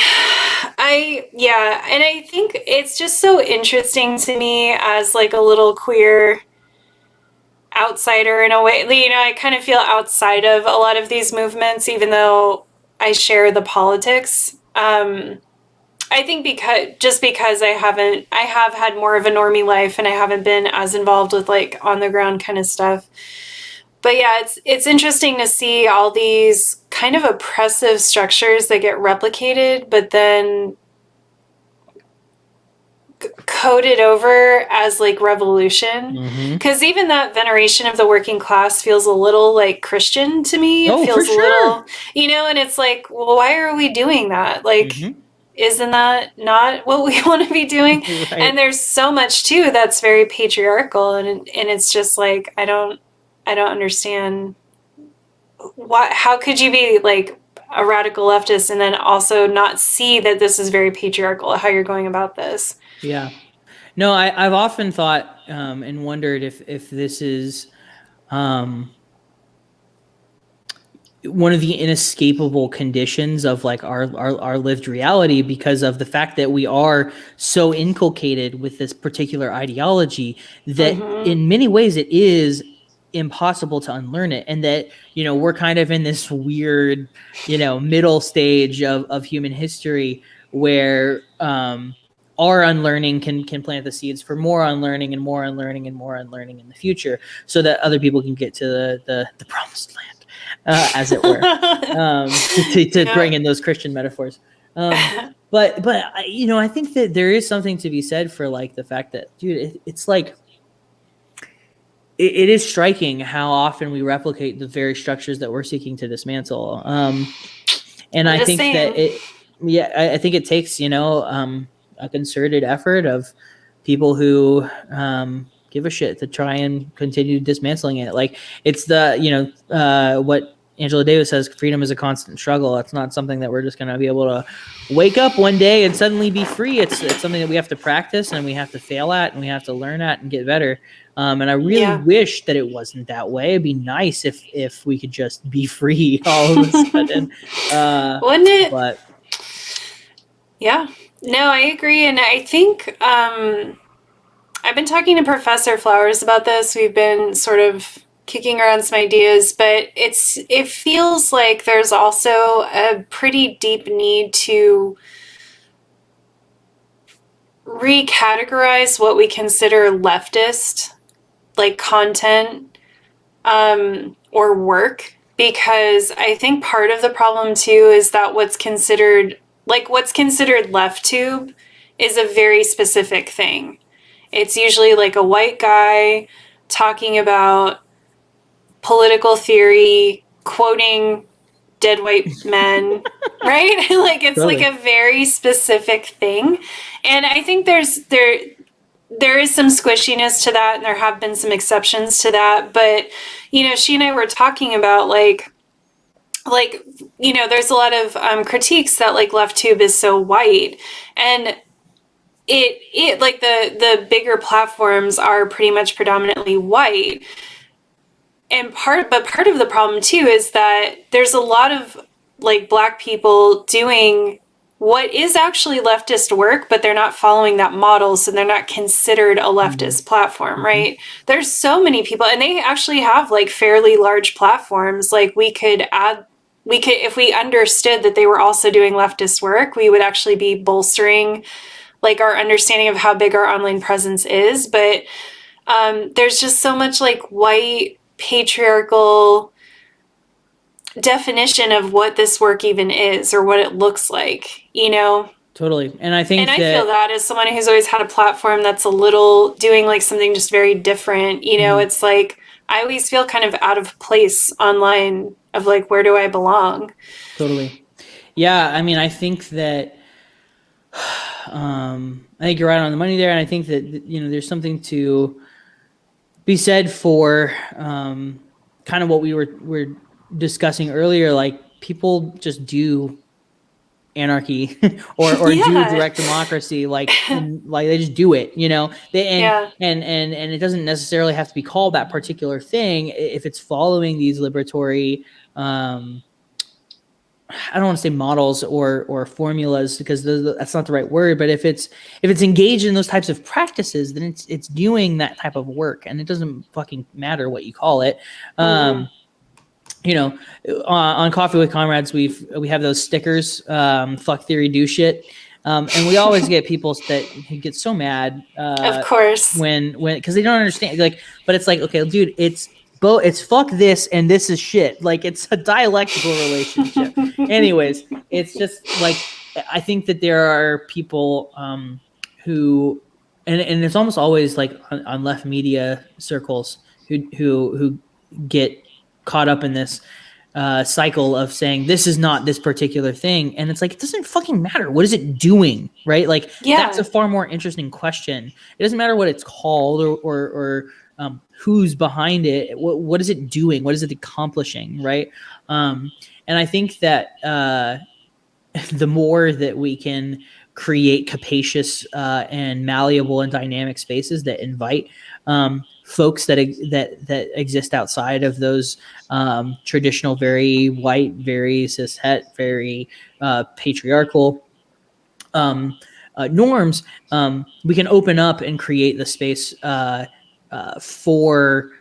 And I think it's just so interesting to me as like a little queer outsider in a way. You know, I kind of feel outside of a lot of these movements, even though I share the politics. I think because I have had more of a normie life and I haven't been as involved with like on the ground kind of stuff. But yeah, it's interesting to see all these kind of oppressive structures that get replicated, but then coded over as like revolution. Because even that veneration of the working class feels a little like Christian to me. It Oh, for feels a sure. little, and it's like, well, why are we doing that? Like, isn't that not what we want to be doing? Right. And there's so much too that's very patriarchal, and it's just like I don't understand how could you be like a radical leftist and then also not see that this is very patriarchal how you're going about this. Yeah. No, I've often thought and wondered if this is one of the inescapable conditions of like our lived reality, because of the fact that we are so inculcated with this particular ideology that Mm-hmm. in many ways it is impossible to unlearn it. And that, you know, we're kind of in this weird, you know, middle stage of human history where our unlearning can plant the seeds for more unlearning and more unlearning and more unlearning in the future, so that other people can get to the promised land, as it were, to Yeah. bring in those Christian metaphors. But you know, I think that there is something to be said for like the fact that, dude, it's like it is striking how often we replicate the very structures that we're seeking to dismantle. And I'm I just think that saying. I think it takes, you know, a concerted effort of people who give a shit to try and continue dismantling it. Like, it's the, you know, what Angela Davis says, freedom is a constant struggle. That's not something that we're just going to be able to wake up one day and suddenly be free. It's something that we have to practice and we have to fail at and we have to learn at and get better. And I really Yeah. wish that it wasn't that way. It'd be nice if we could just be free all of a sudden. Wouldn't it? But Yeah. No, I agree. And I think I've been talking to Professor Flowers about this. We've been sort of kicking around some ideas, but it feels like there's also a pretty deep need to recategorize what we consider leftist, like content, or work, because I think part of the problem too is that what's considered left tube is a very specific thing. It's usually like a white guy talking about political theory, quoting dead white men, right? Like it's like totally. a very specific thing. And I think there is some squishiness to that, and there have been some exceptions to that. But, you know, she and I were talking about like you know, there's a lot of critiques that like left tube is so white, and it like the bigger platforms are pretty much predominantly white. And part of the problem too is that there's a lot of like Black people doing what is actually leftist work, but they're not following that model, so they're not considered a leftist platform, Mm-hmm. right? There's so many people, and they actually have like fairly large platforms. Like we could, if we understood that they were also doing leftist work, we would actually be bolstering like our understanding of how big our online presence is. But there's just so much like white patriarchal definition of what this work even is or what it looks like, you know? Totally. And I And think I feel that that as someone who's always had a platform that's a little doing like something just very different, you know, it's like I always feel kind of out of place online of like, where do I belong? totally. Yeah, I mean, I think that I think you're right on the money there, and I think that, you know, there's something to be said for kind of what we were discussing earlier. Like, people just do anarchy or do Yeah. direct democracy, like they just do it, you know. They Yeah. and it doesn't necessarily have to be called that particular thing if it's following these liberatory I don't want to say models or formulas, because that's not the right word, but if it's engaged in those types of practices, then it's doing that type of work, and it doesn't fucking matter what you call it. You know, on Coffee with Comrades, we have those stickers, fuck theory, do shit. And we always get people that get so mad Of course. when because they don't understand. Like, but it's like, okay, dude, it's fuck this and this is shit. Like, it's a dialectical relationship. Anyways, it's just like, I think that there are people who, and it's almost always like on left media circles who get caught up in this cycle of saying this is not this particular thing, and it's like, it doesn't fucking matter. What is it doing, right? Like, that's Yeah. a far more interesting question. It doesn't matter what it's called or who's behind it. What is it doing? What is it accomplishing, right? And I think that the more that we can create capacious and malleable and dynamic spaces that invite folks that exist outside of those traditional, very white, very cishet, very patriarchal norms, we can open up and create the space for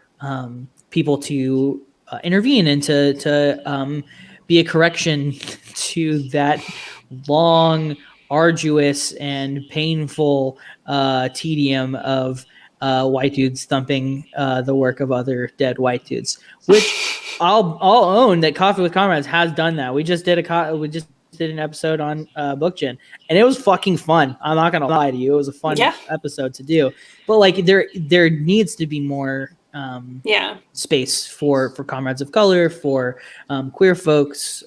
people to intervene and to be a correction to that long, arduous, and painful tedium of white dudes thumping the work of other dead white dudes. Which I'll own that Coffee with Comrades has done that. We just did an episode on BookGen, and it was fucking fun. I'm not gonna lie to you, it was a fun episode to do. But like there needs to be more space for comrades of color, for queer folks,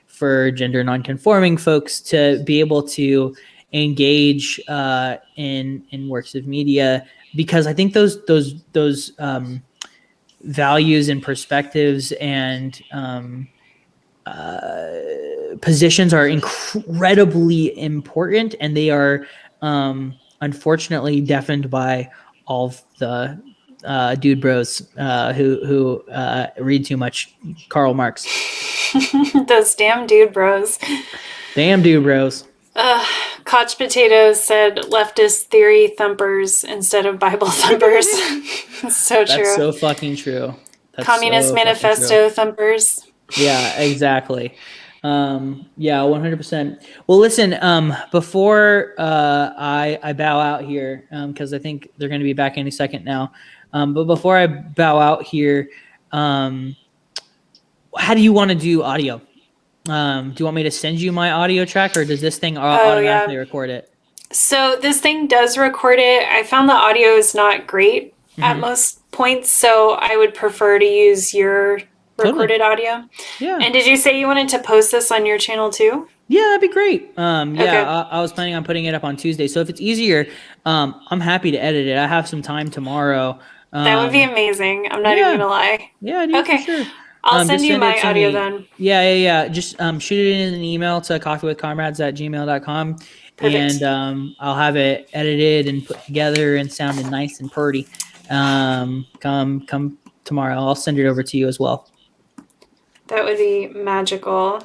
for gender nonconforming folks to be able to engage in works of media, because I think those values and perspectives and positions are incredibly important, and they are unfortunately deafened by all of the dude bros who read too much Karl Marx. Those damn dude bros. Damn dude bros. Koch Potatoes said leftist theory thumpers instead of Bible thumpers. So true. That's so fucking true. That's Communist Manifesto thumpers. Yeah, exactly. Yeah, 100%. Well, listen, before I bow out here, because I think they're going to be back any second now. But before I bow out here, how do you want to do audio? Do you want me to send you my audio track, or does this thing automatically record it? So this thing does record it. I found the audio is not great at most points, so I would prefer to use your recorded audio. Yeah. And did you say you wanted to post this on your channel too? Yeah, that'd be great. Okay. I was planning on putting it up on Tuesday. So if it's easier, I'm happy to edit it. I have some time tomorrow. That would be amazing. I'm not even gonna lie. Yeah, dude, okay. For sure. I'll send you my audio then. Yeah. Just shoot it in an email to coffeewithcomrades@gmail.com. Perfect. And I'll have it edited and put together and sounding nice and pretty. Come tomorrow. I'll send it over to you as well. That would be magical.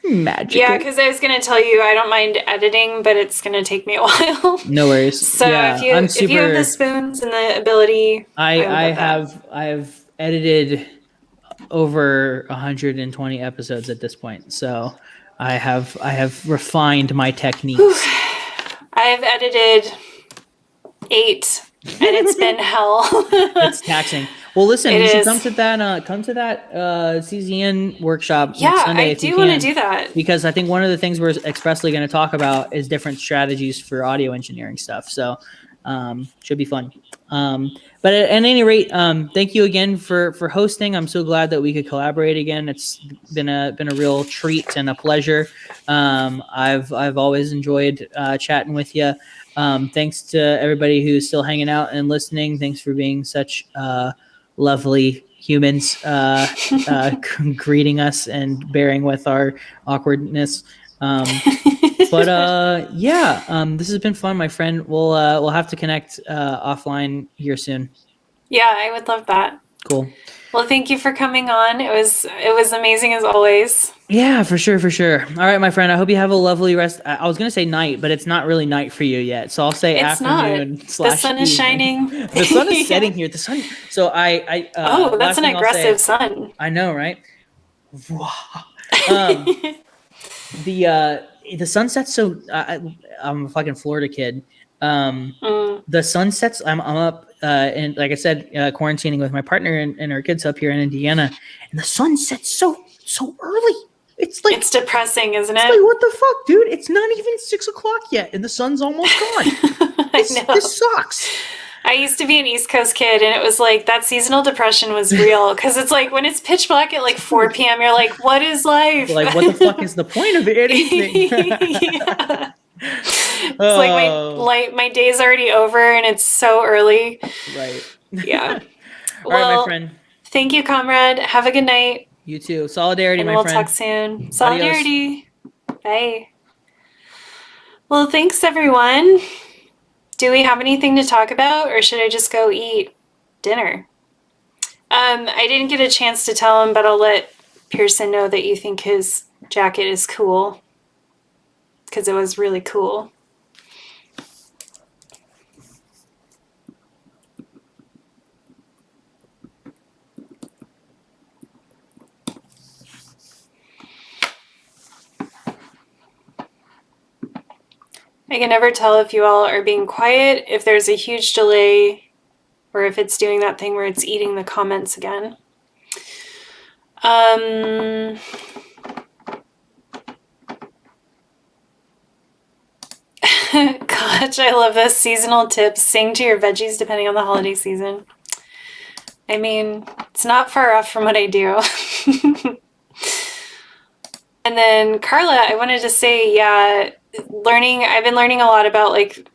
Yeah, because I was going to tell you I don't mind editing, but it's going to take me a while. No worries. So if you have the spoons and the ability, I have edited over 120 episodes at this point, so I have refined my techniques. I've edited 8, and it's been hell. It's taxing. Well, listen, you should come to that CZN workshop next Sunday. I do want to do that, because I think one of the things we're expressly going to talk about is different strategies for audio engineering stuff. So should be fun. But at any rate, thank you again for hosting. I'm so glad that we could collaborate again. It's been a real treat and a pleasure. I've always enjoyed chatting with you. Thanks to everybody who's still hanging out and listening. Thanks for being such lovely humans, greeting us and bearing with our awkwardness. But this has been fun, my friend. We'll have to connect offline here soon. Yeah, I would love that. Cool. Well, thank you for coming on. It was amazing as always. Yeah, for sure. All right, my friend. I hope you have a lovely rest. I was gonna say night, but it's not really night for you yet. So I'll say afternoon. The sun is shining. The sun is setting here. The sun. So that's an aggressive sun. I know, right? The sun sets so I'm a fucking Florida kid. The sun sets. I'm up and like I said, quarantining with my partner and our kids up here in Indiana, and the sun sets so early. It's like, it's depressing, isn't it? It's like, what the fuck, dude? It's not even 6 o'clock yet, and the sun's almost gone. This sucks. I used to be an East Coast kid, and it was like that seasonal depression was real, because it's like when it's pitch black at like 4 p.m., you're like, what is life? Like, what the fuck is the point of anything? Yeah. It's like my day's already over, and it's so early. Right. Yeah. All right, my friend. Thank you, comrade. Have a good night. You too. Solidarity, my friend. And we'll talk soon. Solidarity. Adios. Bye. Well, thanks, everyone. Do we have anything to talk about, or should I just go eat? dinner. I didn't get a chance to tell him, but I'll let Pearson know that you think his jacket is cool, because it was really cool. I can never tell if you all are being quiet, if there's a huge delay, or if it's doing that thing where it's eating the comments again. Gosh, I love this. Seasonal tips. Sing to your veggies depending on the holiday season. I mean, it's not far off from what I do. And then Carla, I wanted to say, yeah, I've been learning a lot about like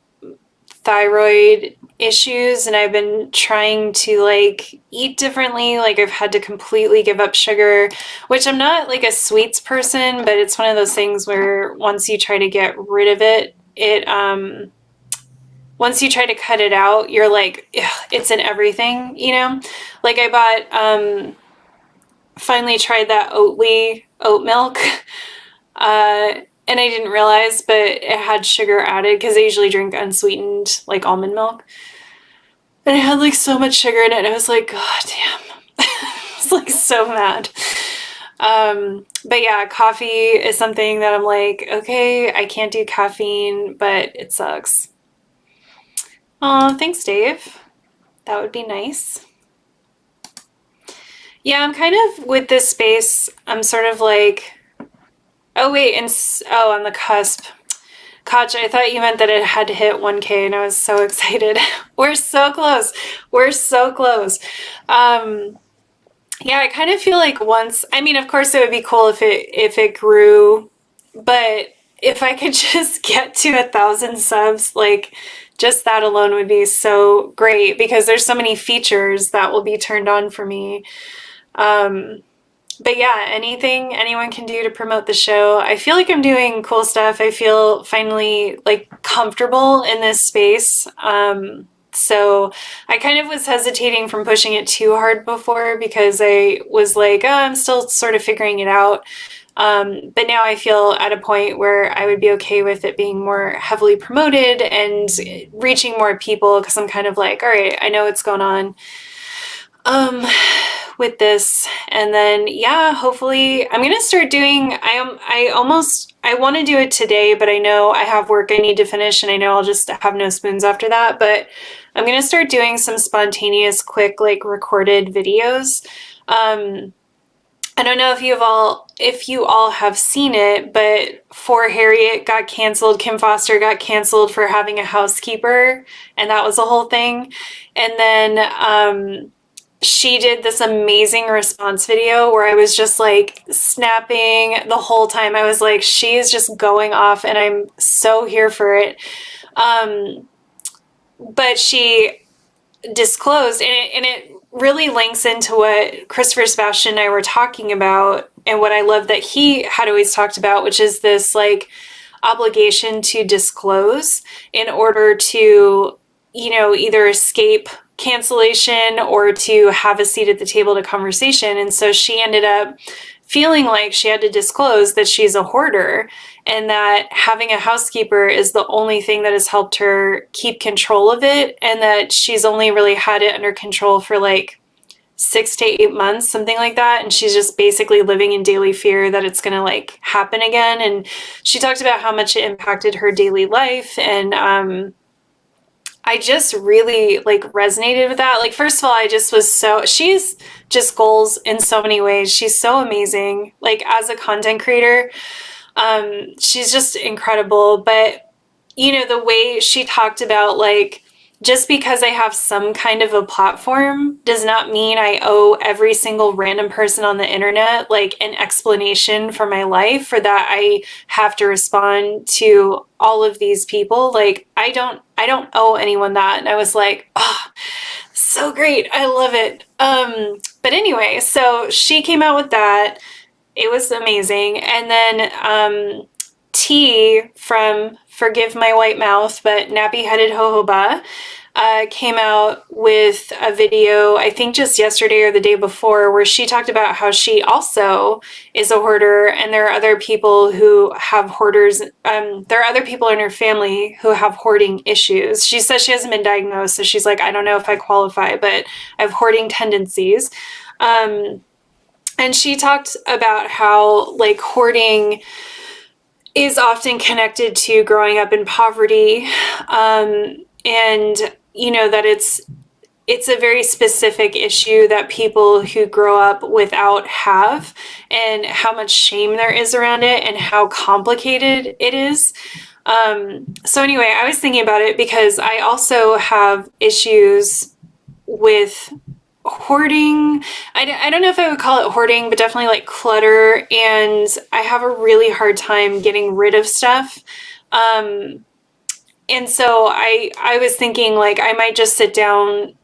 thyroid issues, and I've been trying to like eat differently. Like I've had to completely give up sugar, which I'm not like a sweets person, but it's one of those things where once you try to get rid of it, once you try to cut it out, you're like, it's in everything, you know? Like I bought, finally tried that Oatly oat milk, and I didn't realize, but it had sugar added because I usually drink unsweetened, like almond milk. And it had like so much sugar in it, and I was like, God damn. I was like so mad. But yeah, coffee is something that I'm like, okay, I can't do caffeine, but it sucks. Oh, thanks, Dave. That would be nice. Yeah, I'm kind of with this space, I'm sort of like, oh wait, on the cusp. Koch, I thought you meant that it had to hit 1K, and I was so excited. We're so close. We're so close. Yeah, I kind of feel like I mean, of course it would be cool if it grew, but if I could just get to 1,000 subs, like just that alone would be so great, because there's so many features that will be turned on for me. But yeah, anything anyone can do to promote the show. I feel like I'm doing cool stuff. I feel finally like comfortable in this space. So I kind of was hesitating from pushing it too hard before, because I was like, oh, I'm still sort of figuring it out. But now I feel at a point where I would be okay with it being more heavily promoted and reaching more people, because I'm kind of like, all right, I know what's going on with this. And then yeah, hopefully I'm gonna start doing, I want to do it today, but I know I have work I need to finish, and I know I'll just have no spoons after that. But I'm gonna start doing some spontaneous, quick, like recorded videos. I don't know if you all have seen it, but For Harriet got canceled. Kim Foster got canceled for having a housekeeper, and that was a whole thing. And then she did this amazing response video where I was just like snapping the whole time. I was like, she is just going off, and I'm so here for it. But she disclosed, and it really links into what Christopher Sebastian and I were talking about, and what I love that he had always talked about, which is this like obligation to disclose in order to, you know, either escape cancellation or to have a seat at the table to conversation. And so she ended up feeling like she had to disclose that she's a hoarder, and that having a housekeeper is the only thing that has helped her keep control of it, and that she's only really had it under control for like 6 to 8 months, something like that. And she's just basically living in daily fear that it's going to like happen again. And she talked about how much it impacted her daily life. And I just really like resonated with that. Like, first of all, she's just goals in so many ways. She's so amazing. Like as a content creator, she's just incredible. But you know, the way she talked about like, just because I have some kind of a platform does not mean I owe every single random person on the internet like an explanation for my life, or that I have to respond to all of these people. Like I don't owe anyone that. And I was like, oh, so great. I love it. But anyway, so she came out with that. It was amazing. And then T from Forgive My White Mouth, but Nappy Headed Jojoba, came out with a video, I think just yesterday or the day before, where she talked about how she also is a hoarder, and there are other people who have hoarders. There are other people in her family who have hoarding issues. She says she hasn't been diagnosed, so she's like, I don't know if I qualify, but I have hoarding tendencies. And she talked about how like hoarding is often connected to growing up in poverty, and that it's a very specific issue that people who grow up without have, and how much shame there is around it and how complicated it is. So anyway, I was thinking about it because I also have issues with hoarding. I don't know if I would call it hoarding, but definitely like clutter. And I have a really hard time getting rid of stuff. And so I was thinking like I might just sit down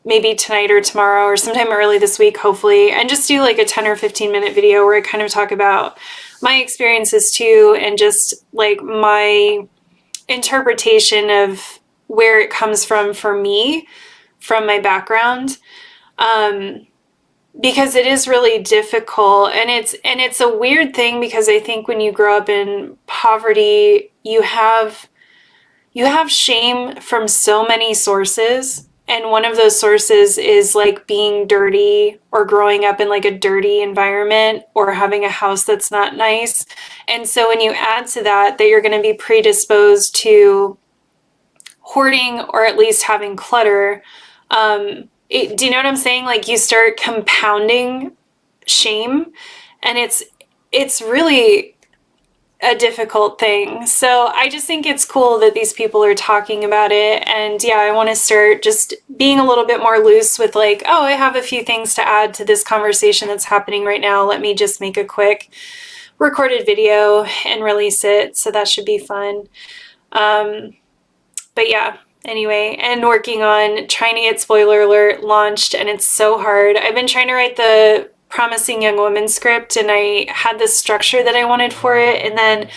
maybe tonight or tomorrow or sometime early this week, hopefully, and just do like a 10 or 15-minute video where I kind of talk about my experiences too, and just like my interpretation of where it comes from for me, from my background. Because it is really difficult, and it's a weird thing, because I think when you grow up in poverty, you have shame from so many sources. And one of those sources is like being dirty, or growing up in like a dirty environment, or having a house that's not nice. And so when you add to that you're going to be predisposed to hoarding, or at least having clutter, do you know what I'm saying? Like you start compounding shame, and it's really a difficult thing. So I just think it's cool that these people are talking about it. And yeah, I want to start just being a little bit more loose with like, oh, I have a few things to add to this conversation that's happening right now. Let me just make a quick recorded video and release it. So that should be fun. But yeah, anyway, and working on trying to get Spoiler Alert launched, and it's so hard. I've been trying to write the Promising Young Woman script, and I had this structure that I wanted for it, and then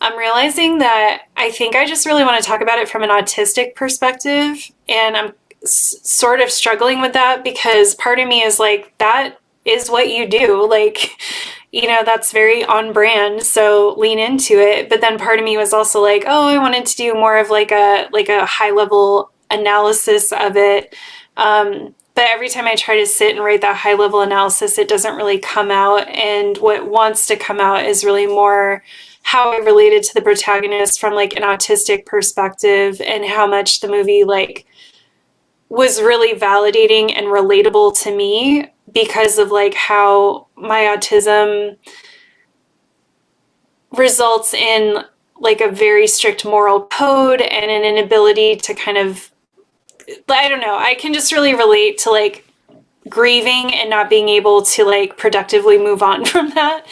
I'm realizing that I think I just really want to talk about it from an autistic perspective, and I'm sort of struggling with that, because part of me is like, that is what you do, like, that's very on brand, so lean into it. But then part of me was also like, oh, I wanted to do more of like a high level analysis of it. But every time I try to sit and write that high level analysis, it doesn't really come out. And what wants to come out is really more how I related to the protagonist from like an autistic perspective, and how much the movie like was really validating and relatable to me, because of like how my autism results in like a very strict moral code, and an inability to kind of, I don't know, I can just really relate to like grieving and not being able to like productively move on from that.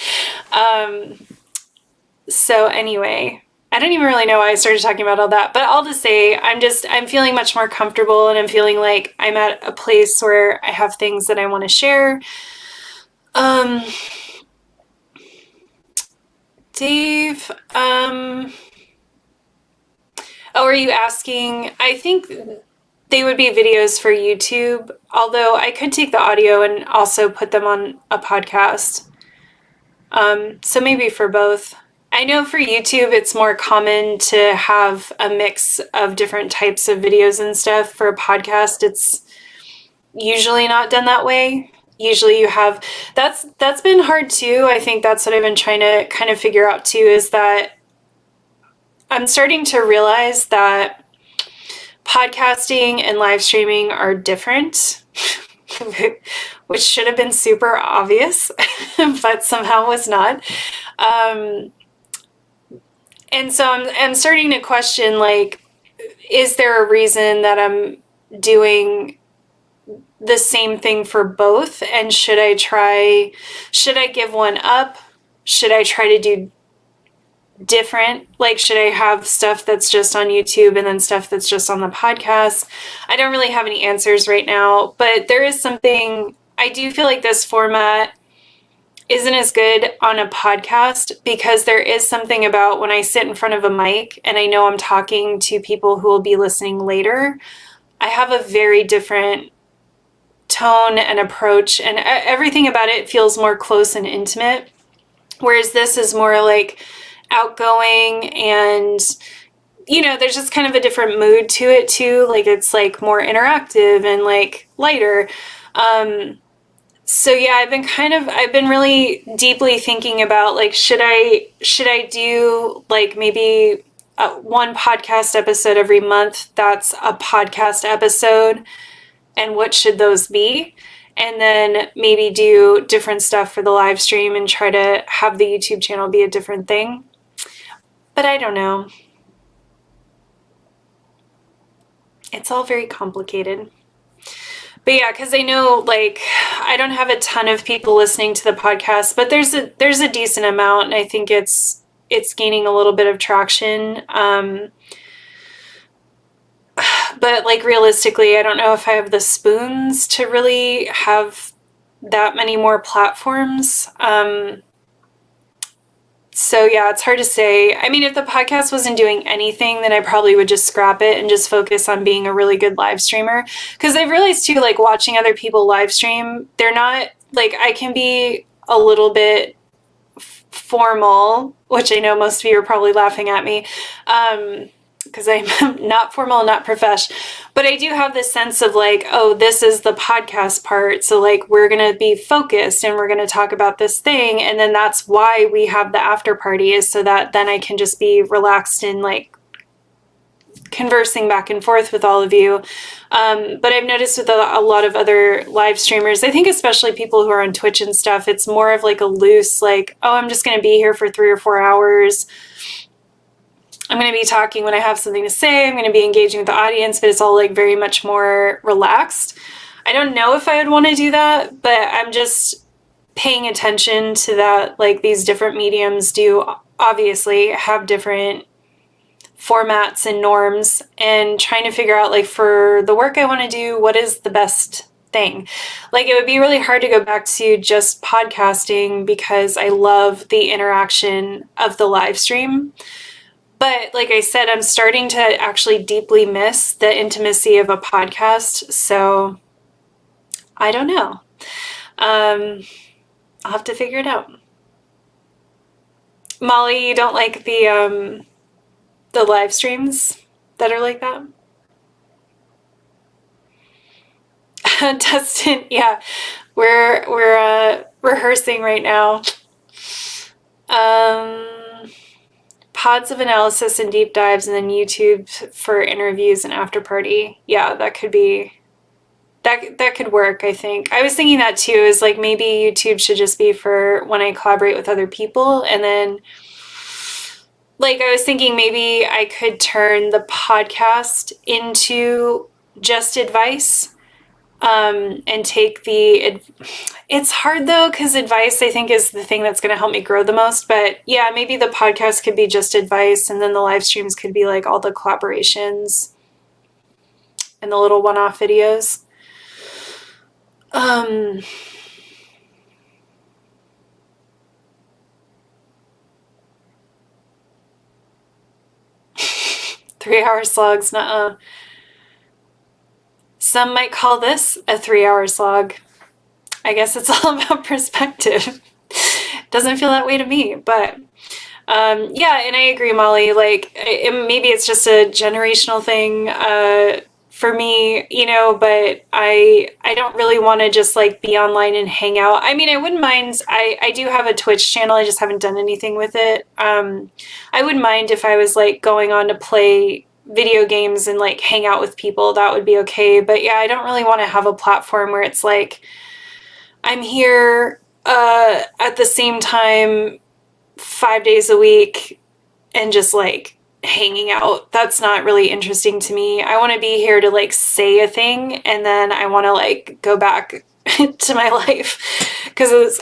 So anyway, I don't even really know why I started talking about all that, but I'll just say I'm feeling much more comfortable, and I'm feeling like I'm at a place where I have things that I want to share. Dave, oh, are you asking? I think they would be videos for YouTube, although I could take the audio and also put them on a podcast. So maybe for both. I know for YouTube, it's more common to have a mix of different types of videos and stuff. For a podcast, it's usually not done that way. Usually you have, that's been hard too. I think that's what I've been trying to kind of figure out too, is that I'm starting to realize that podcasting and live streaming are different, which should have been super obvious, but somehow was not. And so I'm starting to question, like, is there a reason that I'm doing the same thing for both? And should I give one up? Should I try to do different? Like, should I have stuff that's just on YouTube and then stuff that's just on the podcast? I don't really have any answers right now, but there is something, I do feel like this format isn't as good on a podcast, because there is something about when I sit in front of a mic and I know I'm talking to people who will be listening later. I have a very different tone and approach, and everything about it feels more close and intimate. Whereas this is more like outgoing, and there's just kind of a different mood to it too. Like it's like more interactive and like lighter. So yeah, I've been really deeply thinking about like, should I do like maybe one podcast episode every month that's a podcast episode, and what should those be? And then maybe do different stuff for the live stream and try to have the YouTube channel be a different thing. But I don't know. It's all very complicated. But yeah, because I know like I don't have a ton of people listening to the podcast, but there's a decent amount, and I think it's gaining a little bit of traction. But like realistically, I don't know if I have the spoons to really have that many more platforms. So yeah, it's hard to say. I mean, if the podcast wasn't doing anything, then I probably would just scrap it and just focus on being a really good live streamer. Because I've realized too, like watching other people live stream, they're not like, I can be a little bit formal, which I know most of you are probably laughing at me. Because I'm not formal, not profesh, but I do have this sense of like, oh, this is the podcast part. So like, we're going to be focused and we're going to talk about this thing. And then that's why we have the after party, is so that then I can just be relaxed and like conversing back and forth with all of you. But I've noticed with a lot of other live streamers, I think especially people who are on Twitch and stuff, it's more of like a loose, like, oh, I'm just going to be here for 3 or 4 hours. I'm going to be talking when I have something to say. I'm going to be engaging with the audience, but it's all like very much more relaxed. I don't know if I would want to do that, but I'm just paying attention to that. Like these different mediums do obviously have different formats and norms, and trying to figure out like for the work I want to do, what is the best thing. Like it would be really hard to go back to just podcasting because I love the interaction of the live stream. But like I said, I'm starting to actually deeply miss the intimacy of a podcast. So I don't know. I'll have to figure it out. Molly, you don't like the live streams that are like that? Dustin, yeah, we're rehearsing right now. Pods of analysis and deep dives, and then YouTube for interviews and after party. Yeah, that could work, I think. I was thinking that too, is like maybe YouTube should just be for when I collaborate with other people, and then like I was thinking maybe I could turn the podcast into just advice, and take it's hard though, because advice I think is the thing that's going to help me grow the most. But yeah, maybe the podcast could be just advice, and then the live streams could be like all the collaborations and the little one-off videos. 3-hour slugs, nuh-uh. Some might call this a 3-hour slog. I guess it's all about perspective. Doesn't feel that way to me, but yeah, and I agree, Molly. Like, maybe it's just a generational thing for me, but I don't really want to just like be online and hang out. I mean, I wouldn't mind. I do have a Twitch channel. I just haven't done anything with it. I wouldn't mind if I was like going on to play video games and like hang out with people. That would be okay. But yeah, I don't really want to have a platform where it's like I'm here at the same time 5 days a week and just like hanging out. That's not really interesting to me. I want to be here to like say a thing, and then I want to like go back to my life, because as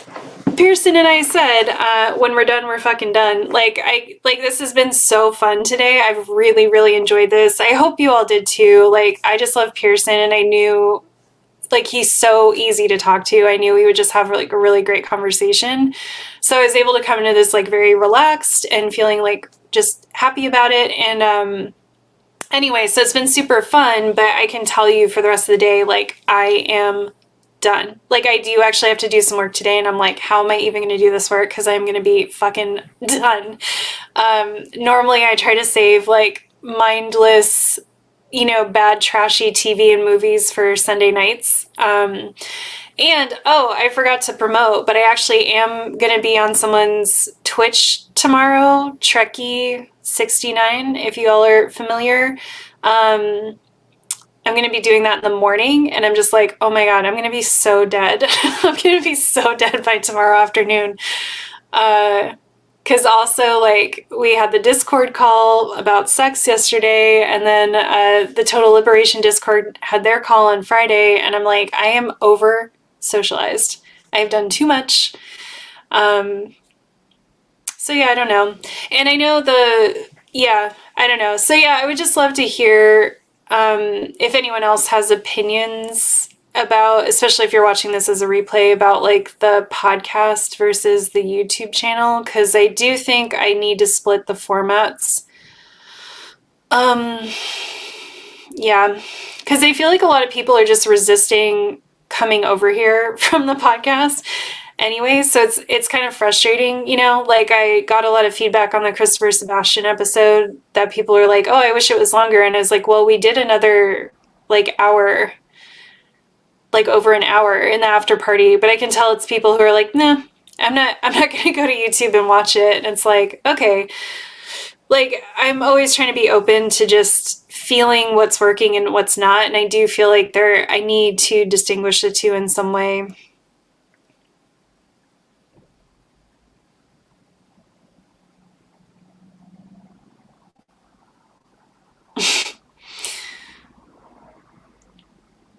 Pearson and I said, when we're done, we're fucking done. Like this has been so fun today. I've really, really enjoyed this. I hope you all did too. Like, I just love Pearson, and I knew like he's so easy to talk to. I knew we would just have like a really great conversation. So I was able to come into this like very relaxed and feeling like just happy about it. And Anyway, so it's been super fun, but I can tell you for the rest of the day, like, I am done. Like, I do actually have to do some work today, and I'm like, how am I even going to do this work? Because I'm going to be fucking done. Normally, I try to save, like, mindless, bad, trashy TV and movies for Sunday nights. And, I forgot to promote, but I actually am going to be on someone's Twitch tomorrow, Trekkie69, if you all are familiar. I'm going to be doing that in the morning, and I'm just like, oh my God, I'm going to be so dead. I'm going to be so dead by tomorrow afternoon. Because also, like, we had the Discord call about sex yesterday, and then the Total Liberation Discord had their call on Friday, and I'm like, I am over socialized. I've done too much. So yeah, I don't know. And I know I don't know. So yeah, I would just love to hear if anyone else has opinions about, especially if you're watching this as a replay, about like the podcast versus the YouTube channel, because I do think I need to split the formats. Yeah, because I feel like a lot of people are just resisting coming over here from the podcast anyway, so it's kind of frustrating, like I got a lot of feedback on the Christopher Sebastian episode that people are like, oh, I wish it was longer, and I was like, well, we did another like hour, like over an hour in the after party, but I can tell it's people who are like, nah, I'm not gonna go to YouTube and watch it. And it's like, okay, like I'm always trying to be open to just feeling what's working and what's not, and I do feel like I need to distinguish the two in some way.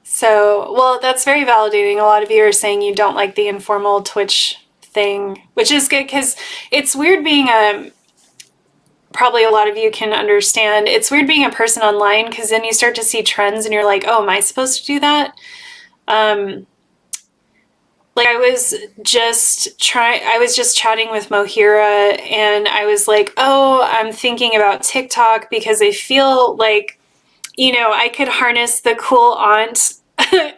So, well, that's very validating. A lot of you are saying you don't like the informal Twitch thing, which is good because it's weird being probably a lot of you can understand, it's weird being a person online because then you start to see trends and you're like, oh, am I supposed to do that? Like I was just chatting with Mohira, and I was like, oh, I'm thinking about TikTok because I feel like, I could harness the cool aunt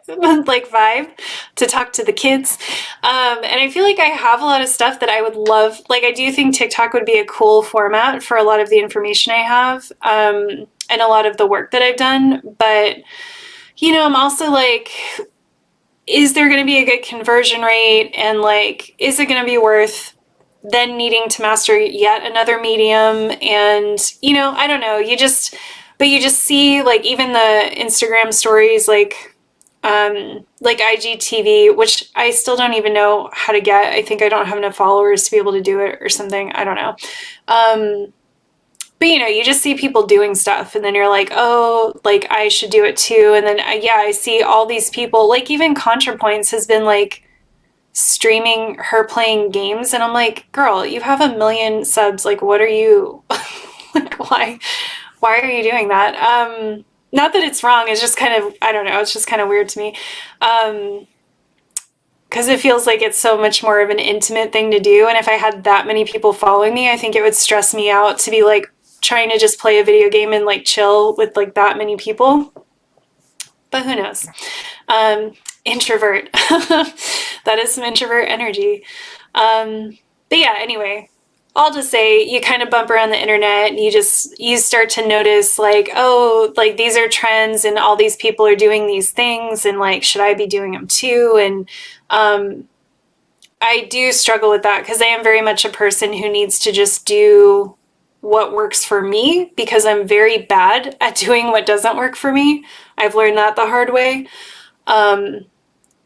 like vibe to talk to the kids. And I feel like I have a lot of stuff that I would love. Like I do think TikTok would be a cool format for a lot of the information I have, and a lot of the work that I've done. But, I'm also like, is there going to be a good conversion rate? And like, is it going to be worth then needing to master yet another medium? And, I don't know, you just see like even the Instagram stories, like IGTV, which I still don't even know how to get. I think I don't have enough followers to be able to do it or something. I don't know. But you just see people doing stuff, and then you're like, oh, like I should do it too. And then I see all these people, like even ContraPoints has been like streaming her playing games, and I'm like, girl, you have 1 million subs. Like, what are you like? Why are you doing that? Not that it's wrong. It's just kind of, I don't know. It's just kind of weird to me. Because it feels like it's so much more of an intimate thing to do. And if I had that many people following me, I think it would stress me out to be like trying to just play a video game and like chill with like that many people. But who knows? Introvert. That is some introvert energy. But yeah, anyway, I'll just say you kind of bump around the internet and you start to notice like, oh, like these are trends and all these people are doing these things, and like, should I be doing them too? And I do struggle with that because I am very much a person who needs to just do what works for me, because I'm very bad at doing what doesn't work for me. I've learned that the hard way. But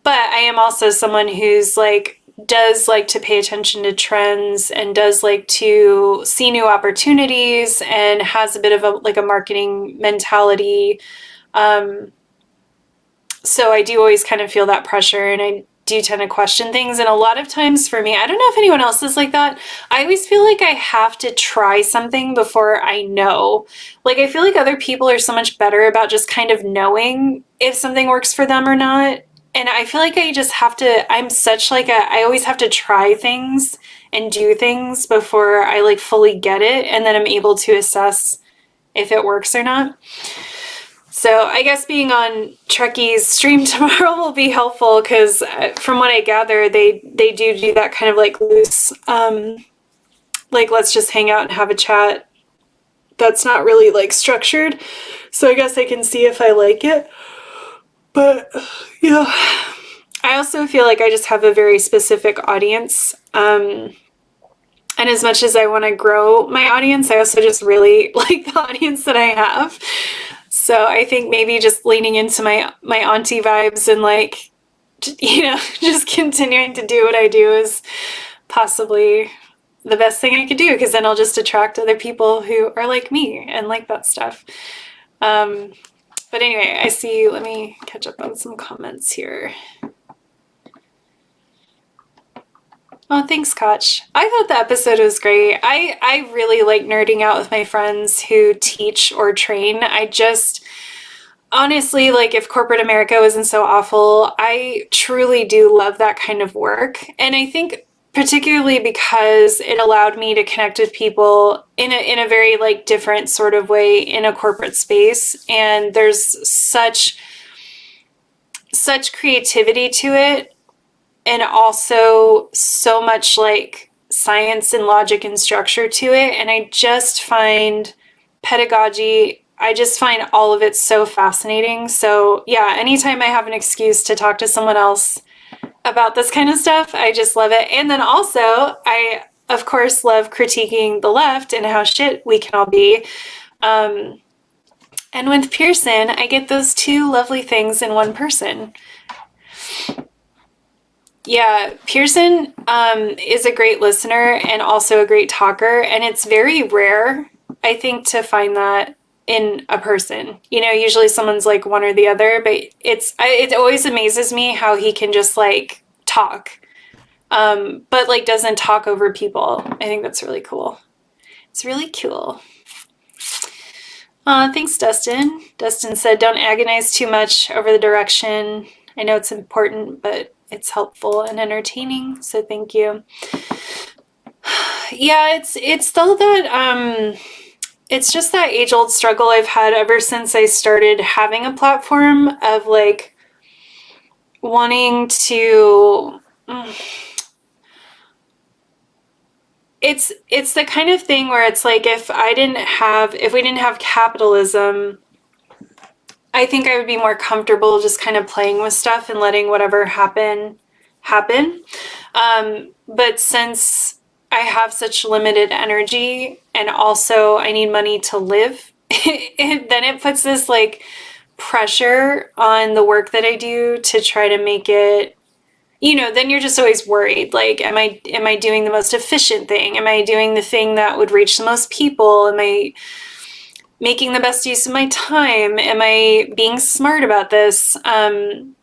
I am also someone who's like, does like to pay attention to trends and does like to see new opportunities and has a bit of a marketing mentality. So I do always kind of feel that pressure, and I do tend to question things. And a lot of times for me, I don't know if anyone else is like that, I always feel like I have to try something before I know. Like I feel like other people are so much better about just kind of knowing if something works for them or not. And I feel like I just have to, I always have to try things and do things before I like fully get it. And then I'm able to assess if it works or not. So I guess being on Trekky's stream tomorrow will be helpful, because from what I gather, they do that kind of like loose, like let's just hang out and have a chat. That's not really like structured. So I guess I can see if I like it. But yeah, I also feel like I just have a very specific audience. And as much as I want to grow my audience, I also just really like the audience that I have. So I think maybe just leaning into my auntie vibes and like, you know, just continuing to do what I do is possibly the best thing I could do, because then I'll just attract other people who are like me and like that stuff. But anyway, I see, let me catch up on some comments here. Oh, thanks, Koch. I thought the episode was great. I really like nerding out with my friends who teach or train. I just, honestly, like if corporate America wasn't so awful, I truly do love that kind of work. And I think particularly because it allowed me to connect with people in a very like different sort of way in a corporate space. And there's such creativity to it, and also so much like science and logic and structure to it. And I just find pedagogy, I just find all of it so fascinating. So yeah, anytime I have an excuse to talk to someone else about this kind of stuff, I just love it. And then also, I, of course, love critiquing the left and how shit we can all be. And with Pearson, I get those two lovely things in one person. Yeah, Pearson is a great listener and also a great talker. And it's very rare, I think, to find that in a person. You know, usually someone's like one or the other, but it always amazes me how he can just like talk, but like doesn't talk over people. I think that's really cool. It's really cool. Thanks, Dustin. Dustin said, don't agonize too much over the direction. I know it's important, but it's helpful and entertaining, so thank you. Yeah, it's still that it's just that age-old struggle I've had ever since I started having a platform of like wanting to it's the kind of thing where it's like if we didn't have capitalism, I think I would be more comfortable just kind of playing with stuff and letting whatever happen. But since I have such limited energy and also I need money to live, then it puts this like pressure on the work that I do to try to make it, you know, then you're just always worried. Like, am I doing the most efficient thing? Am I doing the thing that would reach the most people? Am I making the best use of my time? Am I being smart about this? And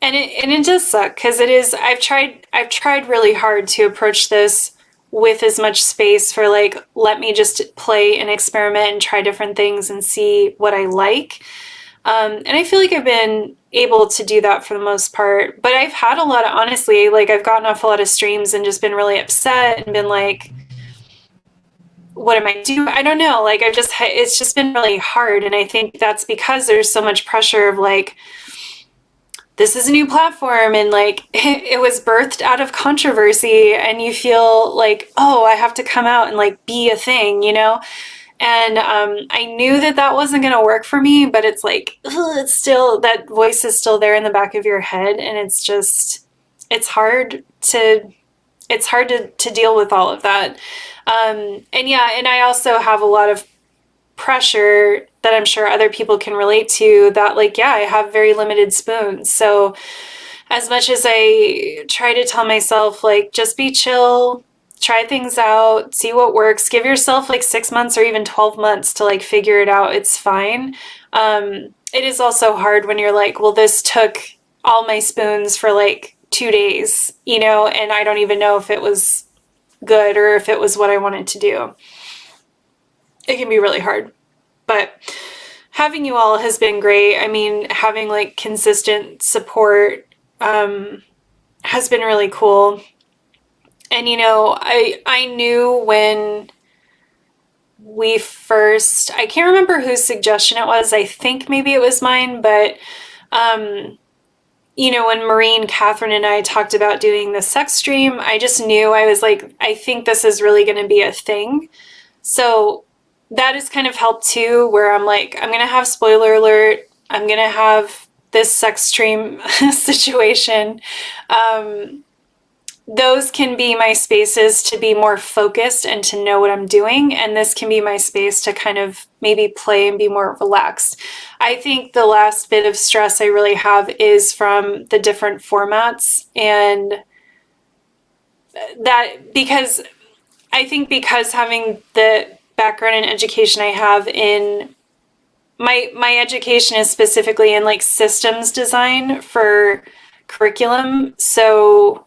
it does suck, because it is, I've tried really hard to approach this with as much space for like, let me just play and experiment and try different things and see what I like. And I feel like I've been able to do that for the most part, but I've had a lot of, honestly, like I've gotten off a lot of streams and just been really upset and been like, what am I doing? I don't know. Like it's just been really hard. And I think that's because there's so much pressure of like, this is a new platform and like it was birthed out of controversy, and you feel like, oh, I have to come out and like be a thing, you know? And I knew that wasn't going to work for me, but it's like, it's still, that voice is still there in the back of your head. And it's just, it's hard to deal with all of that. And yeah, and I also have a lot of pressure that I'm sure other people can relate to, that like, yeah, I have very limited spoons. So as much as I try to tell myself, like, just be chill, try things out, see what works, give yourself like 6 months or even 12 months to like figure it out, it's fine. It is also hard when you're like, well, this took all my spoons for like 2 days, you know, and I don't even know if it was good or if it was what I wanted to do. It can be really hard, but having you all has been great. I mean, having like consistent support has been really cool. And, you know, I knew when I can't remember whose suggestion it was. I think maybe it was mine, but when Maureen, Catherine, and I talked about doing the sex stream, I just knew, I was like, I think this is really going to be a thing. So that has kind of helped too, where I'm like, I'm going to have spoiler alert. I'm going to have this sex stream situation. Those can be my spaces to be more focused and to know what I'm doing. And this can be my space to kind of maybe play and be more relaxed. I think the last bit of stress I really have is from the different formats. And that, because I think because having the background and education I have in my education is specifically in like systems design for curricula. So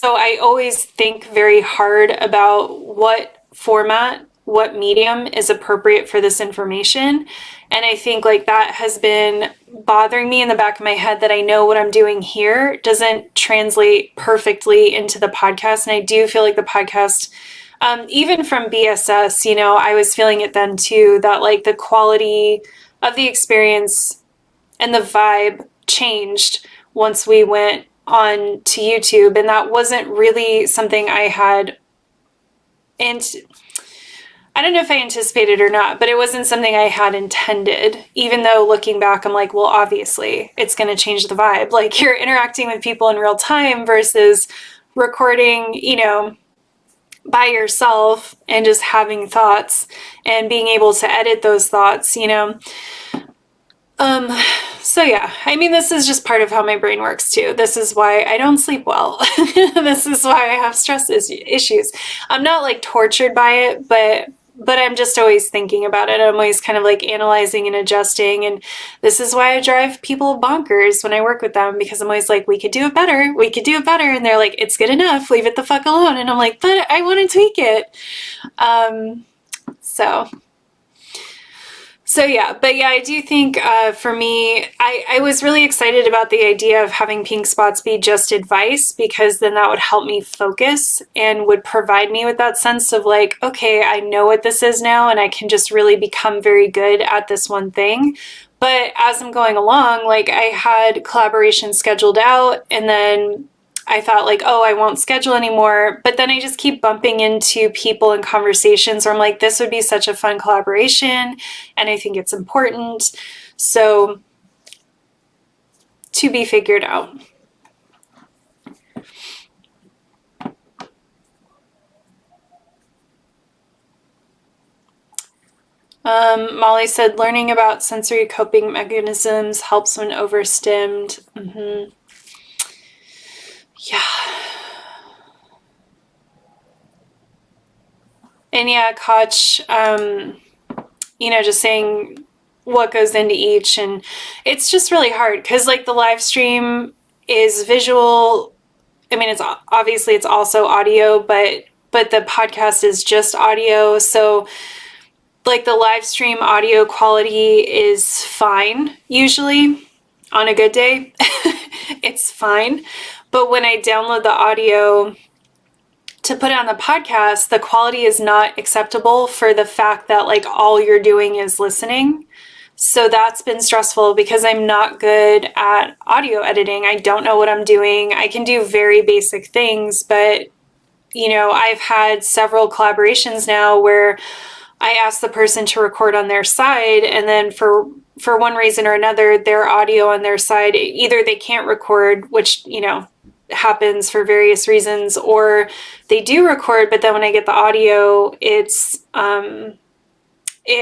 I always think very hard about what format, what medium is appropriate for this information. And I think like that has been bothering me in the back of my head, that I know what I'm doing here doesn't translate perfectly into the podcast. And I do feel like the podcast, even from BSS, I was feeling it then too, that like the quality of the experience and the vibe changed once we went on to YouTube. And that wasn't really something I had, and I don't know if I anticipated or not, but it wasn't something I had intended, even though looking back, I'm like, well, obviously it's going to change the vibe. Like, you're interacting with people in real time versus recording, by yourself and just having thoughts and being able to edit those thoughts, So yeah, I mean, this is just part of how my brain works too. This is why I don't sleep well. This is why I have stress issues. I'm not like tortured by it, but I'm just always thinking about it. I'm always kind of like analyzing and adjusting. And this is why I drive people bonkers when I work with them, because I'm always like, we could do it better. We could do it better. And they're like, it's good enough. Leave it the fuck alone. And I'm like, but I want to tweak it. So yeah, but yeah, I do think for me, I was really excited about the idea of having pink spots be just advice, because then that would help me focus and would provide me with that sense of like, okay, I know what this is now, and I can just really become very good at this one thing. But as I'm going along, like I had collaborations scheduled out, and then I thought like, oh, I won't schedule anymore. But then I just keep bumping into people in conversations where I'm like, this would be such a fun collaboration, and I think it's important. So to be figured out. Molly said, learning about sensory coping mechanisms helps when overstimmed. Mm-hmm. Yeah. And yeah, Koch, just saying what goes into each. And it's just really hard because like the live stream is visual. I mean, it's obviously it's also audio, but the podcast is just audio. So like the live stream audio quality is fine usually on a good day. It's fine. But when I download the audio to put it on the podcast, the quality is not acceptable for the fact that like all you're doing is listening. So that's been stressful because I'm not good at audio editing. I don't know what I'm doing. I can do very basic things, but I've had several collaborations now where I ask the person to record on their side, and then for one reason or another, their audio on their side, either they can't record, which, happens for various reasons, or they do record, but then when I get the audio, it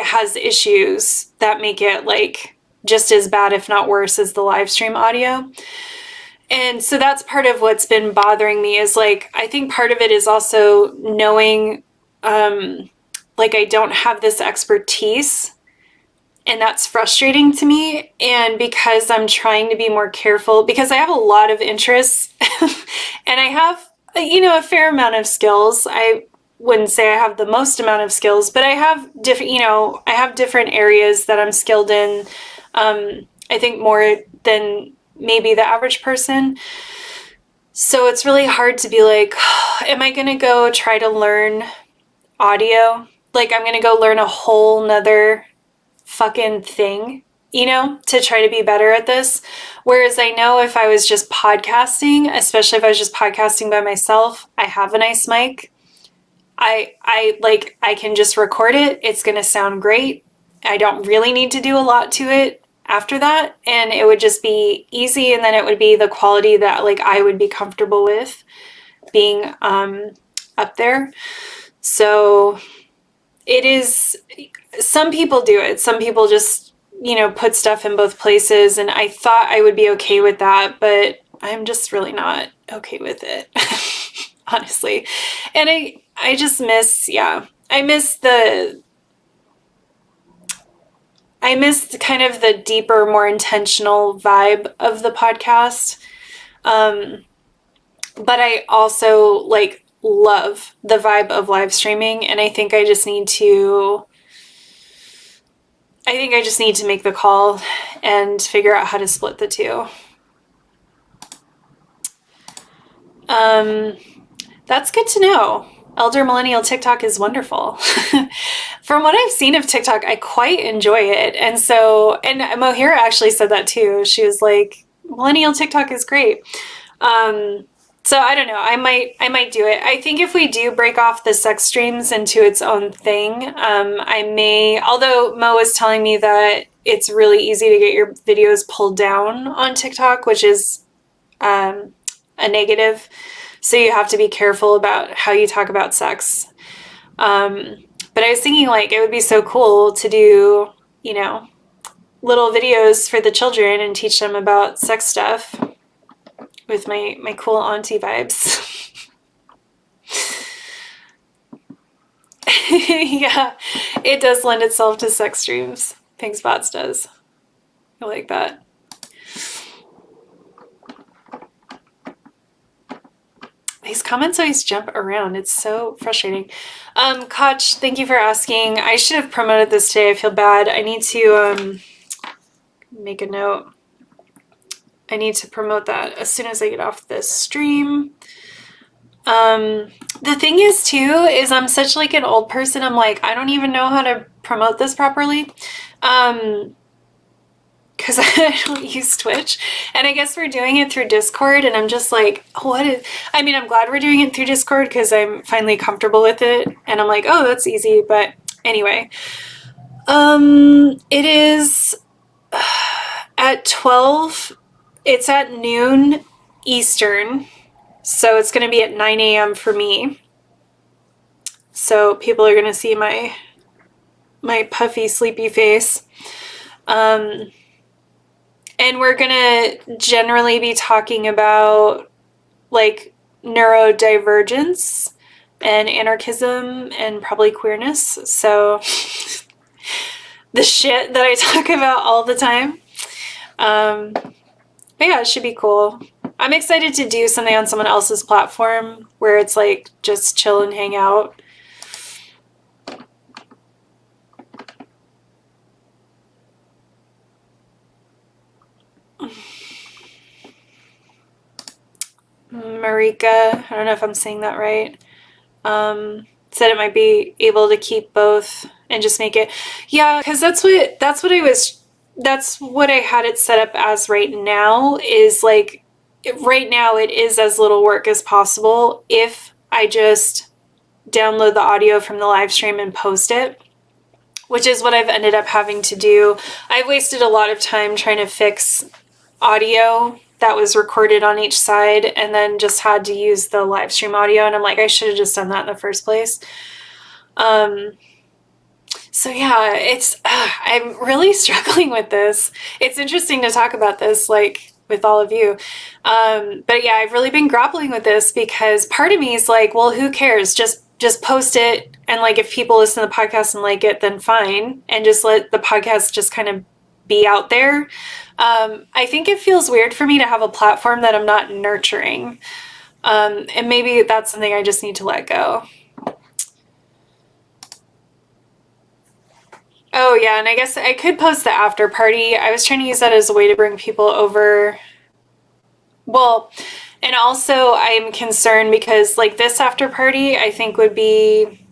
has issues that make it like just as bad, if not worse, as the live stream audio. And so that's part of what's been bothering me, is like, I think part of it is also knowing, like I don't have this expertise, and that's frustrating to me. And because I'm trying to be more careful, because I have a lot of interests and I have, a fair amount of skills. I wouldn't say I have the most amount of skills, but I have different areas that I'm skilled in. I think more than maybe the average person. So it's really hard to be like, am I going to go try to learn audio. Like, I'm gonna go learn a whole nother fucking thing, to try to be better at this. Whereas I know if I was just podcasting, especially if I was just podcasting by myself, I have a nice mic. I can just record it. It's gonna sound great. I don't really need to do a lot to it after that, and it would just be easy, and then it would be the quality that like I would be comfortable with being up there. So it is, some people do it. Some people just, put stuff in both places, and I thought I would be okay with that, but I'm just really not okay with it, honestly. And I just miss, I miss kind of the deeper, more intentional vibe of the podcast. But I also like love the vibe of live streaming, and I think I just need to make the call and figure out how to split the two. That's good to know. Elder Millennial TikTok is wonderful. From what I've seen of TikTok, I quite enjoy it. And Mohira actually said that too. She was like, Millennial TikTok is great. So I don't know. I might do it. I think if we do break off the sex streams into its own thing, I may, although Mo was telling me that it's really easy to get your videos pulled down on TikTok, which is a negative. So you have to be careful about how you talk about sex. But I was thinking like it would be so cool to do, little videos for the children and teach them about sex stuff with my cool auntie vibes. Yeah, it does lend itself to sex streams. Pinkspot's does. I like that. These comments always jump around. It's so frustrating. Koch, thank you for asking. I should have promoted this today. I feel bad. I need to make a note. I need to promote that as soon as I get off this stream. The thing is too, is I'm such like an old person. I'm like, I don't even know how to promote this properly. Because I don't use Twitch. And I guess we're doing it through Discord, and I'm just like, I'm glad we're doing it through Discord because I'm finally comfortable with it. And I'm like, oh, that's easy. But anyway, it is at 12. It's at noon Eastern. So it's going to be at 9 a.m. for me. So people are going to see my puffy, sleepy face. And we're going to generally be talking about like neurodivergence and anarchism and probably queerness. So the shit that I talk about all the time. But yeah, it should be cool. I'm excited to do something on someone else's platform where it's like just chill and hang out. Marika, I don't know if I'm saying that right, said it might be able to keep both and just make it. Yeah, because that's what I had it set up as right now, is like, right now it is as little work as possible if I just download the audio from the live stream and post it, which is what I've ended up having to do. I've wasted a lot of time trying to fix audio that was recorded on each side and then just had to use the live stream audio. And I'm like, I should have just done that in the first place. So yeah, I'm really struggling with this. It's interesting to talk about this, like, with all of you. But yeah, I've really been grappling with this because part of me is like, well, who cares? Just post it. And like, if people listen to the podcast and like it, then fine. And just let the podcast just kind of be out there. I think it feels weird for me to have a platform that I'm not nurturing. And maybe that's something I just need to let go. Oh yeah, and I guess I could post the after party. I was trying to use that as a way to bring people over. Well, and also I'm concerned because like this after party I think would be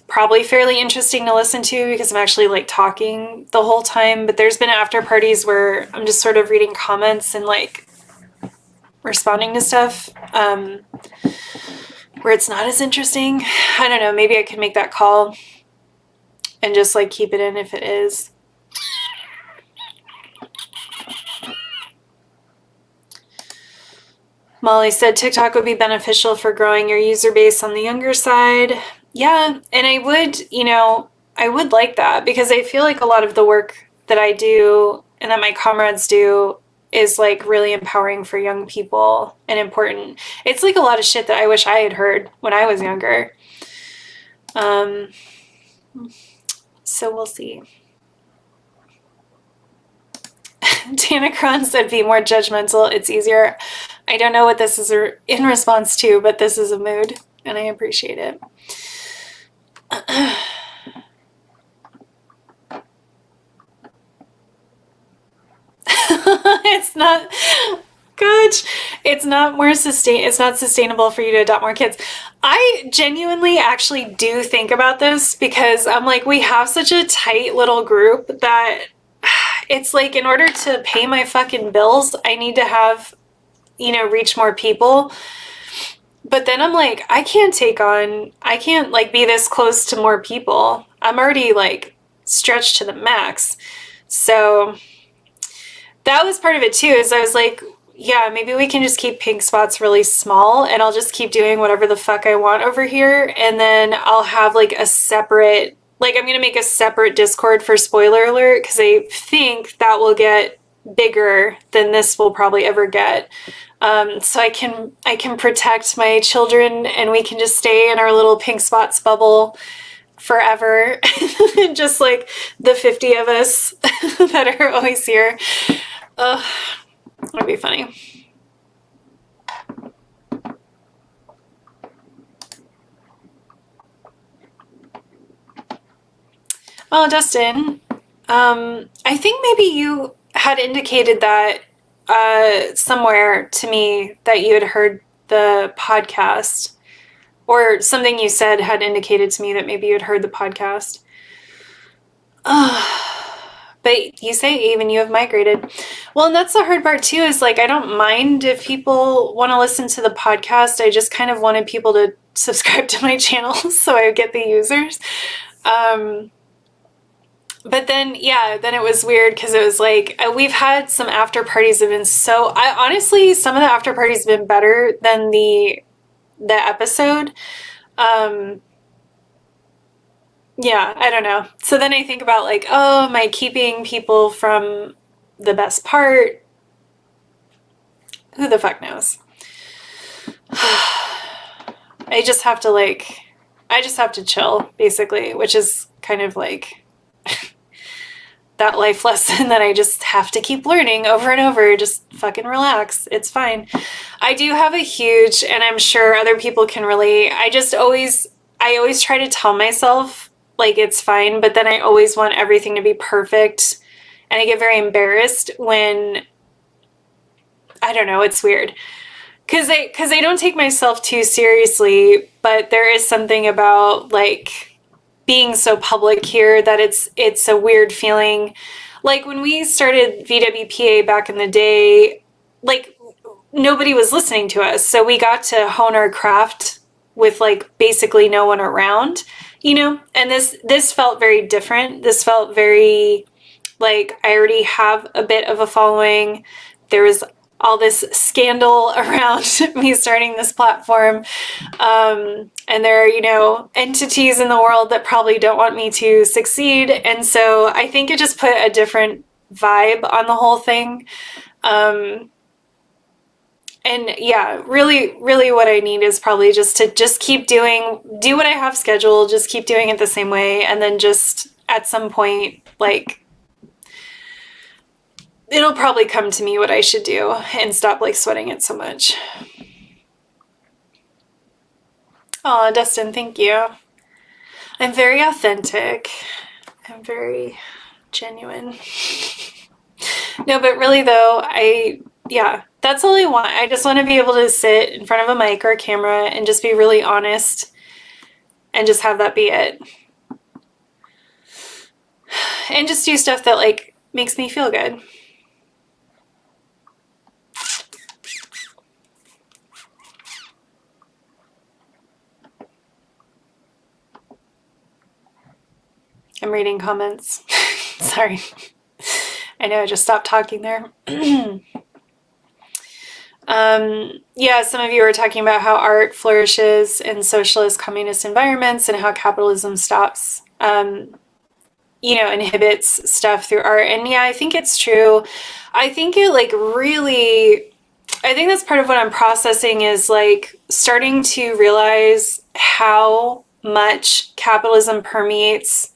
probably fairly interesting to listen to because I'm actually like talking the whole time. But there's been after parties where I'm just sort of reading comments and like responding to stuff where it's not as interesting. I don't know. Maybe I could make that call and just like keep it in if it is. Molly said TikTok would be beneficial for growing your user base on the younger side. Yeah, and I would, I would like that because I feel like a lot of the work that I do and that my comrades do is like really empowering for young people and important. It's like a lot of shit that I wish I had heard when I was younger. So we'll see. Dana Cron said, be more judgmental. It's easier. I don't know what this is in response to, but this is a mood, and I appreciate it. It's not, gosh, it's not sustainable for you to adopt more kids. I genuinely actually do think about this because I'm like, we have such a tight little group that it's like in order to pay my fucking bills, I need to have, reach more people. But then I'm like, I can't like be this close to more people. I'm already like stretched to the max. So that was part of it too, is I was like, yeah, maybe we can just keep pink spots really small and I'll just keep doing whatever the fuck I want over here. And then I'll have like a separate, like I'm going to make a separate Discord for spoiler alert because I think that will get bigger than this will probably ever get. So I can protect my children and we can just stay in our little pink spots bubble forever. Just like the 50 of us that are always here. That'd be funny. Oh, Dustin, I think maybe you had indicated that somewhere to me that you had heard the podcast, or something you said had indicated to me that maybe you had heard the podcast. But you say even you have migrated. Well, and that's the hard part too, is like, I don't mind if people want to listen to the podcast. I just kind of wanted people to subscribe to my channel so I would get the users. But then, yeah, then it was weird because it was like, we've had some after parties have been honestly, some of the after parties have been better than the episode. Yeah, I don't know. So then I think about like, oh, am I keeping people from the best part? Who the fuck knows? I just have to chill, basically, which is kind of like that life lesson that I just have to keep learning over and over. Just fucking relax. It's fine. I do have a huge, and I'm sure other people can relate. I always try to tell myself like it's fine, but then I always want everything to be perfect. And I get very embarrassed when, I don't know, it's weird. Cause I don't take myself too seriously, but there is something about like being so public here that it's a weird feeling. Like when we started VWPA back in the day, like nobody was listening to us. So we got to hone our craft with like basically no one around, and this felt very different. This felt very like I already have a bit of a following. There was all this scandal around me starting this platform. And there are, entities in the world that probably don't want me to succeed. And so I think it just put a different vibe on the whole thing. And yeah, really, really what I need is probably just to keep do what I have scheduled, just keep doing it the same way. And then just at some point, like, it'll probably come to me what I should do and stop like sweating it so much. Oh, Dustin, thank you. I'm very authentic. I'm very genuine. No, but really though, that's all I want. I just want to be able to sit in front of a mic or a camera and just be really honest and just have that be it. And just do stuff that like makes me feel good. I'm reading comments. Sorry. I know I just stopped talking there. Yeah, some of you were talking about how art flourishes in socialist communist environments and how capitalism stops, inhibits stuff through art. And yeah, I think it's true. I think it like really, I think that's part of what I'm processing is like starting to realize how much capitalism permeates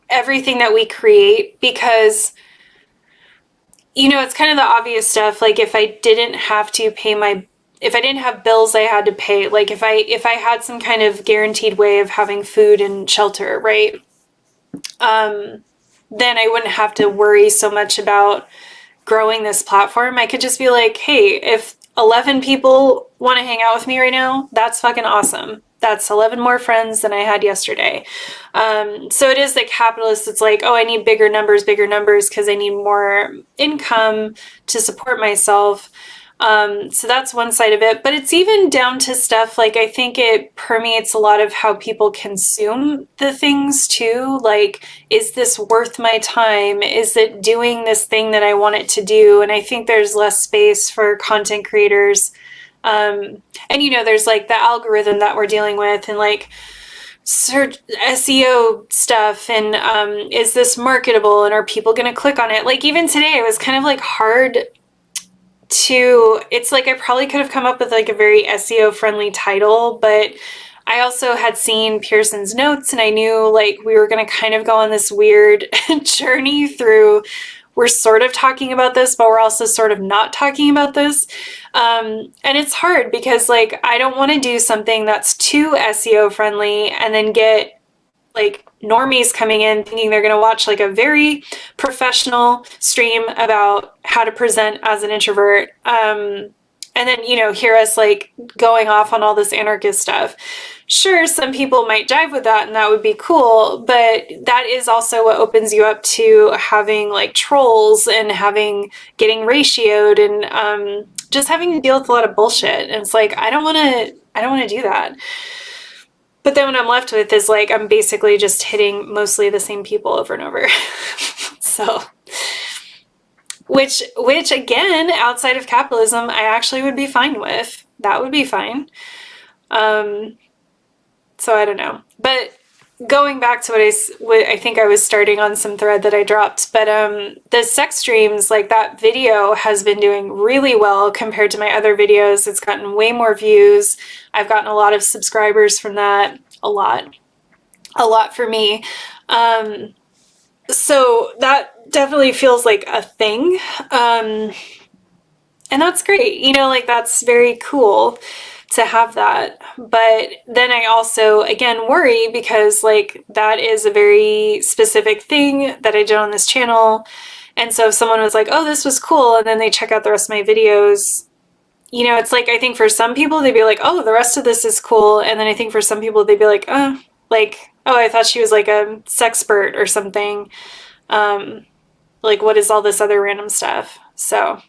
everything that we create, because it's kind of the obvious stuff. Like if I didn't have to pay if I didn't have bills I had to pay, like if I had some kind of guaranteed way of having food and shelter, right? Then I wouldn't have to worry so much about growing this platform. I could just be like, hey, if 11 people want to hang out with me right now, that's fucking awesome. That's 11 more friends than I had yesterday. So it is the capitalist. It's like, oh, I need bigger numbers because I need more income to support myself. So that's one side of it, but it's even down to stuff like I think it permeates a lot of how people consume the things too. Like, is this worth my time? Is it doing this thing that I want it to do? And I think there's less space for content creators. And there's like the algorithm that we're dealing with and like search SEO stuff and is this marketable and are people going to click on it? Like even today it was kind of like hard it's like I probably could have come up with like a very SEO friendly title, but I also had seen Pearson's notes and I knew like we were going to kind of go on this weird journey through, we're sort of talking about this, but we're also sort of not talking about this. And it's hard because like I don't want to do something that's too SEO friendly and then get like normies coming in thinking they're going to watch like a very professional stream about how to present as an introvert. And then, hear us like going off on all this anarchist stuff. Sure, some people might jive with that and that would be cool, but that is also what opens you up to having like trolls and getting ratioed and just having to deal with a lot of bullshit. And it's like, I don't want to do that. But then what I'm left with is like, I'm basically just hitting mostly the same people over and over. So, which again, outside of capitalism, I actually would be fine with. That would be fine. So I don't know. But going back to what I think I was starting on some thread that I dropped, but the sex streams, like that video has been doing really well compared to my other videos. It's gotten way more views. I've gotten a lot of subscribers from that. A lot for me. So that definitely feels like a thing. And that's great. Like that's very cool to have that. But then I also, again, worry because like that is a very specific thing that I did on this channel. And so if someone was like, oh, this was cool, and then they check out the rest of my videos, it's like, I think for some people, they'd be like, oh, the rest of this is cool. And then I think for some people, they'd be like, oh, I thought she was like a sexpert or something. Like, what is all this other random stuff? So,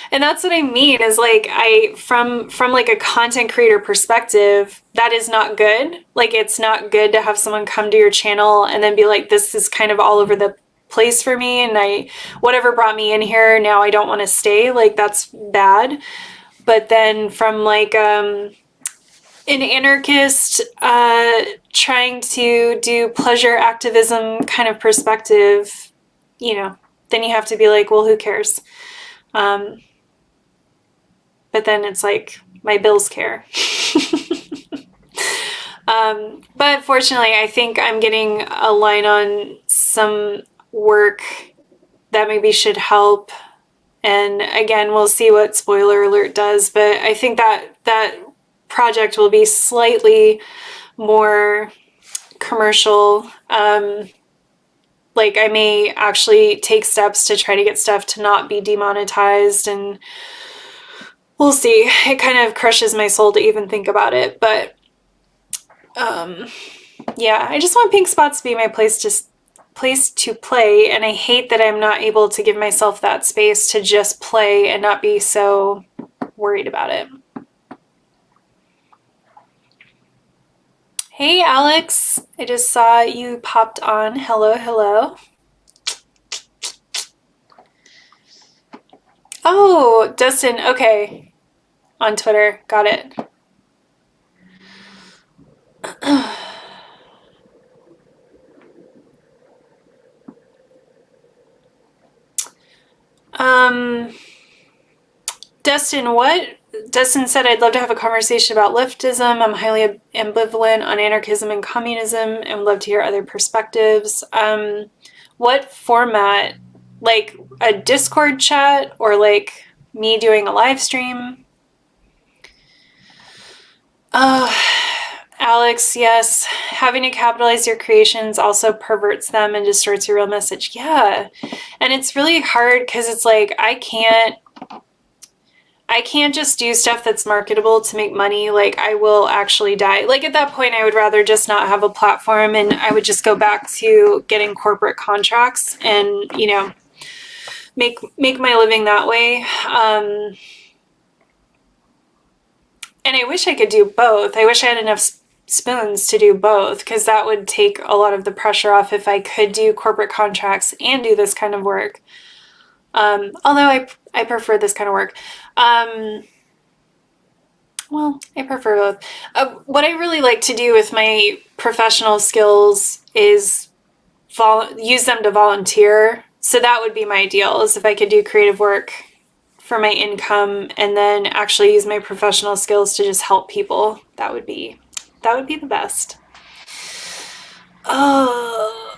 and that's what I mean is like, from like a content creator perspective, that is not good. Like, it's not good to have someone come to your channel and then be like, this is kind of all over the place for me. And whatever brought me in here, now I don't want to stay. Like, that's bad. But then from like, an anarchist, trying to do pleasure activism kind of perspective, then you have to be like, well, who cares? But then it's like, my bills care. But fortunately, I think I'm getting a line on some work that maybe should help. And again, we'll see what Spoiler Alert does, but I think that project will be slightly more commercial. Like I may actually take steps to try to get stuff to not be demonetized and we'll see. It kind of crushes my soul to even think about it, but yeah, I just want Pink Spots to be my place to play, and I hate that I'm not able to give myself that space to just play and not be so worried about it. Hey Alex, I just saw you popped on. Hello, hello. Oh, Dustin, okay. On Twitter, got it. Dustin, what? Dustin said, I'd love to have a conversation about leftism. I'm highly ambivalent on anarchism and communism and would love to hear other perspectives. What format? Like a Discord chat or like me doing a live stream? Alex, yes. Having to capitalize your creations also perverts them and distorts your real message. Yeah. And it's really hard because it's like I can't just do stuff that's marketable to make money. Like I will actually die. Like at that point I would rather just not have a platform and I would just go back to getting corporate contracts and, you know, make my living that way. And I wish I could do both. I wish I had enough spoons to do both, because that would take a lot of the pressure off if I could do corporate contracts and do this kind of work. Although I prefer this kind of work. Well, I prefer both. What I really like to do with my professional skills is use them to volunteer. So that would be my ideal, is if I could do creative work for my income and then actually use my professional skills to just help people. That would be the best. Oh.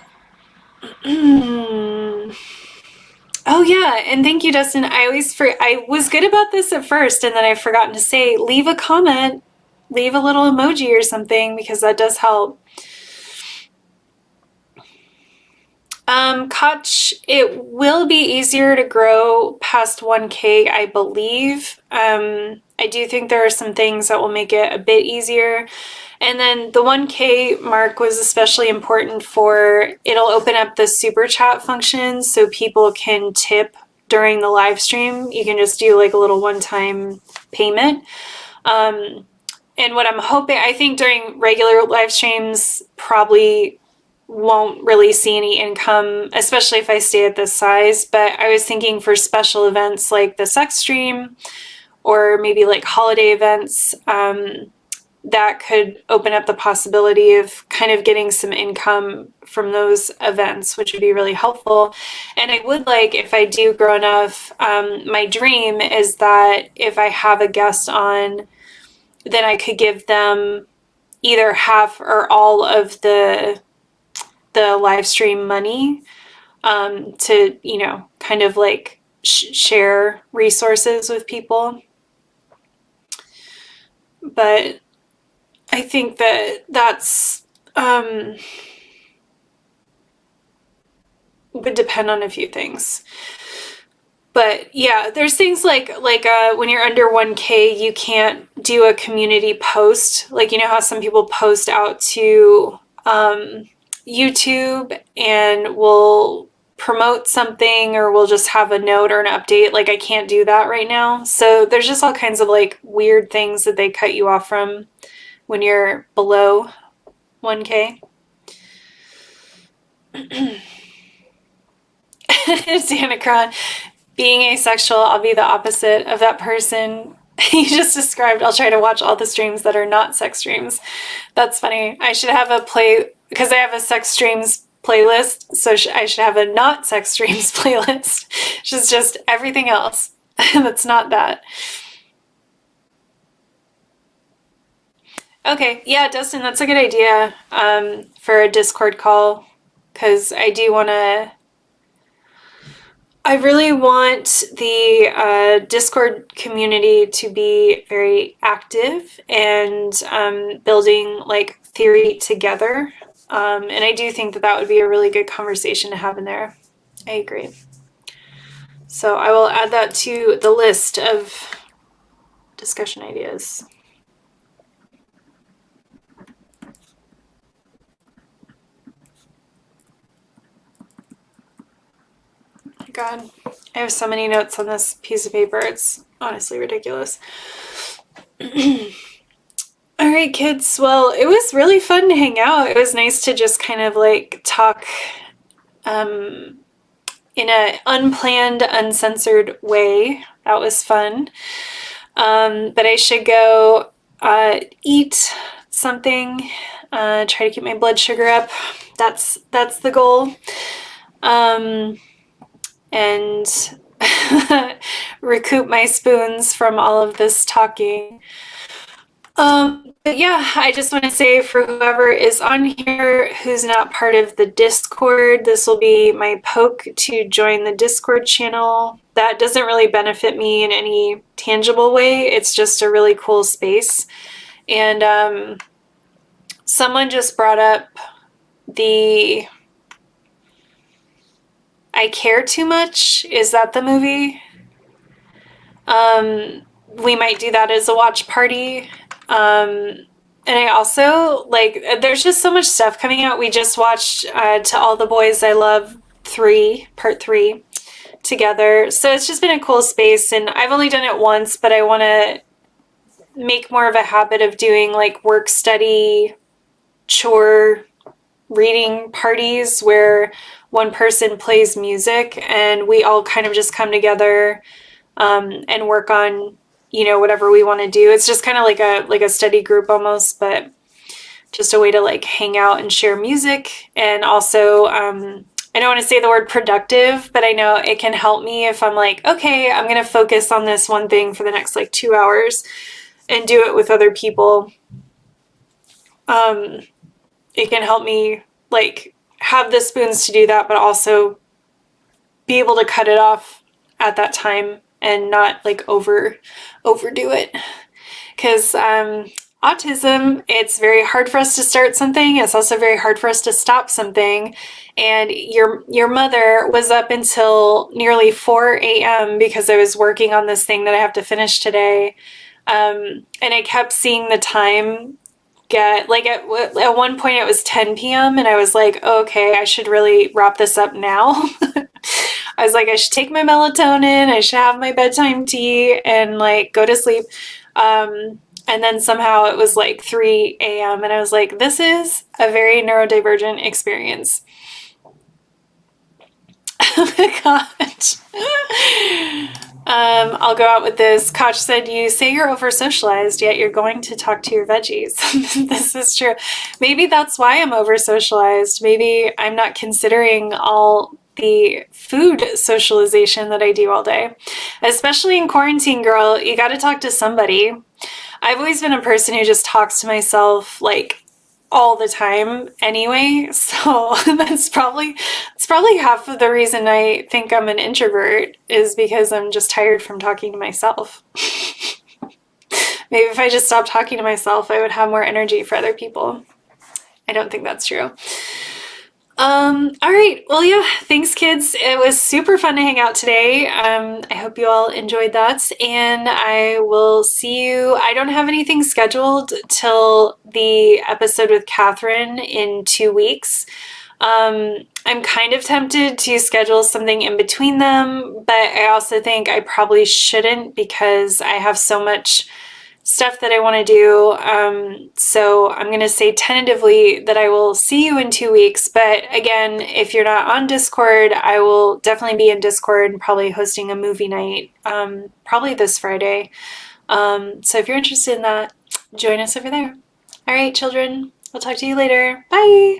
Oh yeah, and thank you, Dustin. I was good about this at first, and then I've forgotten to say, leave a comment, leave a little emoji or something, because that does help. Koch, it will be easier to grow past 1K, I believe. I do think there are some things that will make it a bit easier. And then the 1K mark was especially important for, it'll open up the super chat function so people can tip during the live stream. You can just do like a little one-time payment. And what I'm hoping, I think during regular live streams, probably won't really see any income, especially if I stay at this size. But I was thinking for special events like the sex stream or maybe like holiday events, that could open up the possibility of kind of getting some income from those events, which would be really helpful. And I would like, if I do grow enough, my dream is that if I have a guest on, then I could give them either half or all of the live stream money, to, you know, kind of like share resources with people. But I think that's would depend on a few things. But yeah, there's things like when you're under 1K, you can't do a community post. Like, you know how some people post out to YouTube and will promote something, or we'll just have a note or an update. Like, I can't do that right now. So there's just all kinds of like weird things that they cut you off from when you're below 1K. Danacron, being asexual, I'll be the opposite of that person you just described. I'll try to watch all the streams that are not sex streams. That's funny. I should have a because I have a sex streams playlist, so I should have a not sex streams playlist, which is just everything else that's not that. Okay, yeah, Dustin, that's a good idea, for a Discord call, because I really want the Discord community to be very active and building like theory together. And I do think that would be a really good conversation to have in there. I agree. So I will add that to the list of discussion ideas. God, I have so many notes on this piece of paper. It's honestly ridiculous. All right, kids. Well, it was really fun to hang out. It was nice to just kind of like talk in an unplanned, uncensored way. That was fun. But I should go eat something, try to keep my blood sugar up. That's the goal. And recoup my spoons from all of this talking. But yeah, I just want to say for whoever is on here who's not part of the Discord, this will be my poke to join the Discord channel. That doesn't really benefit me in any tangible way. It's just a really cool space. And someone just brought up the I Care Too Much. Is that the movie? We might do that as a watch party. And I also, like, there's just so much stuff coming out. We just watched To All the Boys I Love 3, Part 3, together. So it's just been a cool space, and I've only done it once, but I want to make more of a habit of doing, like, work study, chore, reading parties where one person plays music, and we all kind of just come together and work on whatever we want to do. It's just kind of like a study group almost, but just a way to like hang out and share music. And also, I don't want to say the word productive, but I know it can help me if I'm like, okay, I'm going to focus on this one thing for the next like 2 hours and do it with other people. It can help me like have the spoons to do that, but also be able to cut it off at that time and not like overdo it. Because autism, it's very hard for us to start something. It's also very hard for us to stop something. And your mother was up until nearly 4 a.m. because I was working on this thing that I have to finish today. And I kept seeing the time get, like at one point it was 10 p.m. and I was like, oh, okay, I should really wrap this up now. I was like, I should take my melatonin, I should have my bedtime tea and like go to sleep. And then somehow it was like 3 a.m. and I was like, this is a very neurodivergent experience. Oh my gosh. I'll go out with this. Koch said, you say you're over socialized, yet you're going to talk to your veggies. This is true. Maybe that's why I'm over socialized. Maybe I'm not considering all the food socialization that I do all day. Especially in quarantine, girl, you got to talk to somebody. I've always been a person who just talks to myself like all the time anyway, so that's probably half of the reason I think I'm an introvert is because I'm just tired from talking to myself. Maybe if I just stopped talking to myself, I would have more energy for other people. I don't think that's true. All right. Well, yeah, thanks, kids. It was super fun to hang out today. I hope you all enjoyed that, and I will see you. I don't have anything scheduled till the episode with Catherine in 2 weeks. I'm kind of tempted to schedule something in between them, but I also think I probably shouldn't because I have so much stuff that I want to do. So I'm going to say tentatively that I will see you in 2 weeks. But again, if you're not on Discord, I will definitely be in Discord and probably hosting a movie night, probably this Friday. So if you're interested in that, join us over there. All right, children, I'll talk to you later. Bye.